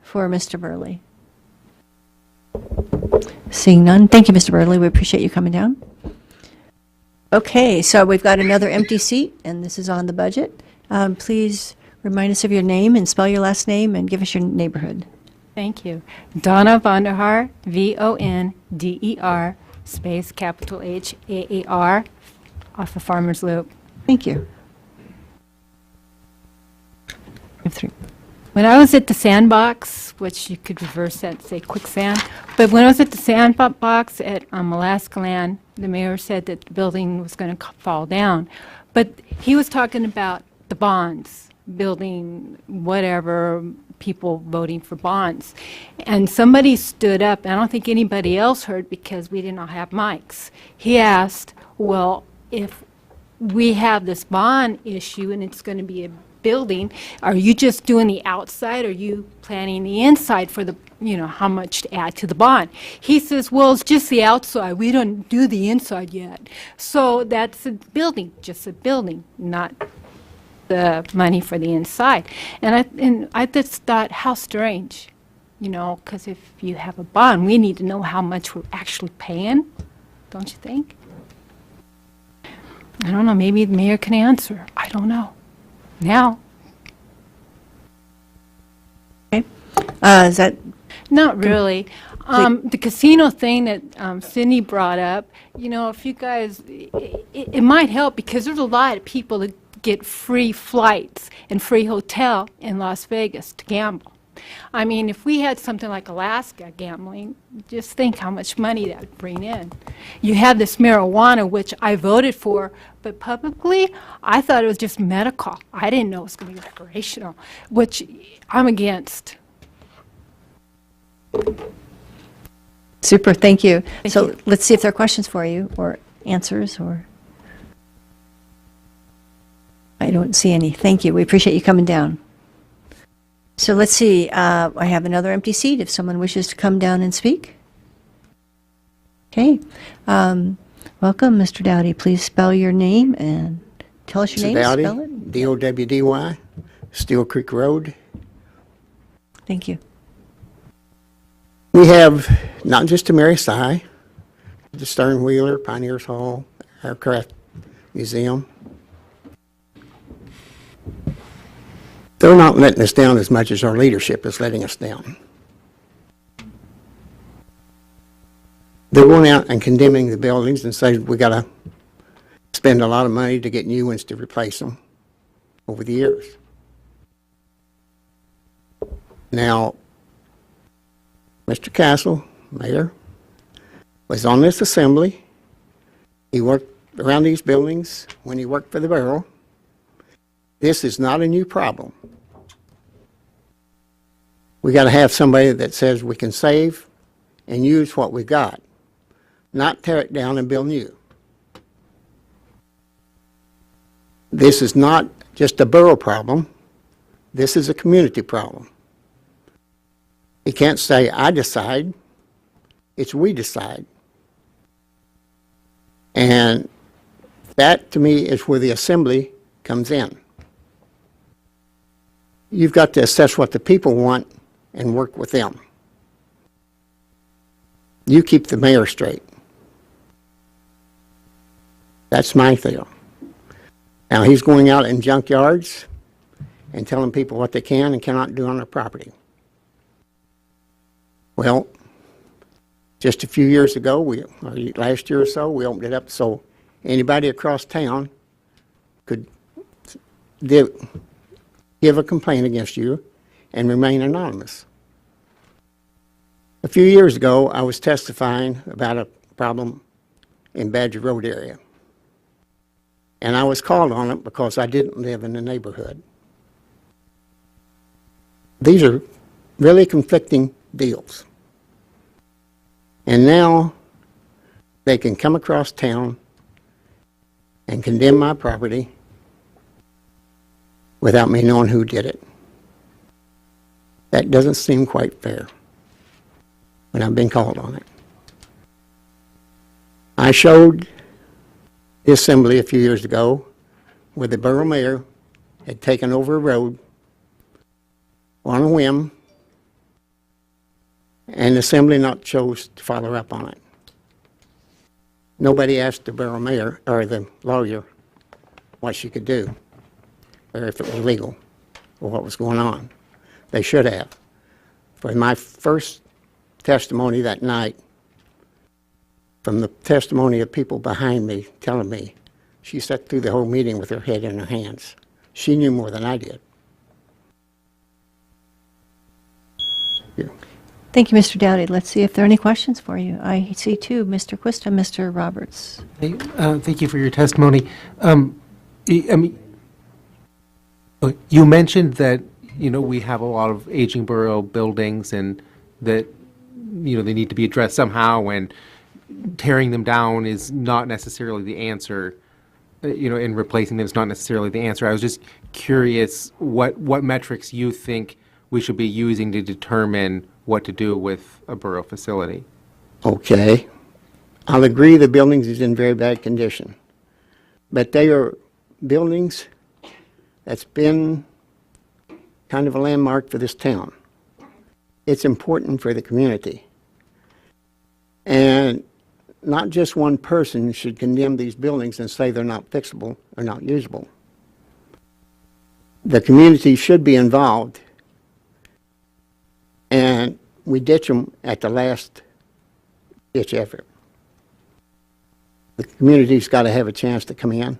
A: for Mr. Burley? Seeing none, thank you, Mr. Burley. We appreciate you coming down. Okay, so we've got another empty seat, and this is on the budget. Please remind us of your name and spell your last name and give us your neighborhood.
R: Thank you. Donna Vonderhaar, Vonder, space capital H-A-A-R, off of Farmers Loop.
A: Thank you.
R: When I was at the Sandbox, which you could reverse that and say quicksand, but when I was at the Sandbox at Alaska Land, the mayor said that the building was going to fall down. But he was talking about the bonds, building whatever, people voting for bonds. And somebody stood up, and I don't think anybody else heard because we did not have mics. He asked, well, if we have this bond issue and it's going to be a building, are you just doing the outside, or are you planning the inside for the, you know, how much to add to the bond? He says, well, it's just the outside. We don't do the inside yet. So that's a building, just a building, not the money for the inside. And I just thought, how strange, you know, because if you have a bond, we need to know how much we're actually paying, don't you think? I don't know, maybe the mayor can answer. I don't know. Now.
A: Okay. Is that?
R: Not really. The casino thing that Cindy brought up, you know, if you guys, it might help because there's a lot of people that get free flights and free hotel in Las Vegas to gamble. I mean, if we had something like Alaska gambling, just think how much money that would bring in. You have this marijuana, which I voted for, but publicly, I thought it was just medical. I didn't know it was going to be recreational, which I'm against.
A: Super, thank you.
R: Thank
A: so
R: you.
A: Let's see if there are questions for you or answers or. I don't see any. Thank you. We appreciate you coming down. So let's see. I have another empty seat if someone wishes to come down and speak. Okay. Welcome, Mr. Dowdy. Please spell your name and tell us your name.
S: Dowdy,
A: Spell it.
S: D-O-W-D-Y, Steel Creek Road.
A: Thank you.
S: We have not just the Mary Si, the Stern Wheeler, Pioneers Hall, Aircraft Museum. They're not letting us down as much as our leadership is letting us down. They're going out and condemning the buildings and saying we got to spend a lot of money to get new ones to replace them over the years. Now, Mr. Castle, Mayor, was on this assembly. He worked around these buildings when he worked for the borough. This is not a new problem. We got to have somebody that says we can save and use what we got, not tear it down and build new. This is not just a borough problem. This is a community problem. You can't say, I decide. It's we decide. And that, to me, is where the assembly comes in. You've got to assess what the people want and work with them. You keep the mayor straight. That's my deal. Now, he's going out in junkyards and telling people what they can and cannot do on their property. Well, just a few years ago, or last year or so, we opened it up so anybody across town could give a complaint against you and remain anonymous. A few years ago, I was testifying about a problem in Badger Road area. And I was called on it because I didn't live in the neighborhood. These are really conflicting deals. And now they can come across town and condemn my property without me knowing who did it. That doesn't seem quite fair when I've been called on it. I showed the assembly a few years ago where the borough mayor had taken over a road on a whim, and the assembly not chose to follow up on it. Nobody asked the borough mayor or the lawyer what she could do, or if it was legal, or what was going on. They should have. For my first testimony that night, from the testimony of people behind me telling me, she sat through the whole meeting with her head in her hands. She knew more than I did.
A: Thank you, Mr. Dowdy. Let's see if there are any questions for you. I see two, Mr. Quista, Mr. Roberts.
L: Thank you for your testimony. You mentioned that, we have a lot of aging borough buildings and that, they need to be addressed somehow, and tearing them down is not necessarily the answer, and replacing them is not necessarily the answer. I was just curious what metrics you think we should be using to determine what to do with a borough facility.
S: Okay. I'll agree the buildings is in very bad condition. But they are buildings that's been kind of a landmark for this town. It's important for the community. And not just one person should condemn these buildings and say they're not fixable or not usable. The community should be involved. And we ditch them at the last ditch effort. The community's got to have a chance to come in,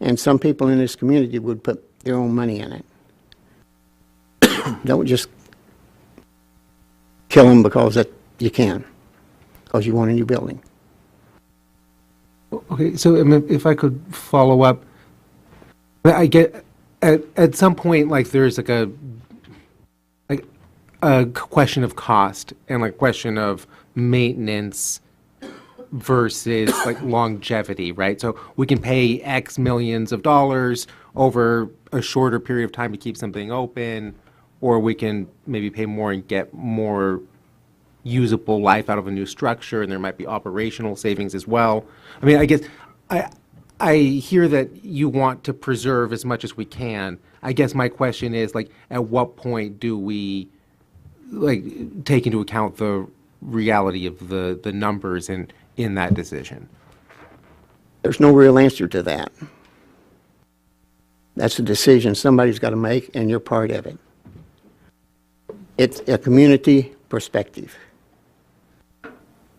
S: and some people in this community would put their own money in it. Don't just kill them because you can, because you want a new building.
L: Okay, so if I could follow up, I get at some point, like, there's like a question of cost and like question of maintenance versus like longevity, right? So we can pay X millions of dollars over a shorter period of time to keep something open, or we can maybe pay more and get more usable life out of a new structure, and there might be operational savings as well. I mean, I guess I hear that you want to preserve as much as we can. I guess my question is, like, at what point do we take into account the reality of the numbers in that decision?
S: There's no real answer to that. That's a decision somebody's got to make, and you're part of it. It's a community perspective.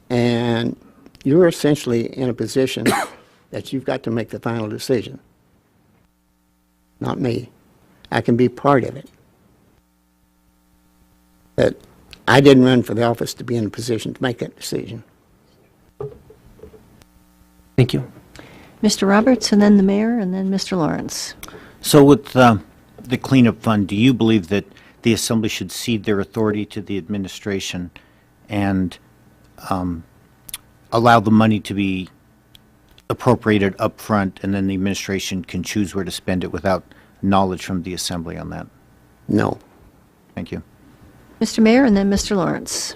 S: And you're essentially in a position that you've got to make the final decision. Not me. I can be part of it. But I didn't run for the office to be in a position to make that decision.
L: Thank you.
A: Mr. Roberts, and then the mayor, and then Mr. Lawrence.
J: So with the cleanup fund, do you believe that the assembly should cede their authority to the administration and allow the money to be appropriated up front, and then the administration can choose where to spend it without knowledge from the assembly on that?
S: No.
J: Thank you.
A: Mr. Mayor, and then Mr. Lawrence.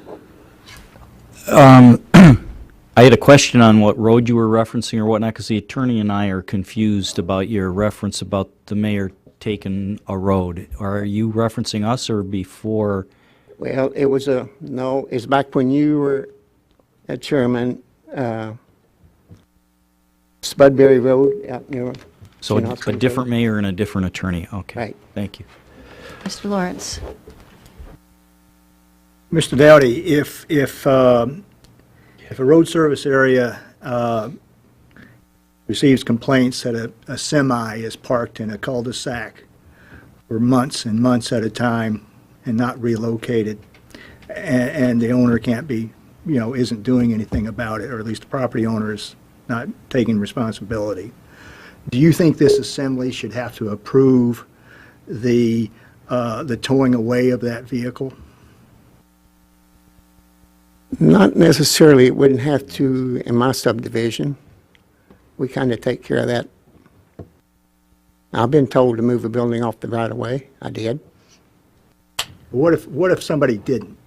K: I had a question on what road you were referencing or whatnot, because the attorney and I are confused about your reference about the mayor taking a road. Are you referencing us or before?
S: Well, it was no, it's back when you were a chairman, Spudberry Road out near.
K: So a different mayor and a different attorney. Okay.
S: Right.
K: Thank you.
A: Mr. Lawrence.
F: Mr. Dowdy, if a road service area receives complaints that a semi is parked in a cul-de-sac for months and months at a time and not relocated, and the owner can't be, isn't doing anything about it, or at least the property owner is not taking responsibility, do you think this assembly should have to approve the towing away of that vehicle?
S: Not necessarily. It wouldn't have to in my subdivision. We kind of take care of that. I've been told to move a building off the right of way. I did.
F: What if somebody didn't?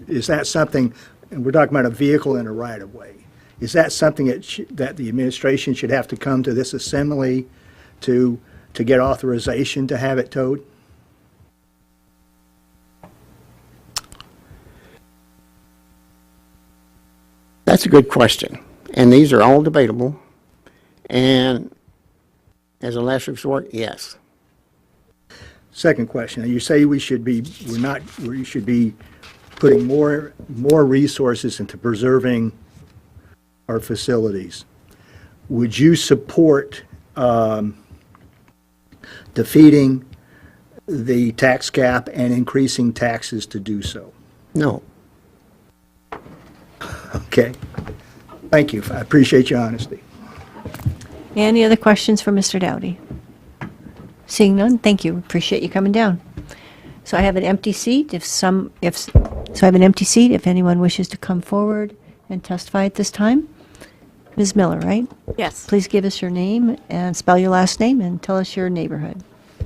F: Is that something, and we're talking about a vehicle in a right of way, is that something that the administration should have to come to this assembly to get authorization to have it towed?
S: That's a good question. And these are all debatable. And as a last resort, yes.
F: Second question, you say we should be putting more resources into preserving our facilities. Would you support defeating the tax cap and increasing taxes to do so?
S: No.
F: Okay. Thank you. I appreciate your honesty.
A: Any other questions for Mr. Dowdy? Seeing none, thank you. Appreciate you coming down. So I have an empty seat. So I have an empty seat if anyone wishes to come forward and testify at this time. Ms. Miller, right?
T: Yes.
A: Please give us your name and spell your last name and tell us your neighborhood.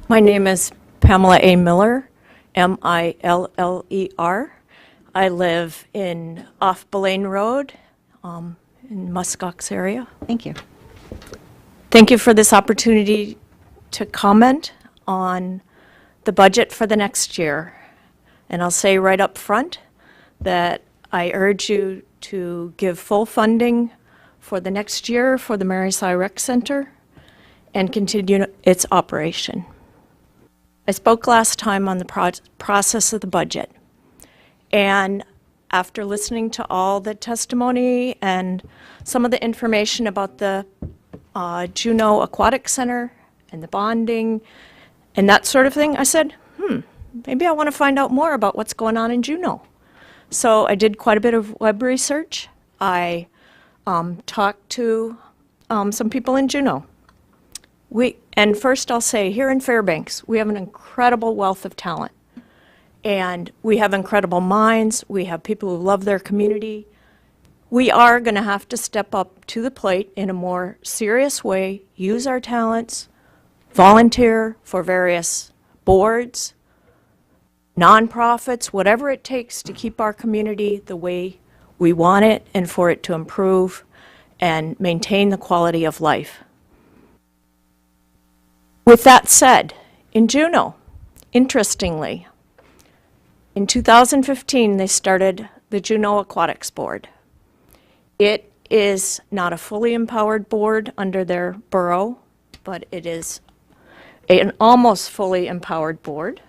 T: My name is Pamela A. Miller, Miller. I live off Belaine Road in Muskox area.
A: Thank you.
T: Thank you for this opportunity to comment on the budget for the next year. And I'll say right up front that I urge you to give full funding for the next year for the Mary Cy Rec Center and continue its operation. I spoke last time on the process of the budget. And after listening to all the testimony and some of the information about the Juneau Aquatic Center and the bonding and that sort of thing, I said, maybe I want to find out more about what's going on in Juneau. So I did quite a bit of web research. I talked to some people in Juneau. And first I'll say, here in Fairbanks, we have an incredible wealth of talent. And we have incredible minds. We have people who love their community. We are going to have to step up to the plate in a more serious way, use our talents, volunteer for various boards, nonprofits, whatever it takes to keep our community the way we want it and for it to improve and maintain the quality of life. With that said, in Juneau, interestingly, in 2015, they started the Juneau Aquatics Board. It is not a fully empowered board under their borough, but it is an almost fully empowered board.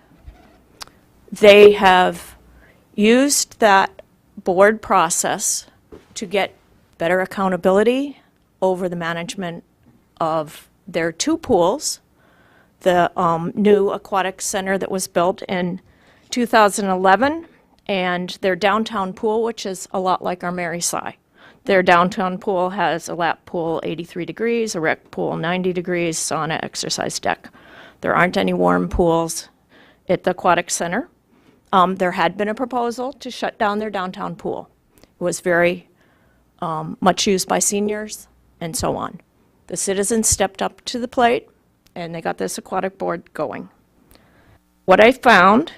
T: They have used that board process to get better accountability over the management of their two pools, the new aquatic center that was built in 2011, and their downtown pool, which is a lot like our Mary Cy. Their downtown pool has a lap pool 83 degrees, a rec pool 90 degrees, sauna, exercise deck. There aren't any warm pools at the aquatic center. There had been a proposal to shut down their downtown pool. It was very much used by seniors and so on. The citizens stepped up to the plate and they got this aquatic board going. What I found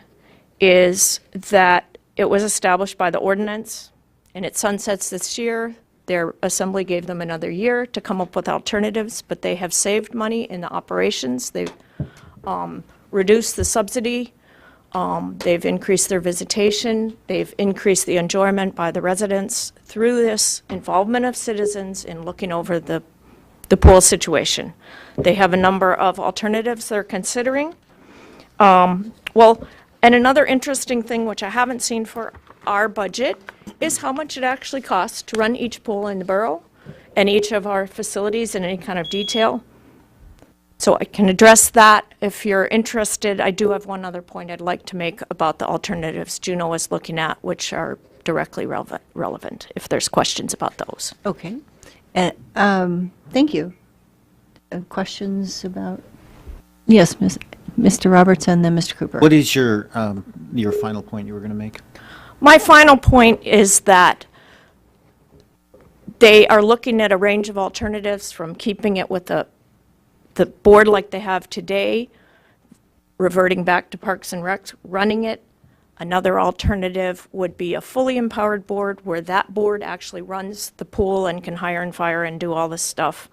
T: is that it was established by the ordinance, and it sunsets this year. Their assembly gave them another year to come up with alternatives, but they have saved money in the operations. They've reduced the subsidy. They've increased their visitation. They've increased the enjoyment by the residents through this involvement of citizens in looking over the pool situation. They have a number of alternatives they're considering. Well, and another interesting thing, which I haven't seen for our budget, is how much it actually costs to run each pool in the borough and each of our facilities in any kind of detail. So I can address that if you're interested. I do have one other point I'd like to make about the alternatives Juneau is looking at, which are directly relevant, if there's questions about those.
A: Okay. And, thank you. Questions about? Yes, Mr. Roberts and then Mr. Cooper.
J: What is your final point you were going to make?
T: My final point is that they are looking at a range of alternatives, from keeping it with the board like they have today, reverting back to Parks and Rec, running it. Another alternative would be a fully empowered board where that board actually runs the pool and can hire and fire and do all this stuff.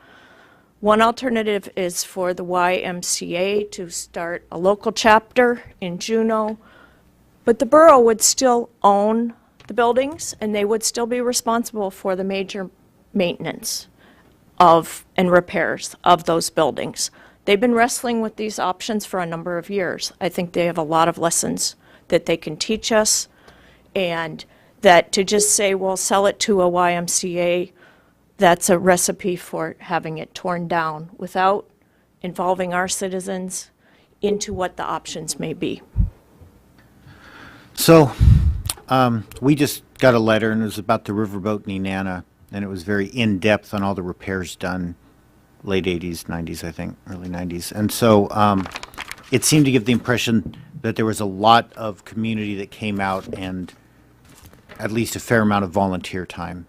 T: One alternative is for the YMCA to start a local chapter in Juneau, but the borough would still own the buildings and they would still be responsible for the major maintenance and repairs of those buildings. They've been wrestling with these options for a number of years. I think they have a lot of lessons that they can teach us, and that to just say, well, sell it to a YMCA, that's a recipe for having it torn down without involving our citizens into what the options may be.
J: So, we just got a letter, and it was about the riverboat in Enana, and it was very in-depth on all the repairs done, late 80s, 90s, I think, early 90s. And so it seemed to give the impression that there was a lot of community that came out and at least a fair amount of volunteer time,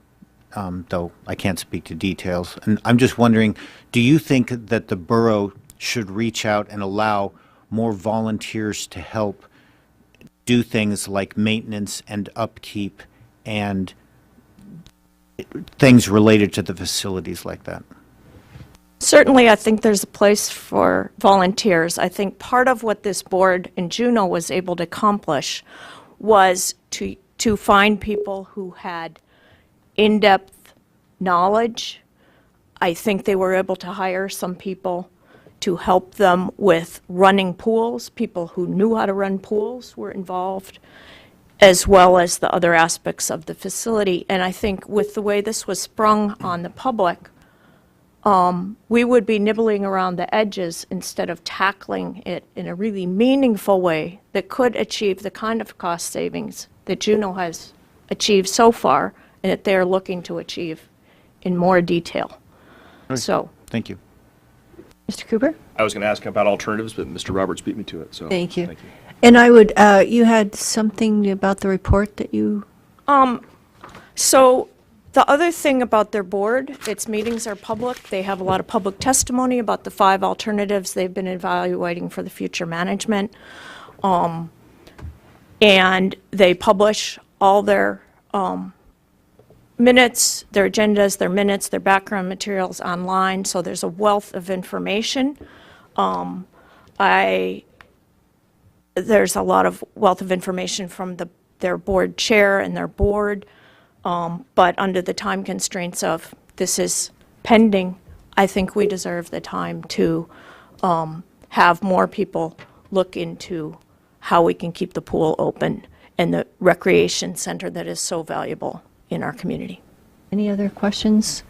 J: though I can't speak to details. And I'm just wondering, do you think that the borough should reach out and allow more volunteers to help do things like maintenance and upkeep and things related to the facilities like that?
T: Certainly, I think there's a place for volunteers. I think part of what this board in Juneau was able to accomplish was to find people who had in-depth knowledge. I think they were able to hire some people to help them with running pools. People who knew how to run pools were involved, as well as the other aspects of the facility. And I think with the way this was sprung on the public, we would be nibbling around the edges instead of tackling it in a really meaningful way that could achieve the kind of cost savings that Juneau has achieved so far and that they're looking to achieve in more detail.
J: Right.
T: So,
J: thank you.
A: Mr. Cooper?
C: I was going to ask about alternatives, but Mr. Roberts beat me to it, so.
A: Thank you. And I would, you had something about the report that you?
T: So the other thing about their board, its meetings are public. They have a lot of public testimony about the 5 alternatives they've been evaluating for the future management. And they publish all their minutes, their agendas, their minutes, their background materials online, so there's a wealth of information. There's a lot of wealth of information from their board chair and their board, but under the time constraints of this is pending, I think we deserve the time to have more people look into how we can keep the pool open and the recreation center that is so valuable in our community.
A: Any other questions?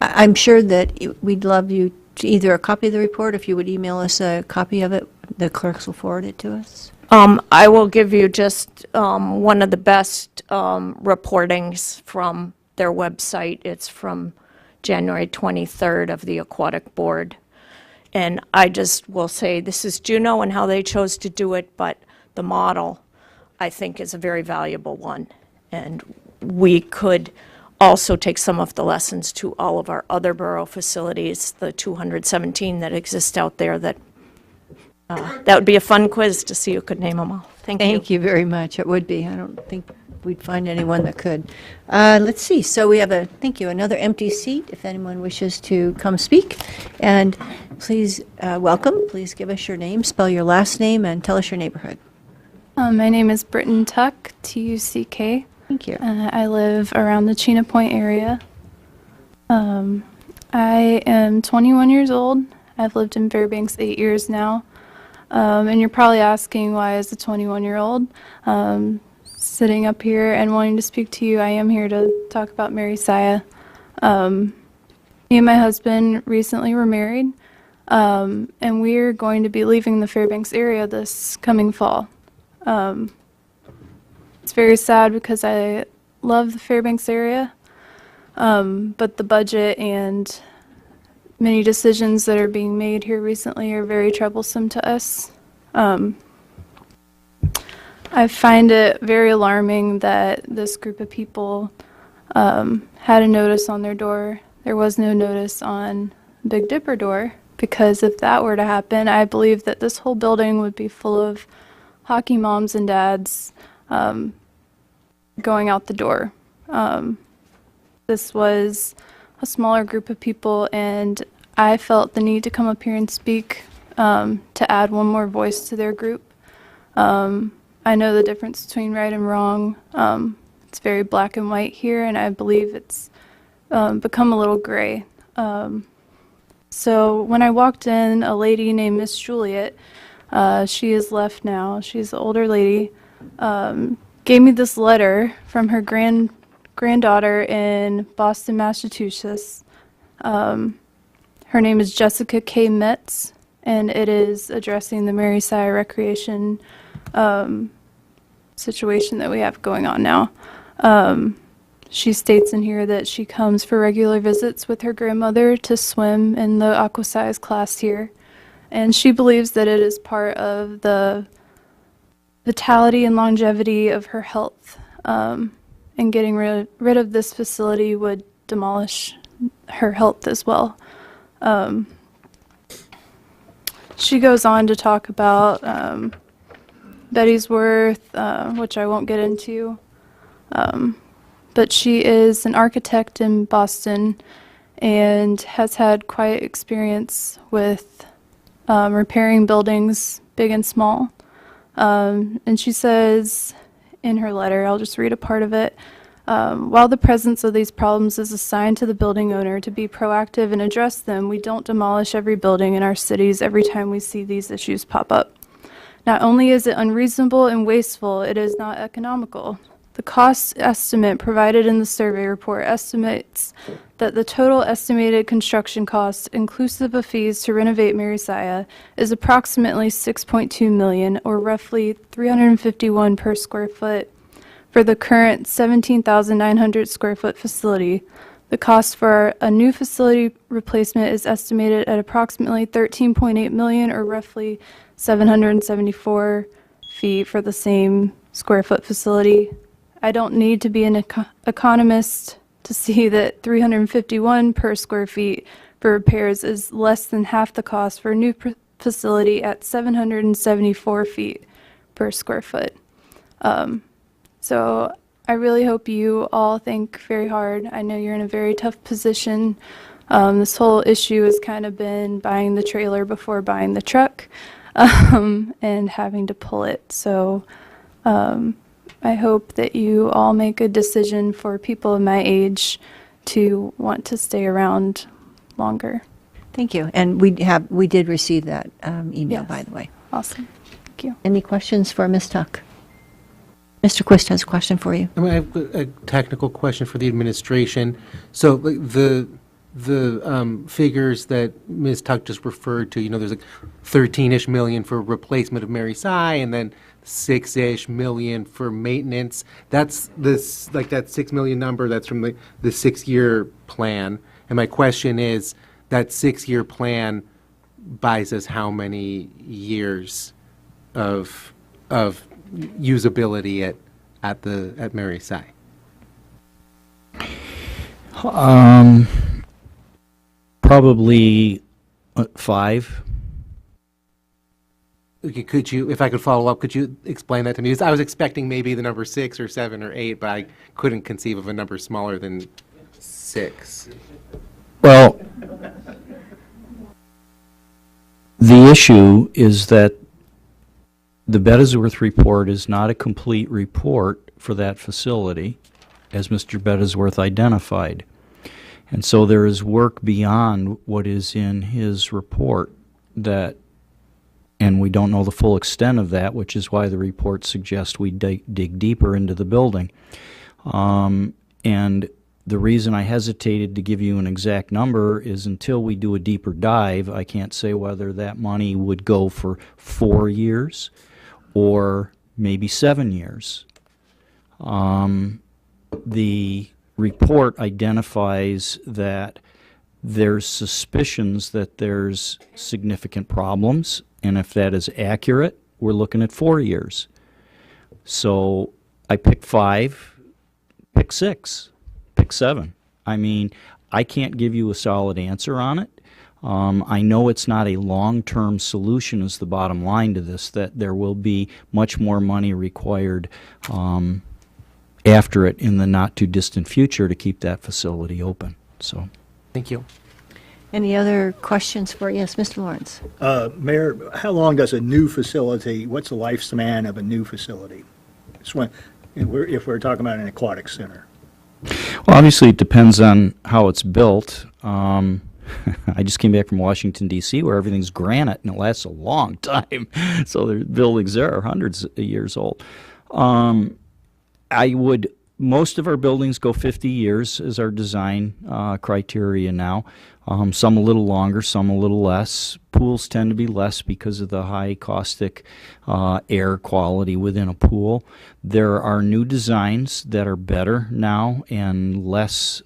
A: I'm sure that we'd love you to either a copy of the report, if you would email us a copy of it, the clerks will forward it to us.
T: I will give you just one of the best reportings from their website. It's from January 23rd of the Aquatic Board. And I just will say this is Juneau and how they chose to do it, but the model, I think, is a very valuable one. And we could also take some of the lessons to all of our other borough facilities, the 217 that exist out there that That would be a fun quiz to see who could name them all. Thank you.
A: Thank you very much. It would be. I don't think we'd find anyone that could. Let's see. So we have another empty seat if anyone wishes to come speak. And please, welcome. Please give us your name, spell your last name, and tell us your neighborhood.
D: My name is Britton Tuck, Tuck.
A: Thank you.
D: I live around the Chena Point area. I am 21 years old. I've lived in Fairbanks 8 years now. And you're probably asking why as a 21-year-old sitting up here and wanting to speak to you, I am here to talk about Mary Saya. Me and my husband recently were married, and we're going to be leaving the Fairbanks area this coming fall. It's very sad because I love the Fairbanks area, but the budget and many decisions that are being made here recently are very troublesome to us. I find it very alarming that this group of people had a notice on their door. There was no notice on Big Dipper door, because if that were to happen, I believe that this whole building would be full of hockey moms and dads going out the door. This was a smaller group of people, and I felt the need to come up here and speak to add one more voice to their group. I know the difference between right and wrong. It's very black and white here, and I believe it's become a little gray. So when I walked in, a lady named Miss Juliet, she is left now, she's an older lady, gave me this letter from her granddaughter in Boston, Massachusetts. Her name is Jessica K. Metz, and it is addressing the Mary Saya Recreation situation that we have going on now. She states in here that she comes for regular visits with her grandmother to swim in the aquasize class here, and she believes that it is part of the vitality and longevity of her health, and getting rid of this facility would demolish her health as well. She goes on to talk about Betty's Worth, which I won't get into, but she is an architect in Boston and has had quite experience with repairing buildings, big and small. And she says in her letter, I'll just read a part of it, while the presence of these problems is a sign to the building owner to be proactive and address them, we don't demolish every building in our cities every time we see these issues pop up. Not only is it unreasonable and wasteful, it is not economical. The cost estimate provided in the survey report estimates that the total estimated construction cost, inclusive of fees to renovate Mary Saya, is approximately $6.2 million, or roughly $351 per square foot. For the current 17,900 square foot facility, the cost for a new facility replacement is estimated at approximately $13.8 million, or roughly 774 feet for the same square foot facility. I don't need to be an economist to see that 351 per square feet for repairs is less than half the cost for a new facility at 774 feet per square foot. So I really hope you all think very hard. I know you're in a very tough position. This whole issue has kind of been buying the trailer before buying the truck, and having to pull it. So I hope that you all make a decision for people of my age to want to stay around longer.
A: Thank you. And we did receive that email,
D: Yes.
A: by the way.
D: Awesome. Thank you.
A: Any questions for Ms. Tuck? Mr. Quist has a question for you.
L: I have a technical question for the administration. So like, the figures that Ms. Tuck just referred to, there's like 13-ish million for replacement of Mary Sy, and then 6-ish million for maintenance. That's this, like that 6 million number, that's from the 6-year plan. And my question is, that 6-year plan buys us how many years of usability at Mary Sy?
K: Probably 5.
L: could you, if I could follow up, could you explain that to me? Because I was expecting maybe the number 6 or 7 or 8, but I couldn't conceive of a number smaller than 6.
K: Well, the issue is that the Bettesworth report is not a complete report for that facility, as Mr. Bettesworth identified. And so there is work beyond what is in his report that, and we don't know the full extent of that, which is why the report suggests we dig deeper into the building. And the reason I hesitated to give you an exact number is until we do a deeper dive, I can't say whether that money would go for 4 years or maybe 7 years. The report identifies that there's suspicions that there's significant problems, and if that is accurate, we're looking at 4 years. So I picked 5, pick 6, pick 7. I mean, I can't give you a solid answer on it. I know it's not a long-term solution is the bottom line to this, that there will be much more money required after it in the not-too-distant future to keep that facility open. So,
L: thank you.
A: Any other questions for, yes, Mr. Lawrence?
F: Mayor, how long does a new facility, what's the lifespan of a new facility? If we're talking about an aquatic center.
K: well, obviously it depends on how it's built. I just came back from Washington, D.C., where everything's granite, and it lasts a long time. So the buildings there are hundreds of years old. Most of our buildings go 50 years as our design criteria now. Some a little longer, some a little less. Pools tend to be less because of the high caustic air quality within a pool. There are new designs that are better now and less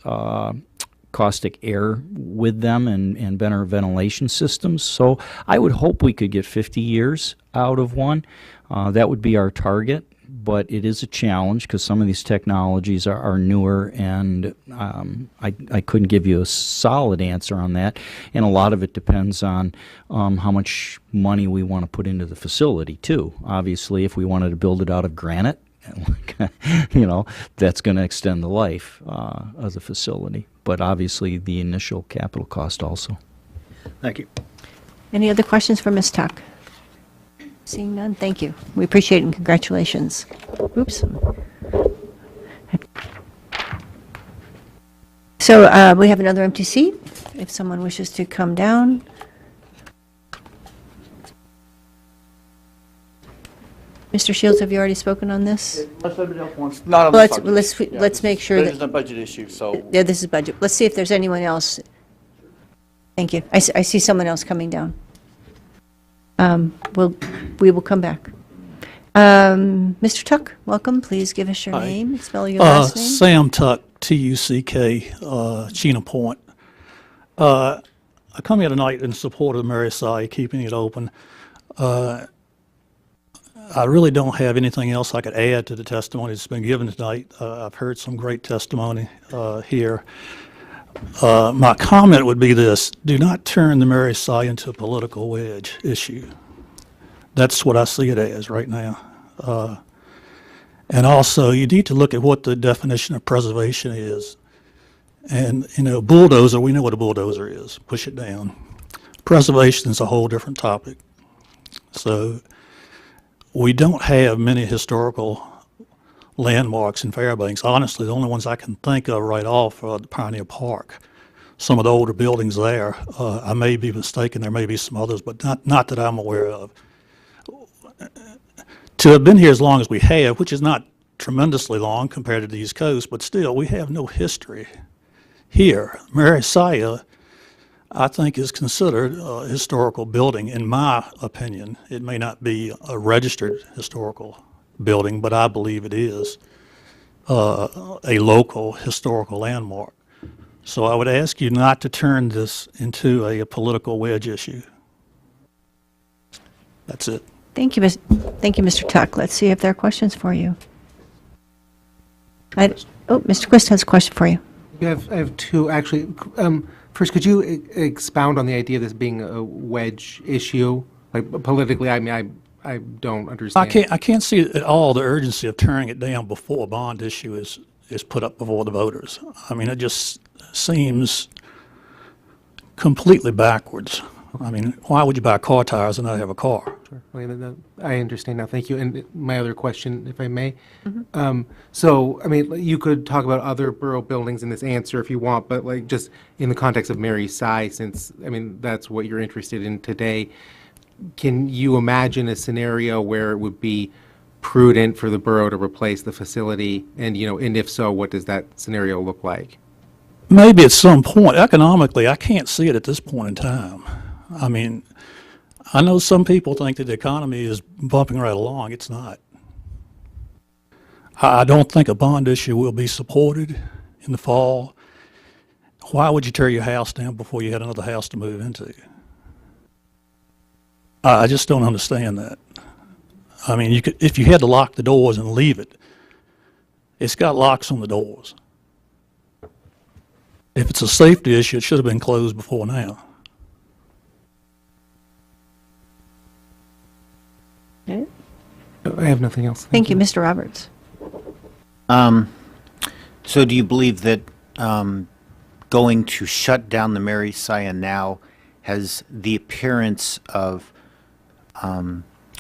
K: caustic air with them and better ventilation systems. So I would hope we could get 50 years out of one. That would be our target. But it is a challenge because some of these technologies are newer, and I couldn't give you a solid answer on that. And a lot of it depends on how much money we want to put into the facility, too. Obviously, if we wanted to build it out of granite, that's going to extend the life of the facility. But obviously, the initial capital cost also.
F: Thank you.
A: Any other questions for Ms. Tuck? Seeing none, thank you. We appreciate it and congratulations. Oops. So we have another empty seat. If someone wishes to come down. Mr. Shields, have you already spoken on this?
I: Unless somebody else wants. Not on the budget.
A: Let's make sure
I: This
A: that.
I: is a budget issue, so.
A: Yeah, this is budget. Let's see if there's anyone else. Thank you. I see someone else coming down. We will come back. Mr. Tuck, welcome. Please give us your name, spell your last name.
U: Sam Tuck, Tuck, Chena Point. I come here tonight in support of Mary Sy, keeping it open. I really don't have anything else I could add to the testimony that's been given tonight. I've heard some great testimony here. My comment would be this: do not turn the Mary Sy into a political wedge issue. That's what I see it as right now. And also, you need to look at what the definition of preservation is. And, bulldozer, we know what a bulldozer is. Push it down. Preservation is a whole different topic. So we don't have many historical landmarks in Fairbanks. Honestly, the only ones I can think of right off are the Pioneer Park. Some of the older buildings there. I may be mistaken. There may be some others, but not that I'm aware of. To have been here as long as we have, which is not tremendously long compared to the East Coast, but still, we have no history here. Mary Sy, I think, is considered a historical building, in my opinion. It may not be a registered historical building, but I believe it is a local historical landmark. So I would ask you not to turn this into a political wedge issue. That's it.
A: Thank you, Mr. Tuck. Let's see if there are questions for you. Mr. Quist has a question for you.
L: I have two, actually. First, could you expound on the idea of this being a wedge issue? Like, politically, I mean, I don't understand.
U: I can't see at all the urgency of tearing it down before a bond issue is put up before the voters. I mean, it just seems completely backwards. I mean, why would you buy car tires and not have a car?
L: Sure. Okay, I understand now. Thank you. And my other question, if I may. So, I mean, you could talk about other borough buildings in this answer if you want, but like just in the context of Mary Sy, since, I mean, that's what you're interested in today, can you imagine a scenario where it would be prudent for the borough to replace the facility? And, and if so, what does that scenario look like?
U: Maybe at some point. Economically, I can't see it at this point in time. I mean, I know some people think that the economy is bumping right along. It's not. I don't think a bond issue will be supported in the fall. Why would you tear your house down before you had another house to move into? I just don't understand that. I mean, if you had to lock the doors and leave it, it's got locks on the doors. If it's a safety issue, it should have been closed before now.
A: Okay.
L: I have nothing else.
A: Thank you, Mr. Roberts.
J: So do you believe that going to shut down the Mary Sy now has the appearance of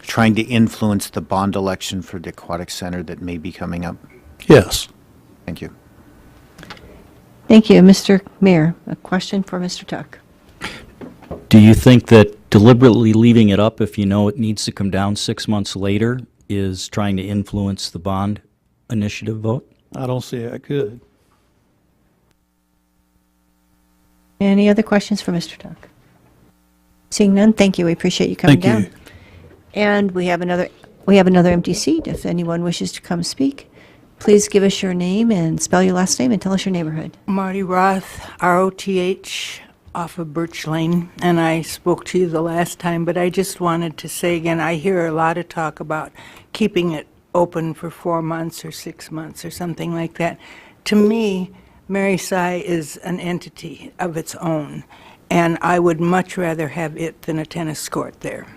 J: trying to influence the bond election for the Aquatic Center that may be coming up?
U: Yes.
J: Thank you.
A: Thank you, Mr. Mayor. A question for Mr. Tuck.
K: Do you think that deliberately leaving it up if you know it needs to come down 6 months later is trying to influence the bond initiative vote?
U: I don't see how it could.
A: Any other questions for Mr. Tuck? Seeing none, thank you. We appreciate you coming down.
U: Thank you.
A: And we have another empty seat. If anyone wishes to come speak, please give us your name and spell your last name and tell us your neighborhood.
E: Marty Roth, R-O-T-H, off of Birch Lane, and I spoke to you the last time, but I just wanted to say again, I hear a lot of talk about keeping it open for 4 months or 6 months or something like that. To me, Mary Sy is an entity of its own, and I would much rather have it than a tennis court there.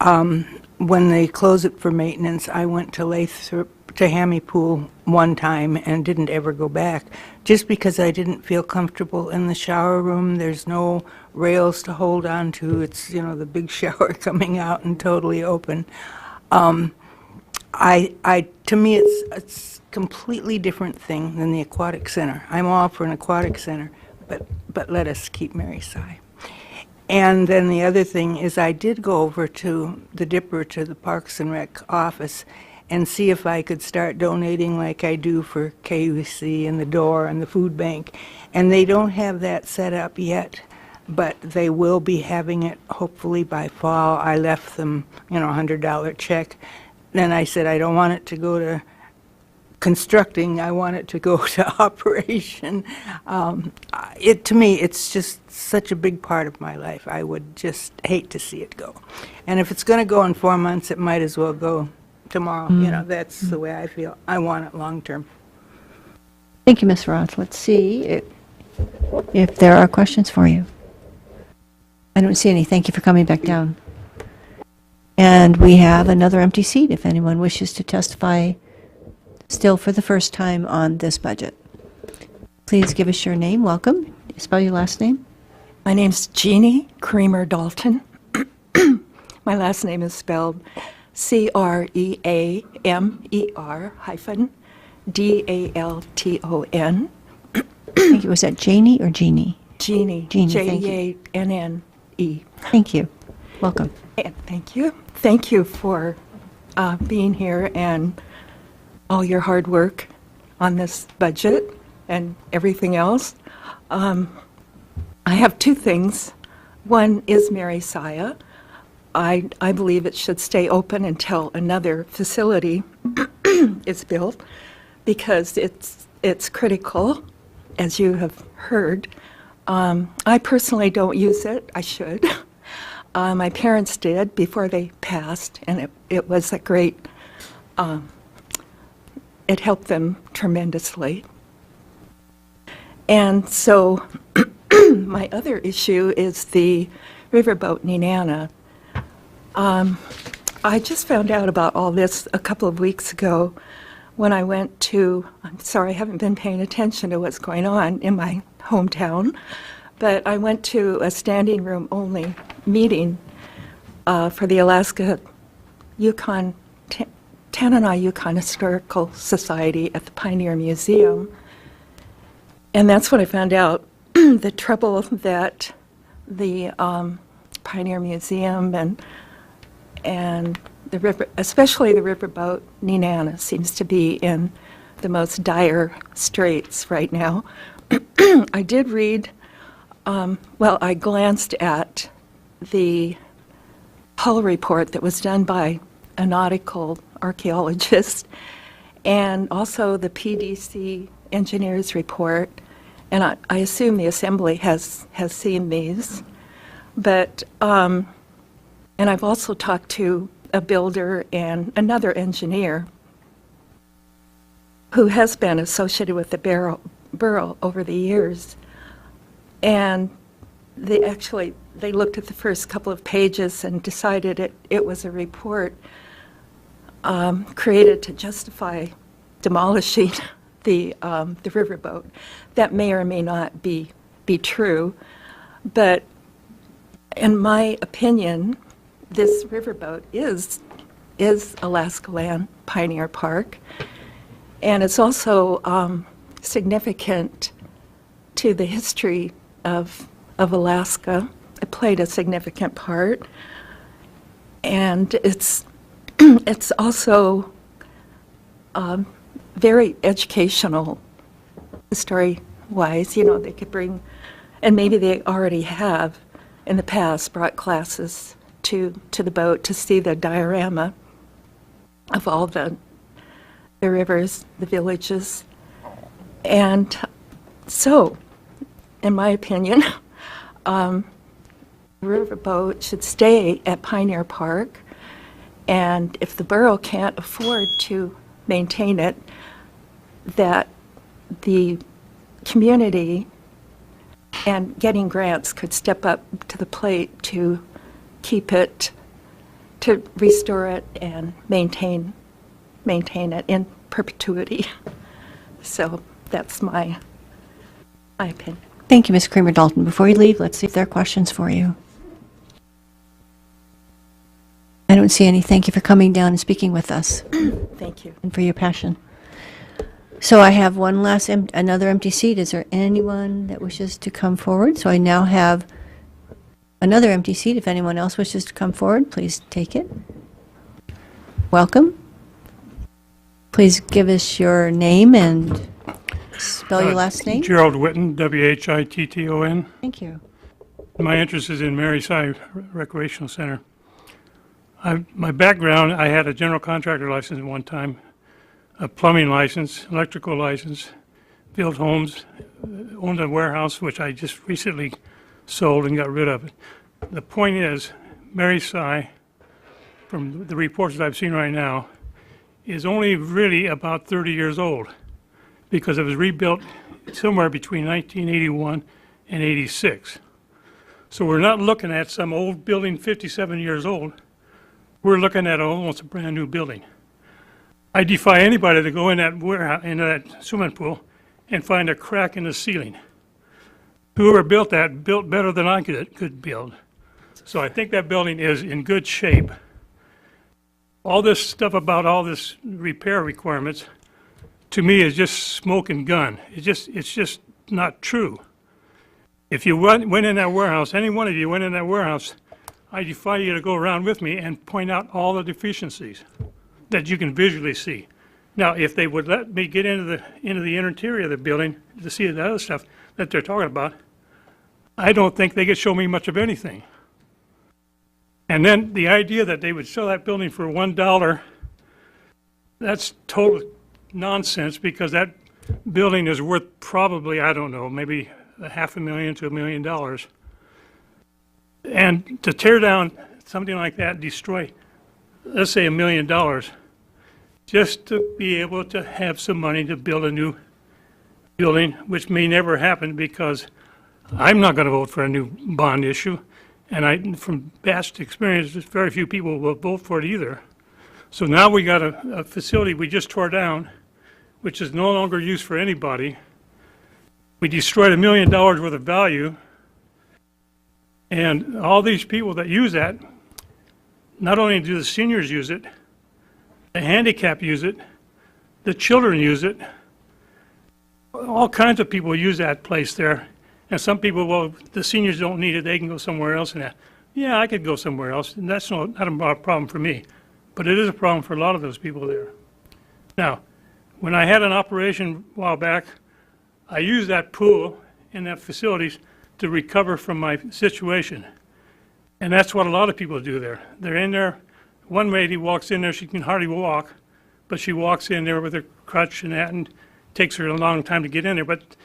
E: When they close it for maintenance, I went to Hammy Pool one time and didn't ever go back, just because I didn't feel comfortable in the shower room. There's no rails to hold on to. It's, the big shower coming out and totally open. To me, it's a completely different thing than the aquatic center. I'm all for an aquatic center, but let us keep Mary Sy. And then the other thing is I did go over to the Dipper, to the Parks and Rec office, and see if I could start donating like I do for KUC and the Door and the food bank. And they don't have that set up yet, but they will be having it hopefully by fall. I left them, $100 check. Then I said I don't want it to go to constructing, I want it to go to operation. To me, it's just such a big part of my life. I would just hate to see it go. And if it's going to go in 4 months, it might as well go tomorrow. That's the way I feel. I want it long term.
A: Thank you, Ms. Roth. Let's see if there are questions for you. I don't see any. Thank you for coming back down. And we have another empty seat if anyone wishes to testify still for the first time on this budget. Please give us your name. Welcome. Spell your last name.
H: My name's Jeannie Creamer Dalton. My last name is spelled Creamer-Dalton.
A: Thank you. Was that Janie or Jeannie?
H: Jeannie.
A: Jeannie, thank you.
H: J-E-A-N-N-E.
A: Thank you. Welcome.
H: And thank you. Thank you for being here and all your hard work on this budget and everything else. I have two things. One is Mary Sy. I believe it should stay open until another facility is built, because it's critical, as you have heard. I personally don't use it. I should. My parents did before they passed, and it was a great, it helped them tremendously. And so my other issue is the riverboat Nenana. I just found out about all this a couple of weeks ago when I went to, I'm sorry, I haven't been paying attention to what's going on in my hometown, but I went to a standing room only meeting for the Alaska Yukon, Tanana Yukon Historical Society at the Pioneer Museum. And that's when I found out the trouble that the Pioneer Museum and the river, especially the riverboat Nenana, seems to be in the most dire straits right now. I did read, I glanced at the hull report that was done by a nautical archaeologist and also the PDC engineer's report, and I assume the Assembly has seen these. But, and I've also talked to a builder and another engineer who has been associated with the borough over the years. And they looked at the first couple of pages and decided it was a report created to justify demolishing the riverboat. That may or may not be true, but in my opinion, this riverboat is Alaska Land Pioneer Park, and it's also significant to the history of Alaska. It played a significant part, and it's also very educational, story-wise. You know, they could bring, and maybe they already have in the past, brought classes to the boat to see the diorama of all the rivers, the villages. And so, in my opinion, riverboat should stay at Pioneer Park, and if the borough can't afford to maintain it, that the community and getting grants could step up to the plate to keep it, to restore it and maintain it in perpetuity. So that's my opinion.
A: Thank you, Ms. Kramer-Dalton. Before you leave, let's see if there are questions for you. I don't see any. Thank you for coming down and speaking with us.
H: Thank you.
A: And for your passion. So I have one last, another empty seat. Is there anyone that wishes to come forward? So I now have another empty seat. If anyone else wishes to come forward, please take it. Welcome. Please give us your name and spell your last name.
B: Gerald Whitton, W-H-I-T-T-O-N.
A: Thank you.
B: My interest is in Mary Sy Recreational Center. My background, I had a general contractor license at one time, a plumbing license, electrical license, built homes, owned a warehouse, which I just recently sold and got rid of it. The point is, Mary Sy, from the reports that I've seen right now, is only really about 30 years old because it was rebuilt somewhere between 1981 and 86. So we're not looking at some old building 57 years old. We're looking at almost a brand new building. I defy anybody to go in that warehouse, into that swimming pool and find a crack in the ceiling. Whoever built that built better than I could build. So I think that building is in good shape. All this stuff about all this repair requirements, to me, is just smoke and gun. It's just not true. If you went in that warehouse, any one of you went in that warehouse, I defy you to go around with me and point out all the deficiencies that you can visually see. Now, if they would let me get into the interior of the building to see the other stuff that they're talking about, I don't think they could show me much of anything. And then the idea that they would sell that building for $1, that's total nonsense because that building is worth probably, I don't know, maybe $500,000 to $1 million. And to tear down something like that and destroy, let's say $1 million, just to be able to have some money to build a new building, which may never happen because I'm not going to vote for a new bond issue, And from past experience, there's very few people will vote for it either. So now we got a facility we just tore down, which is no longer used for anybody. We destroyed $1 million worth of value. And all these people that use that, not only do the seniors use it, the handicapped use it, the children use it, all kinds of people use that place there. And some people, well, the seniors don't need it, they can go somewhere else and that. Yeah, I could go somewhere else, and that's not a problem for me. But it is a problem for a lot of those people there. Now, when I had an operation a while back, I used that pool and that facilities to recover from my situation. And that's what a lot of people do there. They're in there. One lady walks in there, she can hardly walk, but she walks in there with her crutch and that, and takes her a long time to get in there. But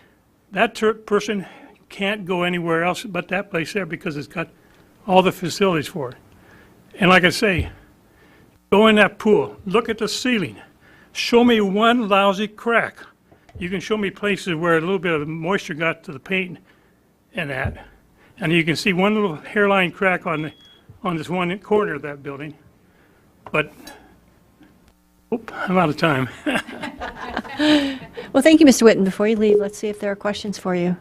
B: that person can't go anywhere else but that place there because it's got all the facilities for it. And like I say, go in that pool, look at the ceiling, show me one lousy crack. You can show me places where a little bit of moisture got to the paint and that, and you can see one little hairline crack on this one corner of that building. But I'm out of time.
A: Well, thank you, Mr. Whitten. Before you leave, let's see if there are questions for you.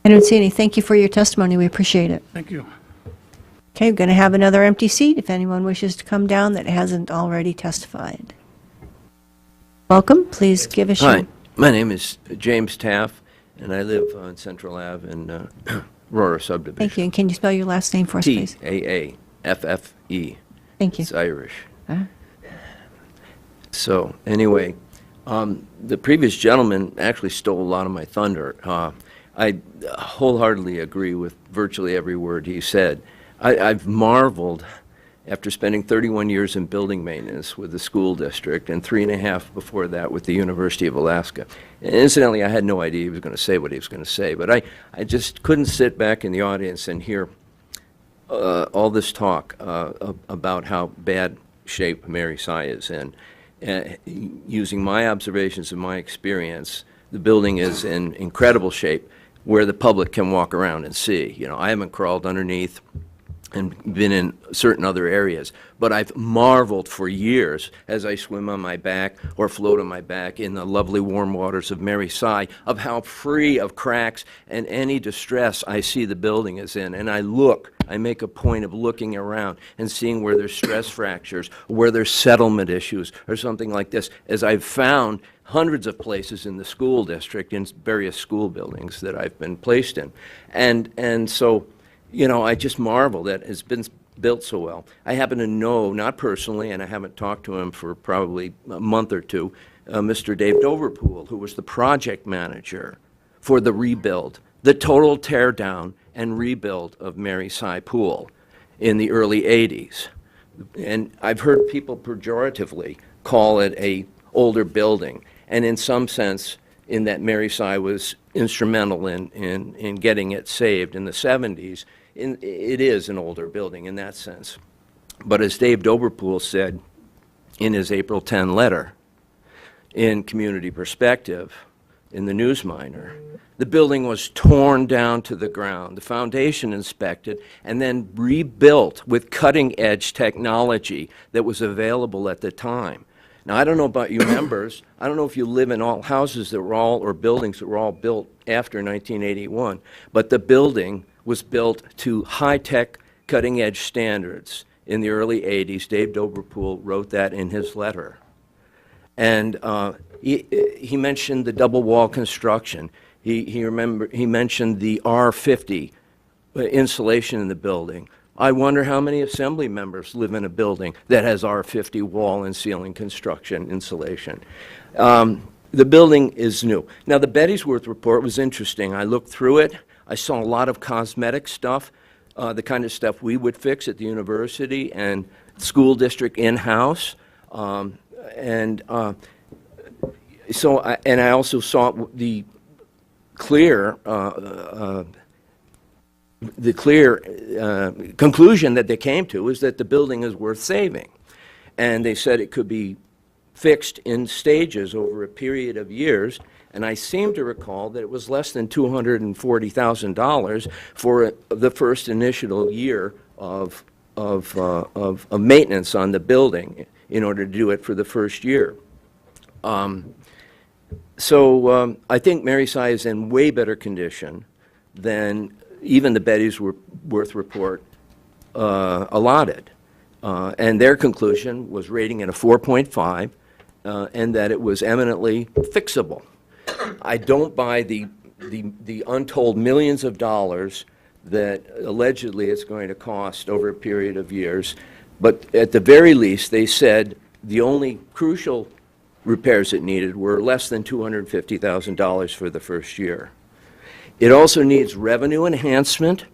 A: I don't see any. Thank you for your testimony. We appreciate it.
B: Thank you.
A: Okay, we're going to have another empty seat if anyone wishes to come down that hasn't already testified. Welcome. Please give us
N: Hi,
A: your...
N: my name is James Taff, and I live on Central Ave in Aurora Subdivision.
A: Thank you. And can you spell your last name for us, please?
N: T-A-A-F-F-E.
A: Thank you.
N: It's Irish. So, anyway, the previous gentleman actually stole a lot of my thunder. I wholeheartedly agree with virtually every word he said. I've marveled, after spending 31 years in building maintenance with the school district and 3.5 before that with the University of Alaska. And incidentally, I had no idea he was going to say what he was going to say, but I just couldn't sit back in the audience and hear all this talk about how bad shape Mary Sy is in. Using my observations and my experience, the building is in incredible shape where the public can walk around and see. You know, I haven't crawled underneath and been in certain other areas, but I've marveled for years as I swim on my back or float on my back in the lovely warm waters of Mary Sy of how free of cracks and any distress I see the building is in. And I make a point of looking around and seeing where there's stress fractures, where there's settlement issues or something like this, as I've found hundreds of places in the school district, in various school buildings that I've been placed in. And so, you know, I just marvel that it's been built so well. I happen to know, not personally, and I haven't talked to him for probably a month or two, Mr. Dave Doverpool, who was the project manager for the rebuild, the total tear down and rebuild of Mary Sy Pool in the early 80s. And I've heard people pejoratively call it a older building, and in some sense, in that Mary Sy was instrumental in getting it saved in the 70s. It is an older building in that sense. But as Dave Doverpool said in his April 10 letter in Community Perspective in the Newsminer, the building was torn down to the ground, the foundation inspected, and then rebuilt with cutting-edge technology that was available at the time. Now, I don't know about you members. I don't know if you live in all houses that were all, or buildings that were all built after 1981, but the building was built to high-tech, cutting-edge standards in the early 80s. Dave Doverpool wrote that in his letter. And he mentioned the double wall construction. He mentioned the R50 insulation in the building. I wonder how many assembly members live in a building that has R50 wall and ceiling construction insulation. The building is new. Now, the Bettysworth report was interesting. I looked through it. I saw a lot of cosmetic stuff, the kind of stuff we would fix at the university and school district in-house. And I also saw the clear conclusion that they came to is that the building is worth saving. And they said it could be fixed in stages over a period of years And I seem to recall that it was less than $240,000 for the first initial year of maintenance on the building in order to do it for the first year. So I think Mary Si is in way better condition than even the Betty's Worth report allotted. And their conclusion was rating it a 4.5 and that it was eminently fixable. I don't buy the untold millions of dollars that allegedly it's going to cost over a period of years. But at the very least, they said the only crucial repairs it needed were less than $250,000 for the first year. It also needs revenue enhancement.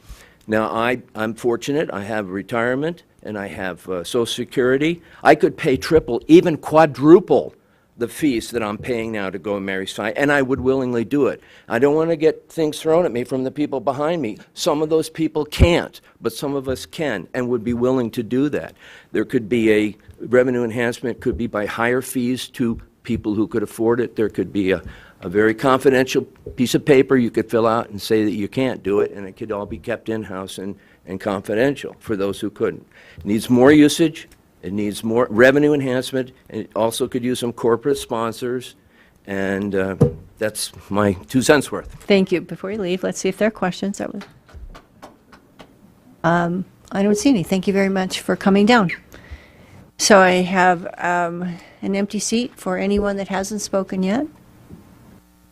N: Now, I'm fortunate. I have retirement and I have Social Security. I could pay triple, even quadruple the fees that I'm paying now to go and Mary Si, and I would willingly do it. I don't want to get things thrown at me from the people behind me. Some of those people can't, but some of us can and would be willing to do that. There could be a revenue enhancement, could be by higher fees to people who could afford it. There could be a very confidential piece of paper you could fill out and say that you can't do it, and it could all be kept in-house and confidential for those who couldn't. It needs more usage. It needs more revenue enhancement. And it also could use some corporate sponsors. And that's my 2 cents worth.
A: Thank you. Before you leave, let's see if there are questions. I don't see any. Thank you very much for coming down. So I have an empty seat for anyone that hasn't spoken yet.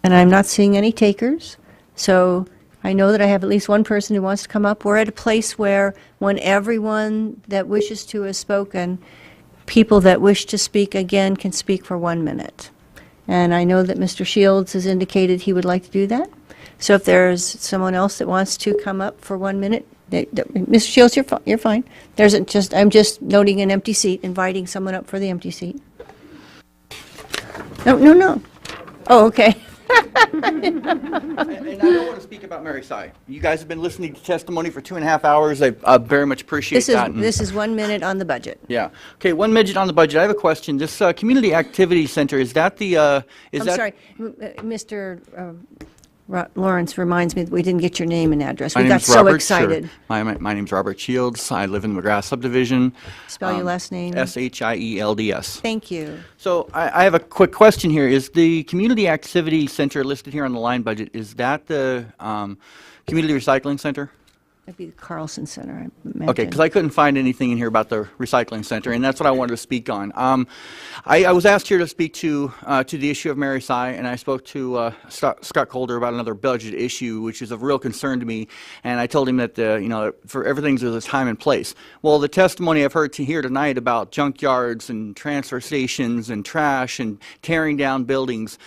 A: And I'm not seeing any takers. So I know that I have at least one person who wants to come up. We're at a place where when everyone that wishes to has spoken, people that wish to speak again can speak for 1 minute. And I know that Mr. Shields has indicated he would like to do that. So if there's someone else that wants to come up for 1 minute, Mr. Shields, you're fine. I'm just noting an empty seat, inviting someone up for the empty seat. No. Oh, okay.
G: And I don't want to speak about Mary Si. You guys have been listening to testimony for 2.5 hours. I very much appreciate that.
A: This is 1 minute on the budget.
G: Yeah. Okay, 1 minute on the budget. I have a question. This Community Activity Center, is that the,
A: I'm sorry, Mr. Lawrence reminds me that we didn't get your name and address. We got so excited.
G: Sure. My name's Robert Shields. I live in the McGrath subdivision.
A: Spell your last name.
G: Shields.
A: Thank you.
G: So I have a quick question here. Is the Community Activity Center listed here on the line budget, is that the Community Recycling Center?
A: That'd be the Carlson Center, I imagine.
G: Okay, because I couldn't find anything in here about the recycling center, and that's what I wanted to speak on. I was asked here to speak to the issue of Mary Si, and I spoke to Scott Calder about another budget issue, which is of real concern to me. And I told him that for everything there's a time and place. Well, the testimony I've heard here tonight about junkyards and transfer stations and trash and tearing down buildings,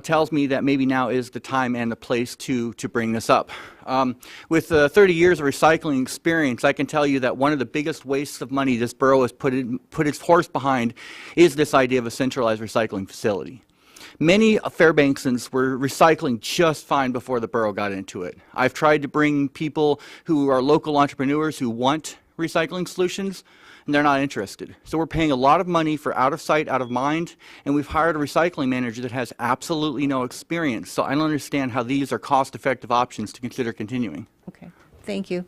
G: tells me that maybe now is the time and the place to bring this up. With 30 years of recycling experience, I can tell you that one of the biggest wastes of money this borough has put its horse behind is this idea of a centralized recycling facility. Many Fairbanksans were recycling just fine before the borough got into it. I've tried to bring people who are local entrepreneurs who want recycling solutions, and they're not interested. So we're paying a lot of money for out of sight, out of mind, and we've hired a recycling manager that has absolutely no experience. So I don't understand how these are cost-effective options to consider continuing.
A: Okay, thank you.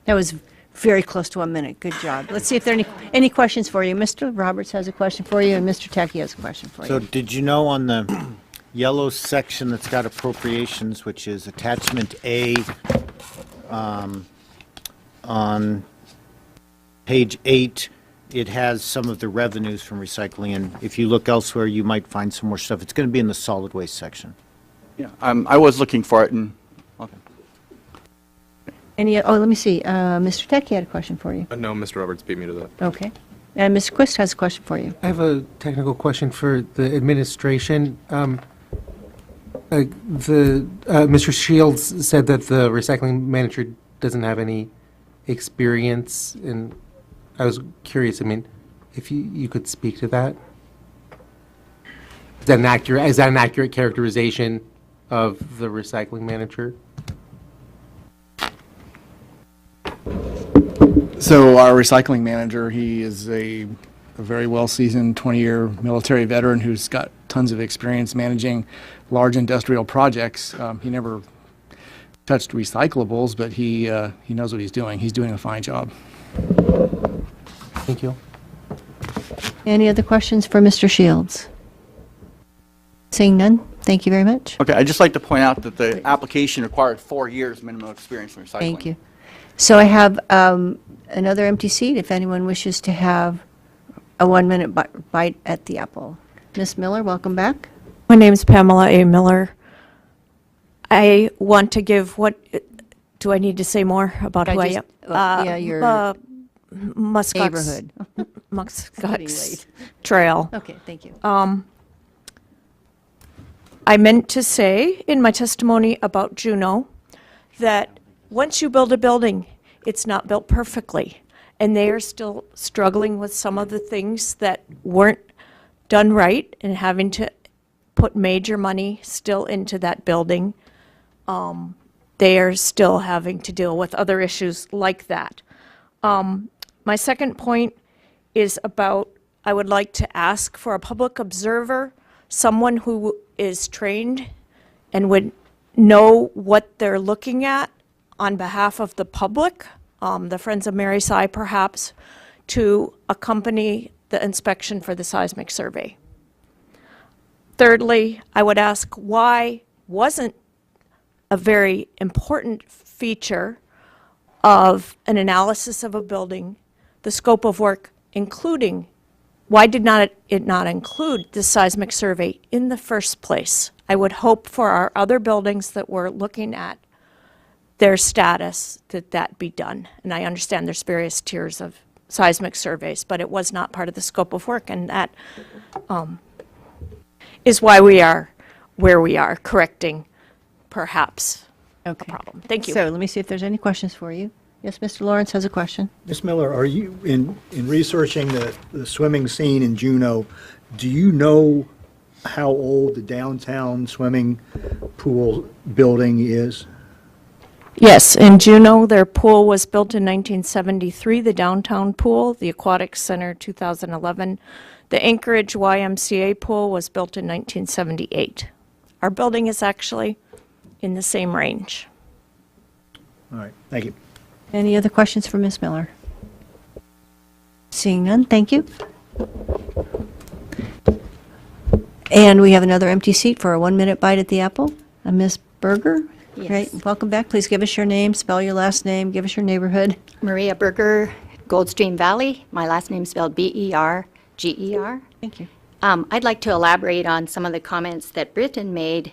A: That was very close to 1 minute. Good job. Let's see if there are any questions for you. Mr. Roberts has a question for you, and Mr. Techie has a question for you.
J: So did you know on the yellow section that's got appropriations, which is attachment A on page 8, it has some of the revenues from recycling, and if you look elsewhere, you might find some more stuff. It's going to be in the solid waste section.
G: Yeah, I was looking for it, and okay.
A: Let me see. Mr. Techie had a question for you.
Q: No, Mr. Roberts beat me to that.
A: Okay. And Mr. Quist has a question for you.
L: I have a technical question for the administration. Mr. Shields said that the recycling manager doesn't have any experience, and I was curious, if you could speak to that. Is that an accurate characterization of the recycling manager?
V: So our recycling manager, he is a very well-seasoned 20-year military veteran who's got
M: tons of experience managing large industrial projects. He never touched recyclables, but he knows what he's doing. He's doing a fine job.
L: Thank you.
A: Any other questions for Mr. Shields? Seeing none, thank you very much.
G: Okay, I'd just like to point out that the application required 4 years minimum experience in recycling.
A: Thank you. So I have another empty seat if anyone wishes to have a 1-minute bite at the apple. Ms. Miller, welcome back.
T: My name is Pamela A. Miller. I want to give do I need to say more about who I am?
A: Yeah, your
T: Muscat's
A: neighborhood.
T: Muscat's Trail.
A: Okay, thank you.
T: I meant to say in my testimony about Juneau that once you build a building, it's not built perfectly. And they are still struggling with some of the things that weren't done right and having to put major money still into that building. They are still having to deal with other issues like that. My second point is about, I would like to ask for a public observer, someone who is trained and would know what they're looking at on behalf of the public, the Friends of Mary Si perhaps, to accompany the inspection for the seismic survey. Thirdly, I would ask why wasn't a very important feature of an analysis of a building, the scope of work, including, why did it not include the seismic survey in the first place? I would hope for our other buildings that we're looking at their status that be done. And I understand there's various tiers of seismic surveys, but it was not part of the scope of work, and that is why we are where we are, correcting perhaps a problem. Thank you.
A: So let me see if there's any questions for you. Yes, Mr. Lawrence has a question.
F: Ms. Miller, are you, in researching the swimming scene in Juneau, do you know how old the downtown swimming pool building is?
T: Yes, in Juneau, their pool was built in 1973, the downtown pool, the Aquatic Center 2011. The Anchorage YMCA pool was built in 1978. Our building is actually in the same range.
F: All right, thank you.
A: Any other questions for Ms. Miller? Seeing none, thank you. And we have another empty seat for a 1-minute bite at the apple. Ms. Berger?
V: Yes.
A: Right, welcome back. Please give us your name, spell your last name, give us your neighborhood.
V: Maria Berger, Goldstream Valley. My last name spelled B-E-R-G-E-R.
A: Thank you.
V: I'd like to elaborate on some of the comments that Britton made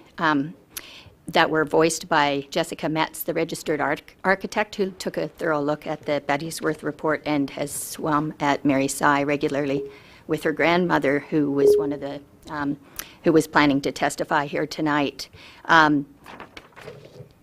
V: that were voiced by Jessica Metz, the registered architect, who took a thorough look at the Bettysworth report and has swum at Mary Si regularly with her grandmother, who was one of the who was planning to testify here tonight.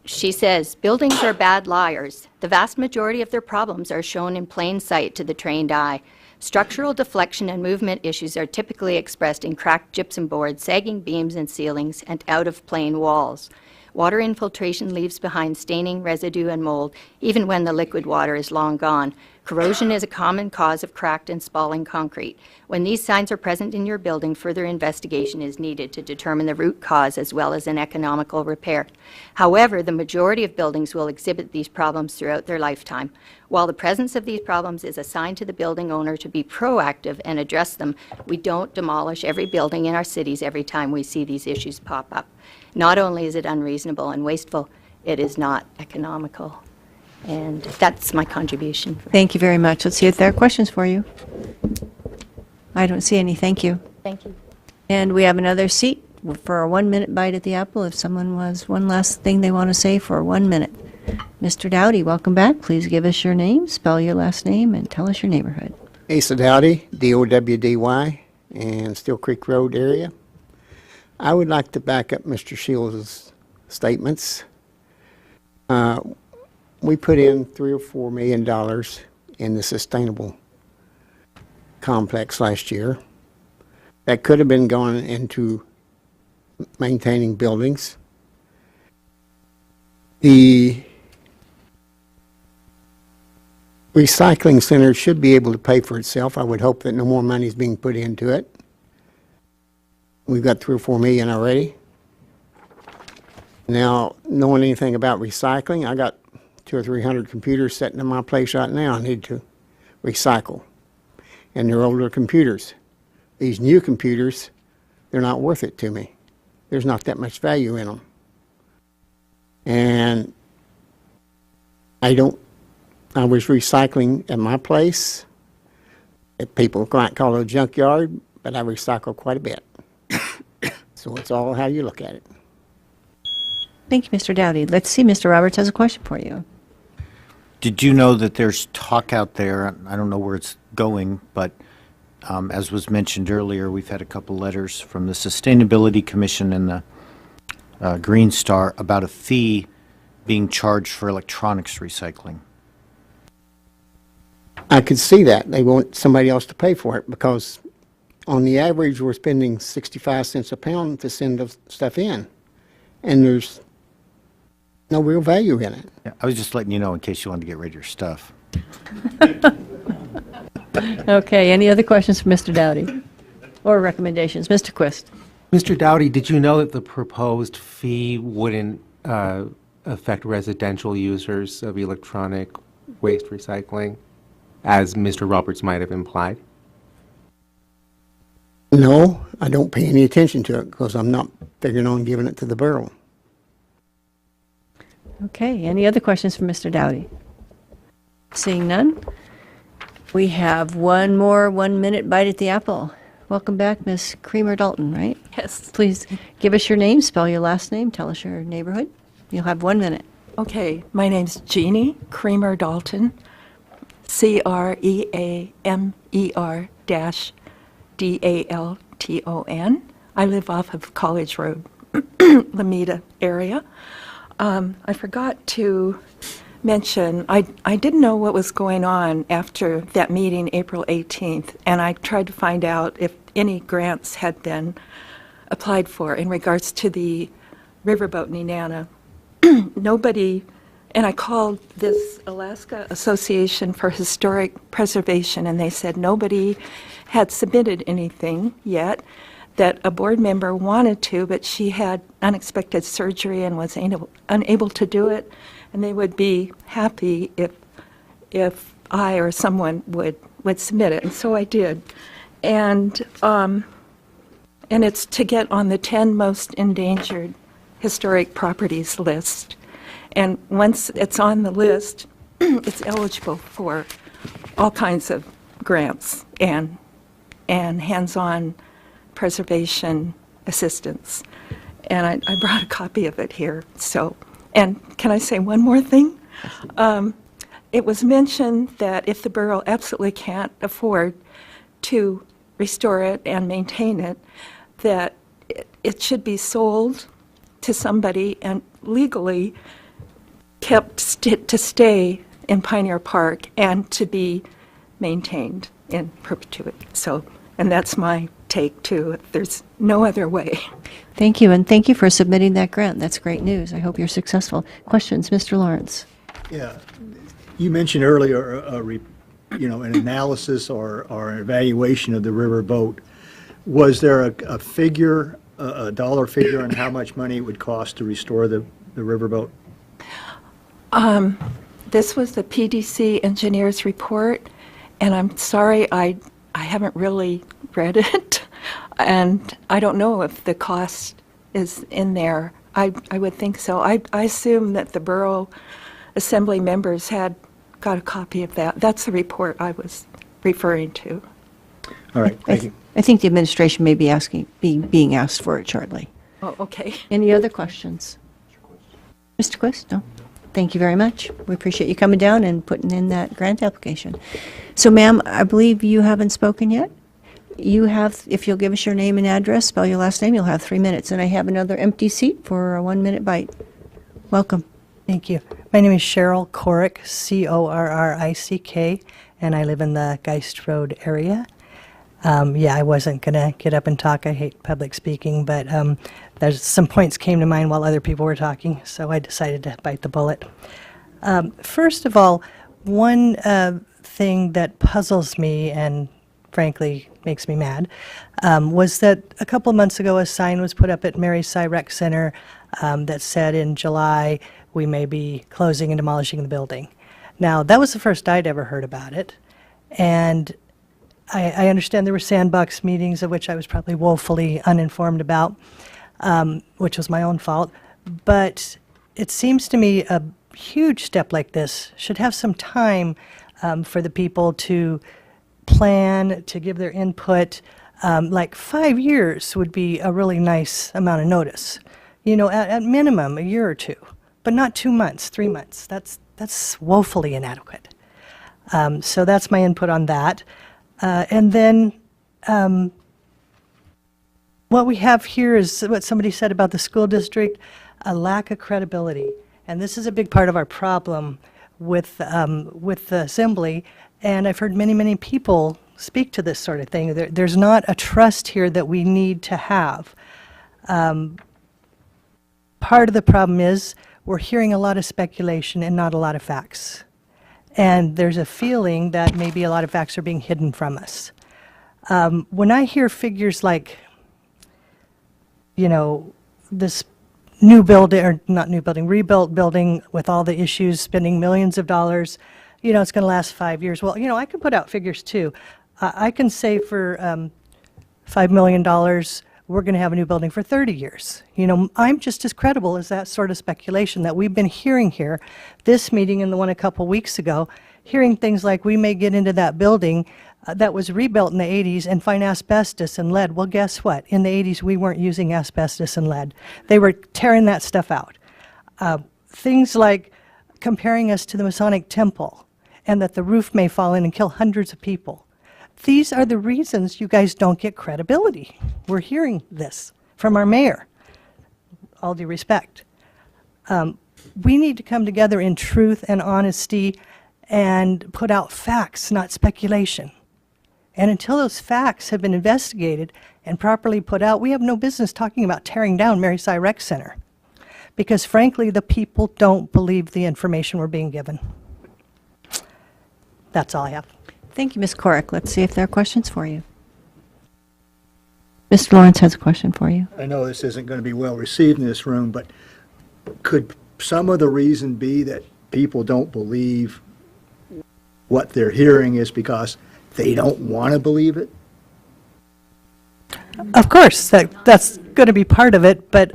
V: She says, buildings are bad liars. The vast majority of their problems are shown in plain sight to the trained eye. Structural deflection and movement issues are typically expressed in cracked gypsum boards, sagging beams and ceilings, and out-of-plane walls. Water infiltration leaves behind staining, residue, and mold, even when the liquid water is long gone. Corrosion is a common cause of cracked and spalling concrete. When these signs are present in your building, further investigation is needed to determine the root cause as well as an economical repair. However, the majority of buildings will exhibit these problems throughout their lifetime. While the presence of these problems is a sign to the building owner to be proactive and address them, we don't demolish every building in our cities every time we see these issues pop up. Not only is it unreasonable and wasteful, it is not economical. And that's my contribution.
A: Thank you very much. Let's see if there are questions for you. I don't see any. Thank you.
V: Thank you.
A: And we have another seat for a 1-minute bite at the apple if someone has one last thing they want to say for 1 minute. Mr. Dowdy, welcome back. Please give us your name, spell your last name, and tell us your neighborhood.
S: Asa Dowdy, D-O-W-D-Y, and Steel Creek Road area. I would like to back up Mr. Shields' statements. We put in $3 or $4 million in the sustainable complex last year. That could have been gone into maintaining buildings. The recycling center should be able to pay for itself. I would hope that no more money is being put into it. We've got 3 or 4 million already. Now, knowing anything about recycling, I got 200 or 300 computers sitting in my place right now I need to recycle. And they're older computers. These new computers, they're not worth it to me. There's not that much value in them. And I was recycling at my place. People might call it a junkyard, but I recycle quite a bit. So it's all how you look at it.
A: Thank you, Mr. Dowdy. Let's see, Mr. Roberts has a question for you.
J: Did you know that there's talk out there, I don't know where it's going, but as was mentioned earlier, we've had a couple letters from the Sustainability Commission and the Green Star about a fee being charged for electronics recycling.
S: I could see that. They want somebody else to pay for it because on the average, we're spending 65 cents a pound to send the stuff in. And there's no real value in it.
J: Yeah, I was just letting you know in case you wanted to get rid of your stuff.
A: Okay, any other questions for Mr. Dowdy? Or recommendations? Mr. Quist?
L: Mr. Dowdy, did you know that the proposed fee wouldn't affect residential users of electronic waste recycling, as Mr. Roberts might have implied?
S: No, I don't pay any attention to it because I'm not figuring on giving it to the borough.
A: Okay, any other questions for Mr. Dowdy? Seeing none, we have one more 1-minute bite at the apple. Welcome back, Ms. Creamer Dalton, right?
H: Yes.
A: Please give us your name, spell your last name, tell us your neighborhood. You'll have 1 minute.
H: Okay, my name's Jeannie Creamer Dalton, Creamer-Dalton. I live off of College Road, Lameda area. I forgot to mention, I didn't know what was going on after that meeting, April 18th, and I tried to find out if any grants had been applied for in regards to the riverboat Nenana. Nobody, and I called this Alaska Association for Historic Preservation, and they said nobody had submitted anything yet, that a board member wanted to, but she had unexpected surgery and was unable to do it, and they would be happy if I or someone would submit it, and so I did. And it's to get on the 10 most endangered historic properties list. And once it's on the list, it's eligible for all kinds of grants and hands-on preservation assistance. And I brought a copy of it here. So, and can I say one more thing? It was mentioned that if the borough absolutely can't afford to restore it and maintain it, that it should be sold to somebody and legally kept to stay in Pioneer Park and to be maintained in perpetuity. So, and that's my take too. There's no other way.
A: Thank you, and thank you for submitting that grant. That's great news. I hope you're successful. Questions, Mr. Lawrence?
F: Yeah, you mentioned earlier, an analysis or an evaluation of the riverboat. Was there a figure, a dollar figure on how much money it would cost to restore the riverboat?
H: This was the PDC engineer's report, and I'm sorry, I haven't really read it, and I don't know if the cost is in there. I would think so. I assume that the borough assembly members had got a copy of that. That's the report I was referring to.
F: All right, thank you.
A: I think the administration may be being asked for it shortly.
H: Oh, okay.
A: Any other questions? Mr. Quist? No? Thank you very much. We appreciate you coming down and putting in that grant application. So, ma'am, I believe you haven't spoken yet. You have, if you'll give us your name and address, spell your last name, you'll have 3 minutes. And I have another empty seat for a 1-minute bite. Welcome.
O: Thank you. My name is Cheryl Corrick, Corrick, and I live in the Geist Road area. I wasn't going to get up and talk. I hate public speaking, but there's some points came to mind while other people were talking, so I decided to bite the bullet. First of all, one thing that puzzles me and frankly makes me mad, was that a couple months ago a sign was put up at Mary Cy Rec Center that said in July we may be closing and demolishing the building. Now, that was the first I'd ever heard about it, and I understand there were sandbox meetings of which I was probably woefully uninformed about, which was my own fault, but it seems to me a huge step like this should have some time for the people to plan, to give their input. Like 5 years would be a really nice amount of notice. You know, at minimum, a year or two, but not 2 months, 3 months. That's woefully inadequate. So that's my input on that. And then what we have here is what somebody said about the school district, a lack of credibility. And this is a big part of our problem with the assembly. And I've heard many, many people speak to this sort of thing. There's not a trust here that we need to have. Part of the problem is we're hearing a lot of speculation and not a lot of facts. And there's a feeling that maybe a lot of facts are being hidden from us. When I hear figures like, you know, this new building, or not new building, rebuilt building with all the issues, spending millions of dollars, you know, it's going to last 5 years. Well, you know, I can put out figures too. I can say for $5 million, we're going to have a new building for 30 years. You know, I'm just as credible as that sort of speculation that we've been hearing here. This meeting and the one a couple weeks ago, hearing things like we may get into that building that was rebuilt in the 80s and find asbestos and lead. Well, guess what? In the 80s, we weren't using asbestos and lead. They were tearing that stuff out. Things like comparing us to the Masonic Temple and that the roof may fall in and kill hundreds of people. These are the reasons you guys don't get credibility. We're hearing this from our mayor, all due respect. We need to come together in truth and honesty and put out facts, not speculation. And until those facts have been investigated and properly put out, we have no business talking about tearing down Mary Cy Rec Center. Because frankly, the people don't believe the information we're being given. That's all I have.
A: Thank you, Ms. Corrick. Let's see if there are questions for you. Mr. Lawrence has a question for you.
F: I know this isn't going to be well received in this room, but could some of the reason be that people don't believe what they're hearing is because they don't want to believe it?
O: Of course, that's going to be part of it, but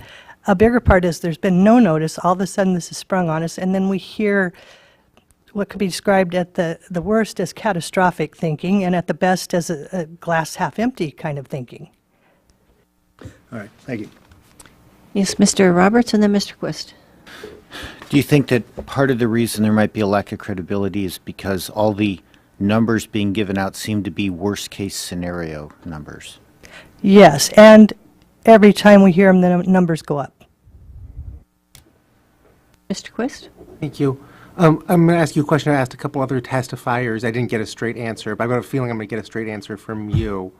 O: a bigger part is there's been no notice. All of a sudden this is sprung on us, and then we hear what could be described at the worst as catastrophic thinking and at the best as a glass half empty kind of thinking.
F: All right, thank you.
A: Yes, Mr. Roberts and then Mr. Quist.
J: Do you think that part of the reason there might be a lack of credibility is because all the numbers being given out seem to be worst-case scenario numbers?
O: Yes, and every time we hear them, the numbers go up.
A: Mr. Quist?
L: Thank you. I'm going to ask you a question I asked a couple other testifiers. I didn't get a straight answer, but I've got a feeling I'm going to get a straight answer from you.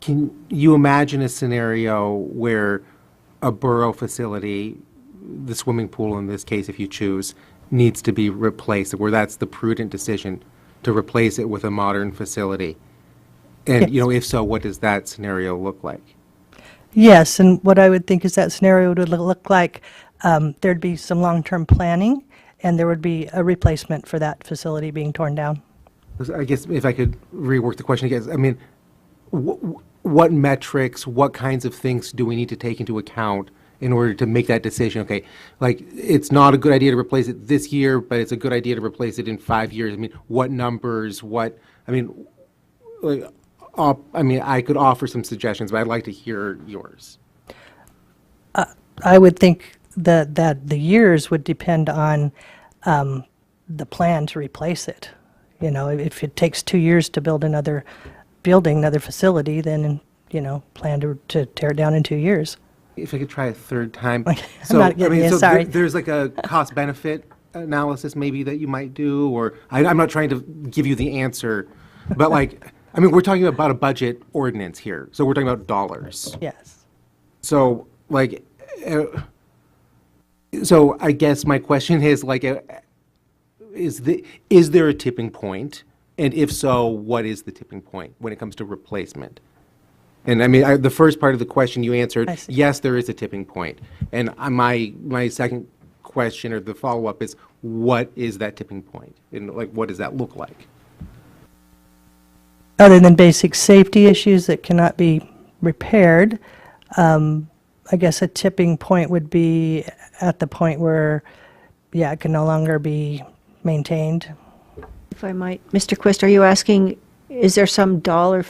L: Can you imagine a scenario where a borough facility, the swimming pool in this case if you choose, needs to be replaced, where that's the prudent decision to replace it with a modern facility? And, you know, if so, what does that scenario look like?
O: Yes, and what I would think is that scenario would look like there'd be some long-term planning, and there would be a replacement for that facility being torn down.
L: I guess if I could rework the question again, I mean, what metrics, what kinds of things do we need to take into account in order to make that decision? Okay, like, it's not a good idea to replace it this year, but it's a good idea to replace it in 5 years. I mean, what numbers, I could offer some suggestions, but I'd like to hear yours.
O: I would think that the years would depend on the plan to replace it. You know, if it takes 2 years to build another building, another facility, then, you know, plan to tear it down in 2 years.
L: If I could try a third time.
O: I'm not getting you, sorry.
L: There's like a cost-benefit analysis maybe that you might do, or I'm not trying to give you the answer, but like, I mean, we're talking about a budget ordinance here, so we're talking about dollars.
O: Yes.
L: So, like, so I guess my question is, like, is there a tipping point And if so, what is the tipping point when it comes to replacement? And I mean, the first part of the question you answered, yes, there is a tipping point. And my second question or the follow-up is, what is that tipping point? And like, what does that look like?
O: Other than basic safety issues that cannot be repaired, I guess a tipping point would be at the point where, yeah, it can no longer be maintained.
A: If I might, Mr. Quist, are you asking, is there some dollar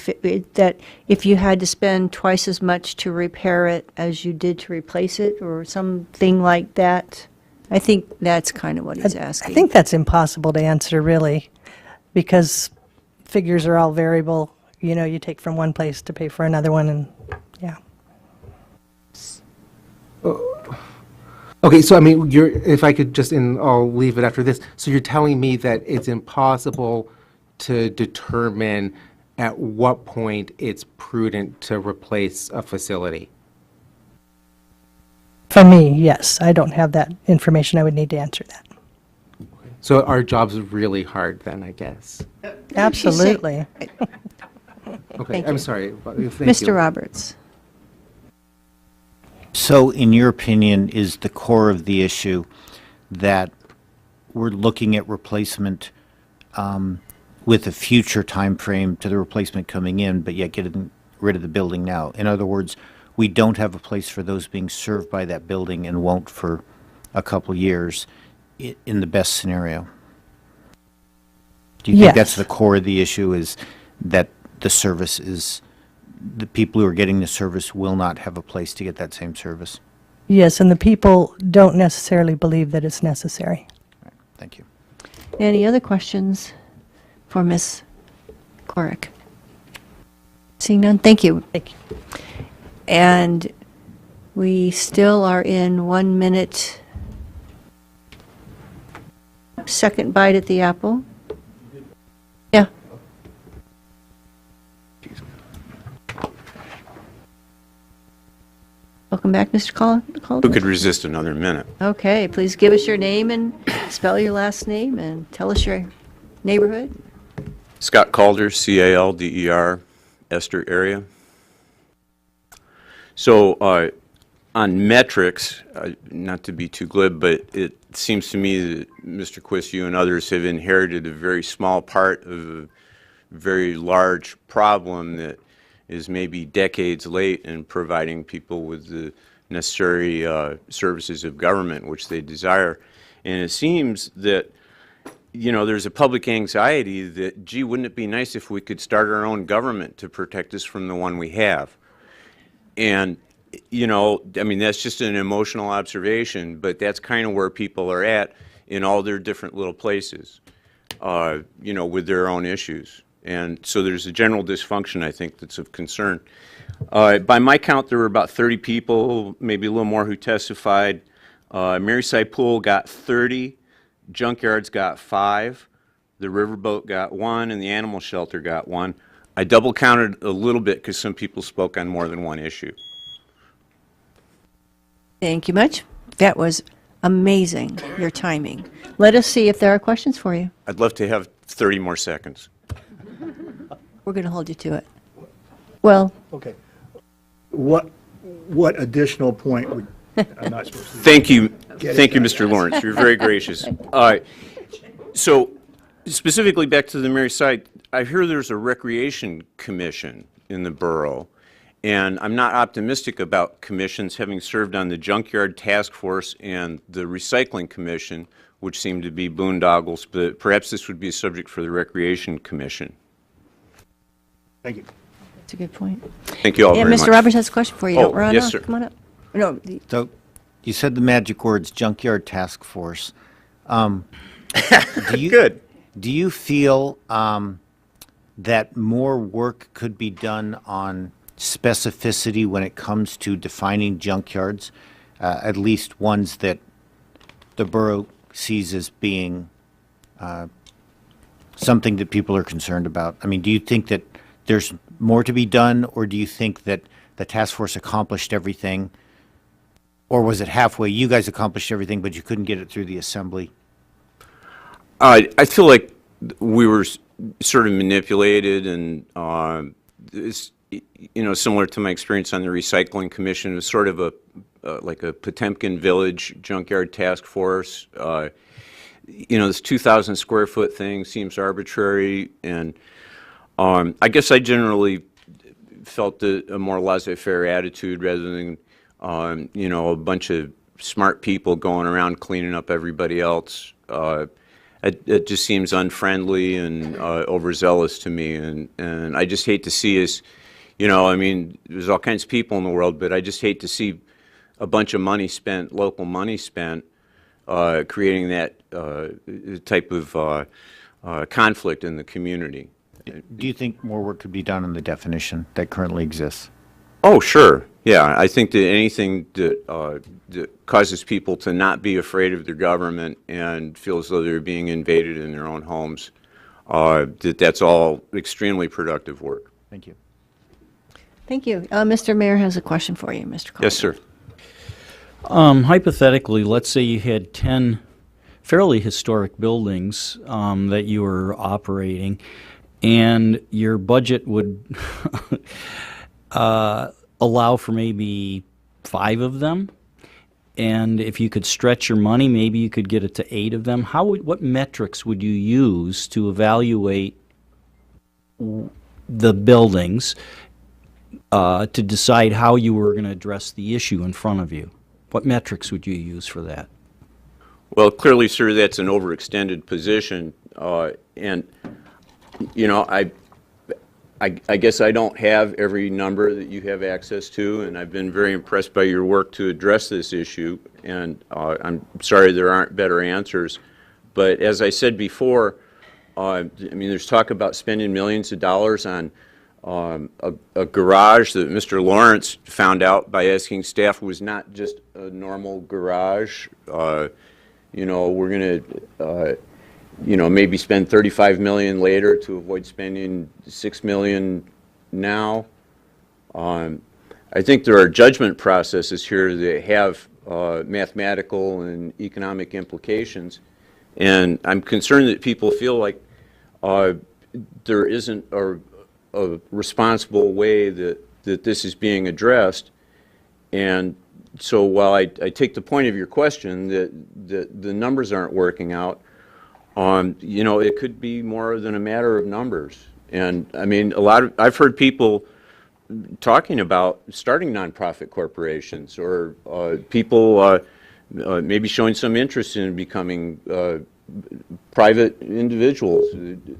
A: that if you had to spend twice as much to repair it as you did to replace it, or something like that? I think that's kind of what he's asking.
O: I think that's impossible to answer, really, because figures are all variable. You know, you take from one place to pay for another one, and yeah.
L: Okay, so I mean, if I could just, and I'll leave it after this. So you're telling me that it's impossible to determine at what point it's prudent to replace a facility?
O: For me, yes. I don't have that information. I would need to answer that.
L: So our job's really hard then, I guess.
O: Absolutely.
L: Okay, I'm sorry. Thank
A: Mr.
L: you.
A: Roberts.
J: So, in your opinion, is the core of the issue that we're looking at replacement with a future time frame to the replacement coming in, but yet getting rid of the building now? In other words, we don't have a place for those being served by that building and won't for a couple years in the best scenario. Do you think that's the core of the issue, is that the service is, the people who are getting the service will not have a place to get that same service?
O: Yes, and the people don't necessarily believe that it's necessary.
J: Right. Thank you.
A: Any other questions for Ms. Corrick? Seeing none, thank you.
O: Thank you.
A: And we still are in 1 minute. Second bite at the apple. Yeah. Welcome back, Mr. Calder.
P: Who could resist another minute?
A: Okay, please give us your name and spell your last name and tell us your neighborhood.
P: Scott Calder, C-A-L-D-E-R, Esther area. So on metrics, not to be too glib, but it seems to me that Mr. Quist, you and others have inherited a very small part of a very large problem that is maybe decades late in providing people with the necessary services of government which they desire. And it seems that, you know, there's a public anxiety that, gee, wouldn't it be nice if we could start our own government to protect us from the one we have? And, you know, I mean, that's just an emotional observation, but that's kind of where people are at in all their different little places, you know, with their own issues. And so there's a general dysfunction, I think, that's of concern. By my count, there were about 30 people, maybe a little more, who testified. Maryside Pool got 30, Junkyards got 5, the Riverboat got 1, and the Animal Shelter got 1. I double counted a little bit because some people spoke on more than one issue.
A: Thank you much. That was amazing, your timing. Let us see if there are questions for you.
P: I'd love to have 30 more seconds.
A: We're going to hold you to it. Well,
F: Okay. What additional point would, I'm not supposed to.
P: Thank you, Mr. Lawrence. You're very gracious. So, specifically back to the Maryside, I hear there's a recreation commission in the borough, and I'm not optimistic about commissions, having served on the Junkyard Task Force and the Recycling Commission, which seem to be boondoggles, but perhaps this would be a subject for the Recreation Commission.
F: Thank you.
A: that's a good point.
P: Thank you all
A: And
P: very much.
A: Mr. Roberts has a question for you.
P: Oh,
A: Don't run
P: yes,
A: off.
P: sir.
A: Come on up. No,
J: So, you said the magic words, Junkyard Task Force.
P: Good.
J: Do you feel that more work could be done on specificity when it comes to defining junkyards, at least ones that the borough sees as being something that people are concerned about? I mean, do you think that there's more to be done, or do you think that the task force accomplished everything? Or was it halfway? You guys accomplished everything, but you couldn't get it through the assembly?
P: I feel like we were sort of manipulated, and it's, similar to my experience on the Recycling Commission. It was sort of like a Potemkin Village junkyard task force. This 2,000 square foot thing seems arbitrary, and I guess I generally felt a more laissez-faire attitude rather than, a bunch of smart people going around cleaning up everybody else. It just seems unfriendly and overzealous to me, and I just hate to see us, there's all kinds of people in the world, but I just hate to see a bunch of money spent, local money spent, creating that type of conflict in the community.
J: Do you think more work could be done on the definition that currently exists?
P: Oh, sure. Yeah, I think that anything that causes people to not be afraid of their government and feel as though they're being invaded in their own homes, that's all extremely productive work.
J: Thank you.
A: Thank you. Mr. Mayor has a question for you, Mr. Calder.
P: Yes, sir.
K: Hypothetically, let's say you had 10 fairly historic buildings that you were operating, and your budget would allow for maybe 5 of them, and if you could stretch your money, maybe you could get it to 8 of them. What metrics would you use to evaluate the buildings to decide how you were going to address the issue in front of you? What metrics would you use for that?
P: Well, clearly, sir, that's an overextended position, and I guess I don't have every number that you have access to, and I've been very impressed by your work to address this issue, and I'm sorry there aren't better answers. But as I said before, there's talk about spending millions of dollars on a garage that Mr. Lawrence found out by asking staff was not just a normal garage. We're going to maybe spend $35 million later to avoid spending $6 million now. I think there are judgment processes here that have mathematical and economic implications, and I'm concerned that people feel like there isn't a responsible way that this is being addressed. And so while I take the point of your question that the numbers aren't working out, it could be more than a matter of numbers. And I've heard people talking about starting nonprofit corporations, or people maybe showing some interest in becoming private individuals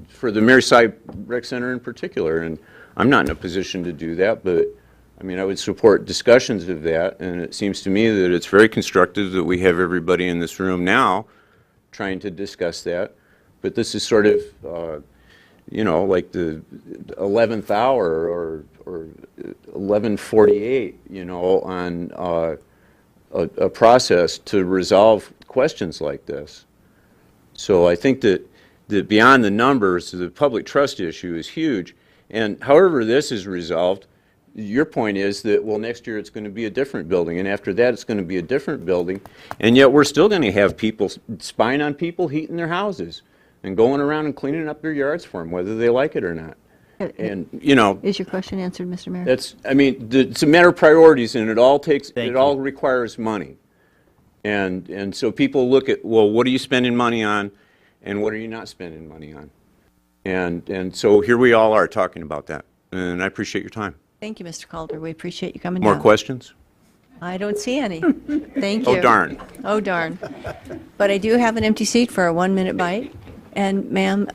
P: for the Mary Sy Rec Center in particular. And I'm not in a position to do that, but I would support discussions of that, and it seems to me that it's very constructive that we have everybody in this room now trying to discuss that. But this is sort of, like the 11th hour or 11:48, on a process to resolve questions like this. So I think that beyond the numbers, the public trust issue is huge. And however this is resolved, your point is that, well, next year it's going to be a different building, and after that it's going to be a different building, and yet we're still going to have people spying on people heating their houses and going around and cleaning up their yards for them, whether they like it or not. And,
A: Is your question answered, Mr. Mayor?
P: It's a matter of priorities, and it all requires money. And so people look at, well, what are you spending money on, and what are you not spending money on? And so here we all are talking about that, and I appreciate your time.
A: Thank you, Mr. Calder. We appreciate you coming
P: More
A: down.
P: questions?
A: I don't see any. Thank you.
P: Oh, darn.
A: Oh, darn. But I do have an empty seat for a 1-minute bite. And ma'am,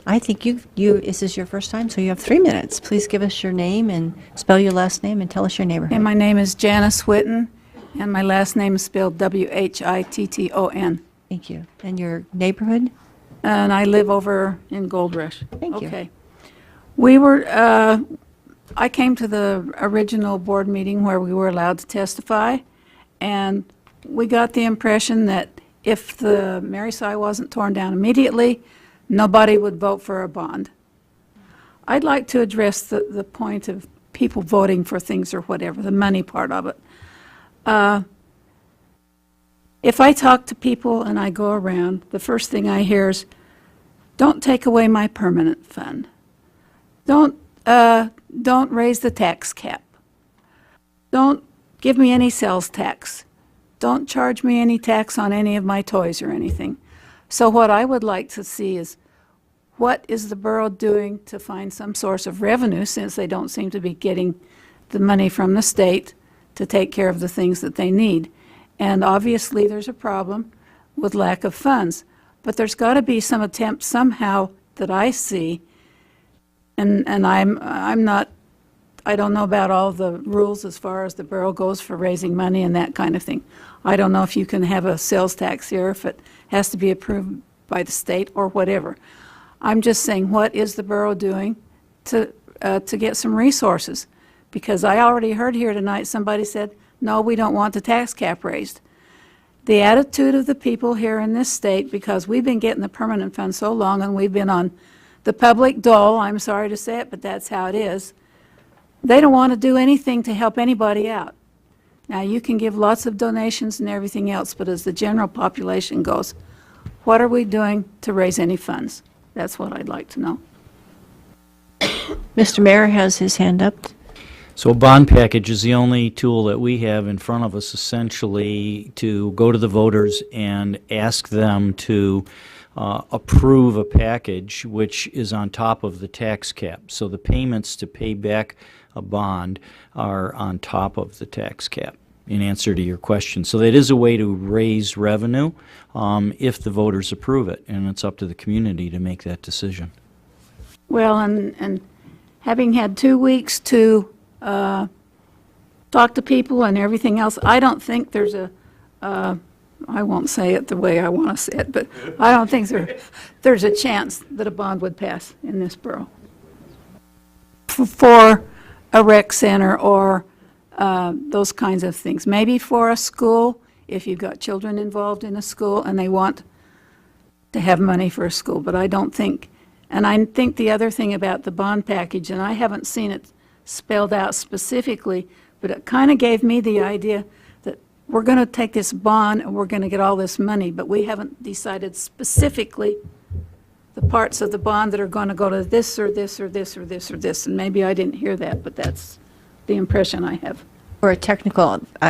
A: I think this is your first time, so you have 3 minutes. Please give us your name and spell your last name and tell us your neighborhood.
C: And my name is Janice Whitten, and my last name is spelled Whitton.
A: Thank you. And your neighborhood?
C: And I live over in Gold Rush.
A: Thank you.
C: Okay. I came to the original board meeting where we were allowed to testify, and we got the impression that if the Mary Sy wasn't torn down immediately, nobody would vote for a bond. I'd like to address the point of people voting for things or whatever, the money part of it. If I talk to people and I go around, the first thing I hear is, don't take away my permanent fund. Don't raise the tax cap. Don't give me any sales tax. Don't charge me any tax on any of my toys or anything. So what I would like to see is, what is the borough doing to find some source of revenue, since they don't seem to be getting the money from the state to take care of the things that they need? And obviously there's a problem with lack of funds, but there's got to be some attempt somehow that I see, and I don't know about all the rules as far as the borough goes for raising money and that kind of thing. I don't know if you can have a sales tax here, if it has to be approved by the state or whatever. I'm just saying, what is the borough doing to get some resources? Because I already heard here tonight somebody said, no, we don't want the tax cap raised. The attitude of the people here in this state, because we've been getting the permanent fund so long and we've been on the public dole, I'm sorry to say it, but that's how it is. They don't want to do anything to help anybody out. Now, you can give lots of donations and everything else, but as the general population goes, what are we doing to raise any funds? That's what I'd like to know.
A: Mr. Mayor has his hand up.
K: So a bond package is the only tool that we have in front of us, essentially, to go to the voters and ask them to approve a package which is on top of the tax cap. So the payments to pay back a bond are on top of the tax cap, in answer to your question. So that is a way to raise revenue if the voters approve it, and it's up to the community to make that decision.
C: Well, and having had 2 weeks to talk to people and everything else, I don't think there's I won't say it the way I want to say it, but I don't think there's a chance that a bond would pass in this borough for a rec center or those kinds of things. Maybe for a school, if you've got children involved in a school and they want to have money for a school, but I don't think. And I think the other thing about the bond package, and I haven't seen it spelled out specifically, but it kind of gave me the idea that we're going to take this bond and we're going to get all this money, but we haven't decided specifically the parts of the bond that are going to go to this or this or this or this or this. And maybe I didn't hear that, but that's the impression I have.
A: I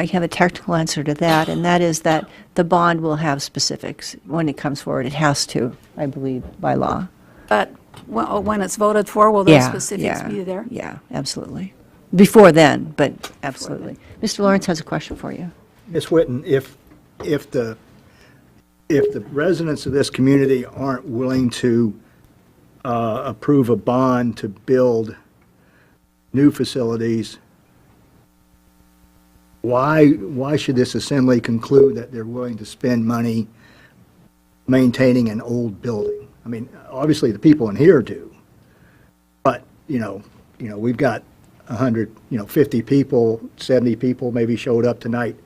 A: have a technical answer to that, and that is that the bond will have specifics when it comes forward. It has to, I believe, by law.
C: But when it's voted for, will those specifics be there?
A: Yeah, absolutely. Before then, but absolutely. Mr. Lawrence has a question for you.
F: Ms. Whitten, if the residents of this community aren't willing to approve a bond to build new facilities, why should this assembly conclude that they're willing to spend money maintaining an old building? I mean, obviously the people in here do, but we've got 100, 50 people, 70 people maybe showed up tonight.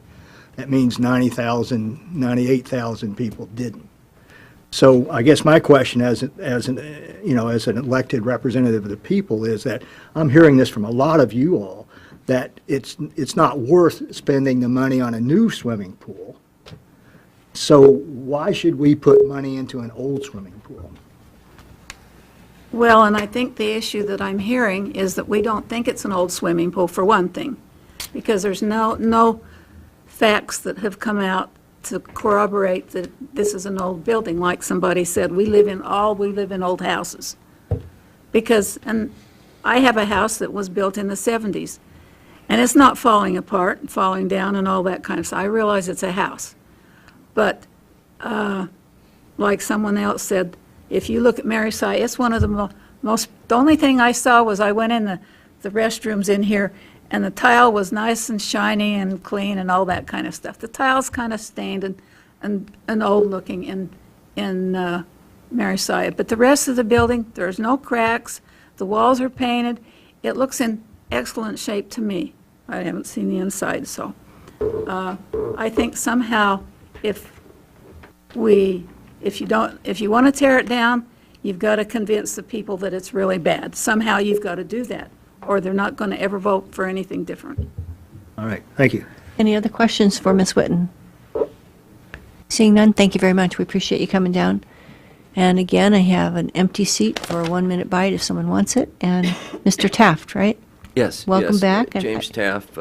F: That means 90,000, 98,000 people didn't. So I guess my question as an elected representative of the people is that I'm hearing this from a lot of you all, that it's not worth spending the money on a new swimming pool. So why should we put money into an old swimming pool?
C: Well, and I think the issue that I'm hearing is that we don't think it's an old swimming pool, for one thing, because there's no facts that have come out to corroborate that this is an old building. Like somebody said, we live in old houses. And I have a house that was built in the 70s, and it's not falling apart and falling down and all that kind of stuff. I realize it's a house. But like someone else said, if you look at Mary Si, it's one of the the only thing I saw was I went in the restrooms in here, and the tile was nice and shiny and clean and all that kind of stuff. The tile's kind of stained and old looking in Mary Si. But the rest of the building, there's no cracks. The walls are painted. It looks in excellent shape to me. I haven't seen the inside, so I think somehow if you want to tear it down, you've got to convince the people that it's really bad. Somehow you've got to do that, or they're not going to ever vote for anything different.
F: All right, thank you.
A: Any other questions for Ms. Whitten? Seeing none, thank you very much. We appreciate you coming down. And again, I have an empty seat for a 1-minute bite if someone wants it. And Mr. Taft, right?
N: Yes.
A: Welcome
N: yes.
A: back. And
N: James Taft,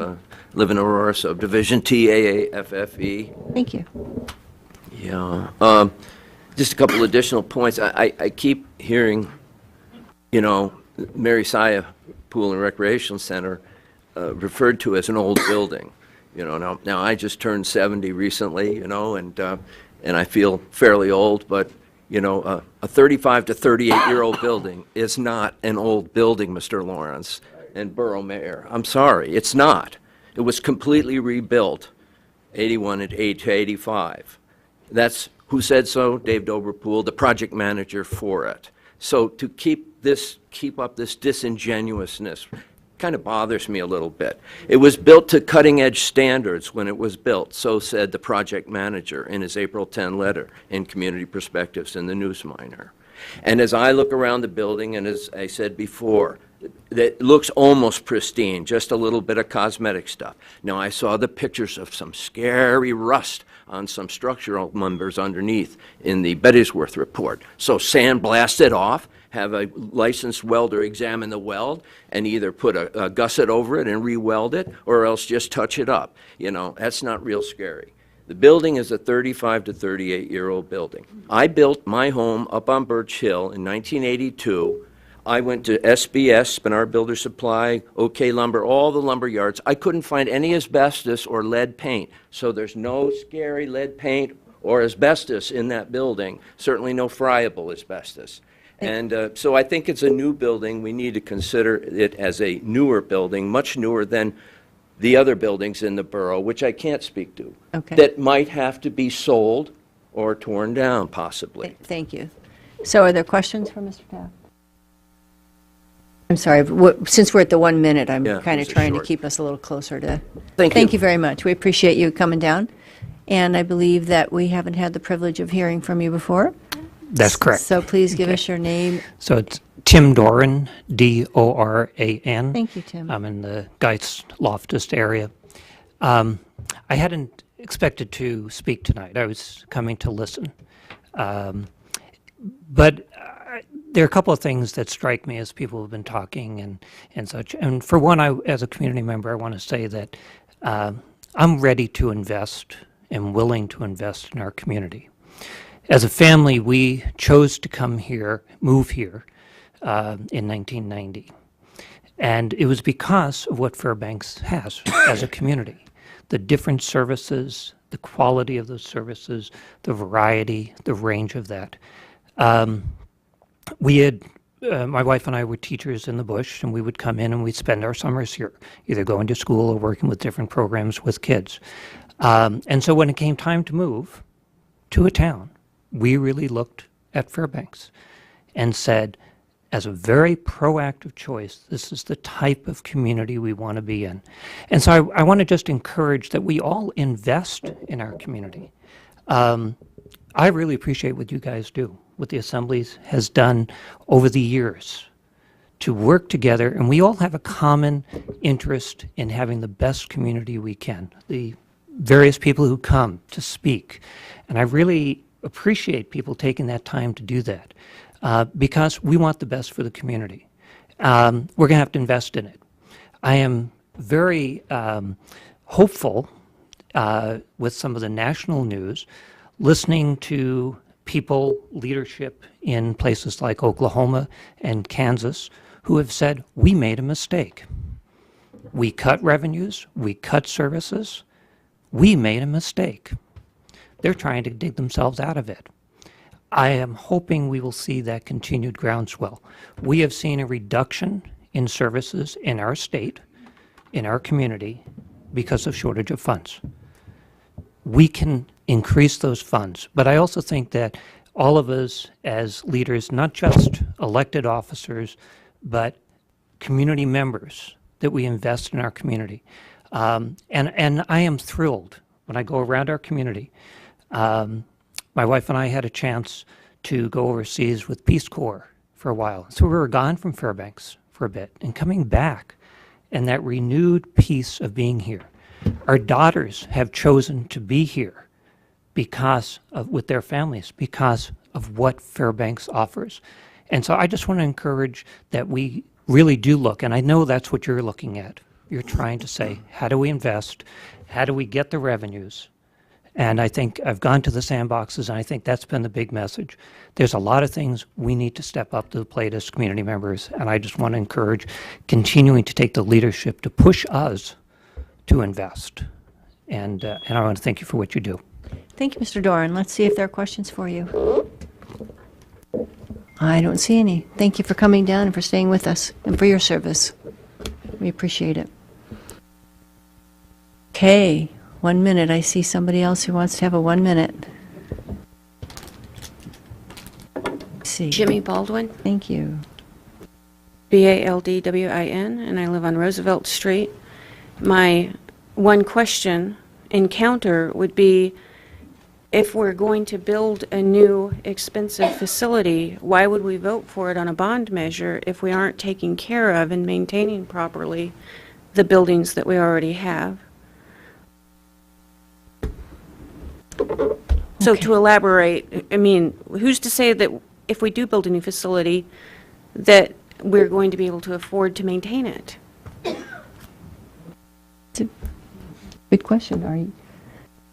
N: live in Aurora Subdivision, TAAFFE.
A: Thank you.
N: Yeah. Just a couple additional points. I keep hearing, you know, Mary Saya Pool and Recreation Center referred to as an old building. You know, now I just turned 70 recently, you know, and I feel fairly old, but, you know, a 35 to 38-year-old building is not an old building, Mr. Lawrence and Borough Mayor. I'm sorry, it's not. It was completely rebuilt, 81 to 85. That's who said so? Dave Doberpool, the project manager for it. So to keep up this disingenuousness kind of bothers me a little bit. It was built to cutting-edge standards when it was built, so said the project manager in his April 10 letter in Community Perspectives in the Newsminer. And as I look around the building, and as I said before, it looks almost pristine, just a little bit of cosmetic stuff. Now, I saw the pictures of some scary rust on some structural members underneath in the Bettysworth report. So sandblast it off, have a licensed welder examine the weld, and either put a gusset over it and re-weld it, or else just touch it up. You know, that's not real scary. The building is a 35 to 38-year-old building. I built my home up on Birch Hill in 1982. I went to SBS, Spinard Builder Supply, OK Lumber, all the lumber yards. I couldn't find any asbestos or lead paint. So there's no scary lead paint or asbestos in that building, certainly no friable asbestos. And so I think it's a new building. We need to consider it as a newer building, much newer than the other buildings in the borough, which I can't speak to, that might have to be sold or torn down, possibly.
A: Thank you. So are there questions for Mr. Taft? I'm sorry, since we're at the 1 minute, I'm kind of trying to keep us a little closer to. Thank you very much. We appreciate you coming down. And I believe that we haven't had the privilege of hearing from you before.
D: That's correct.
A: So please give us your name.
D: So it's Tim Doran, D-O-R-A-N.
A: Thank you, Tim.
D: I'm in the Geist Loftus area. I hadn't expected to speak tonight. I was coming to listen. But there are a couple of things that strike me as people have been talking and such. And for one, as a community member, I want to say that I'm ready to invest and willing to invest in our community. As a family, we chose to come here, move here in 1990. And it was because of what Fairbanks has as a community. The different services, the quality of those services, the variety, the range of that. We had, my wife and I were teachers in the bush, and we would come in and we'd spend our summers here, either going to school or working with different programs with kids. And so when it came time to move to a town, we really looked at Fairbanks and said, as a very proactive choice, this is the type of community we want to be in. And so I want to just encourage that we all invest in our community. I really appreciate what you guys do, what the Assemblies has done over the years to work together, and we all have a common interest in having the best community we can, the various people who come to speak. And I really appreciate people taking that time to do that because we want the best for the community. We're going to have to invest in it. I am very hopeful with some of the national news, listening to people, leadership in places like Oklahoma and Kansas, who have said, we made a mistake. We cut revenues, we cut services, we made a mistake. They're trying to dig themselves out of it. I am hoping we will see that continued groundswell. We have seen a reduction in services in our state, in our community, because of shortage of funds. We can increase those funds, but I also think that all of us as leaders, not just elected officers, but community members, that we invest in our community. And I am thrilled when I go around our community. My wife and I had a chance to go overseas with Peace Corps for a while. So we were gone from Fairbanks for a bit and coming back, and that renewed peace of being here. Our daughters have chosen to be here because of, with their families, because of what Fairbanks offers. And so I just want to encourage that we really do look, and I know that's what you're looking at. You're trying to say, how do we invest? How do we get the revenues? And I think I've gone to the sandboxes, and I think that's been the big message. There's a lot of things we need to step up to the plate as community members, and I just want to encourage continuing to take the leadership to push us to invest. And I want to thank you for what you do.
A: Thank you, Mr. Doran. Let's see if there are questions for you. I don't see any. Thank you for coming down and for staying with us and for your service. We appreciate it. Okay, 1 minute. I see somebody else who wants to have a 1 minute. Let's see.
I: Jimmy Baldwin,
A: Thank you.
I: Baldwin, and I live on Roosevelt Street. My one question encounter would be, if we're going to build a new expensive facility, why would we vote for it on a bond measure if we aren't taking care of and maintaining properly the buildings that we already have? So to elaborate, I mean, who's to say that if we do build a new facility, that we're going to be able to afford to maintain it?
A: It's a good question. Are you?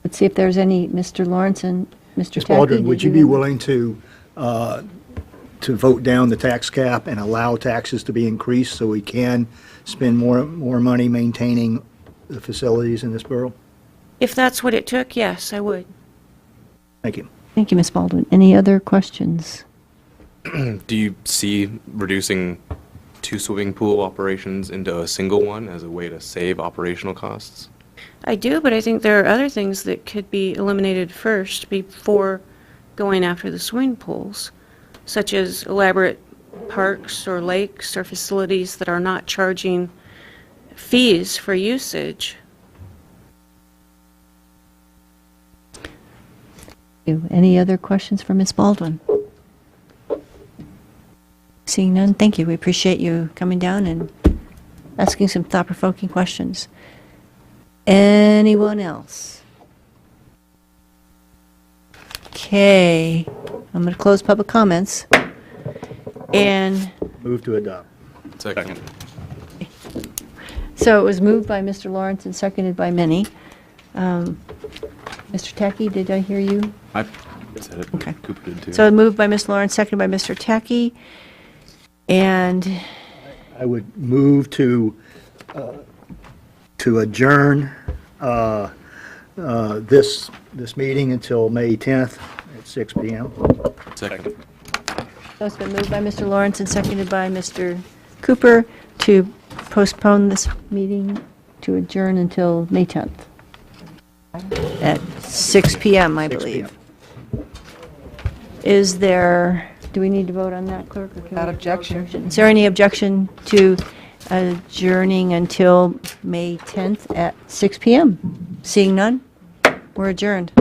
A: Let's see if there's any. Mr. Lawrence and Mr.
F: Ms.
A: Tackey,
F: Baldwin,
A: did
F: would you
A: you
F: be
A: have-
F: willing to vote down the tax cap and allow taxes to be increased so we can spend more money maintaining the facilities in this borough?
I: If that's what it took, yes, I would.
F: Thank you.
A: Thank you, Ms. Baldwin. Any other questions?
Q: Do you see reducing 2 swimming pool operations into a single one as a way to save operational costs?
I: I do, but I think there are other things that could be eliminated first before going after the swimming pools, such as elaborate parks or lakes or facilities that are not charging fees for usage.
A: Any other questions for Ms. Baldwin? Seeing none, thank you. We appreciate you coming down and asking some thought-provoking questions. Anyone else? Okay, I'm going to close public comments. And
F: Move to adopt.
Q: Second.
A: so it was moved by Mr. Lawrence and seconded by Minnie. Mr. Tackey, did I hear you?
Q: I said it.
A: Okay.
Q: Cooper did too.
A: So moved by Ms. Lawrence, seconded by Mr. Tackey. And
F: I would move to adjourn this meeting until May 10th at 6 p.m.
Q: Second.
A: so it's been moved by Mr. Lawrence and seconded by Mr. Cooper to postpone this meeting to adjourn until May 10th at 6 p.m., I
F: 6
A: believe. Is there, do we need to vote on that, clerk?
R: Without objection.
A: Is there any objection to adjourning until May 10th at 6 p.m.? Seeing none, we're adjourned.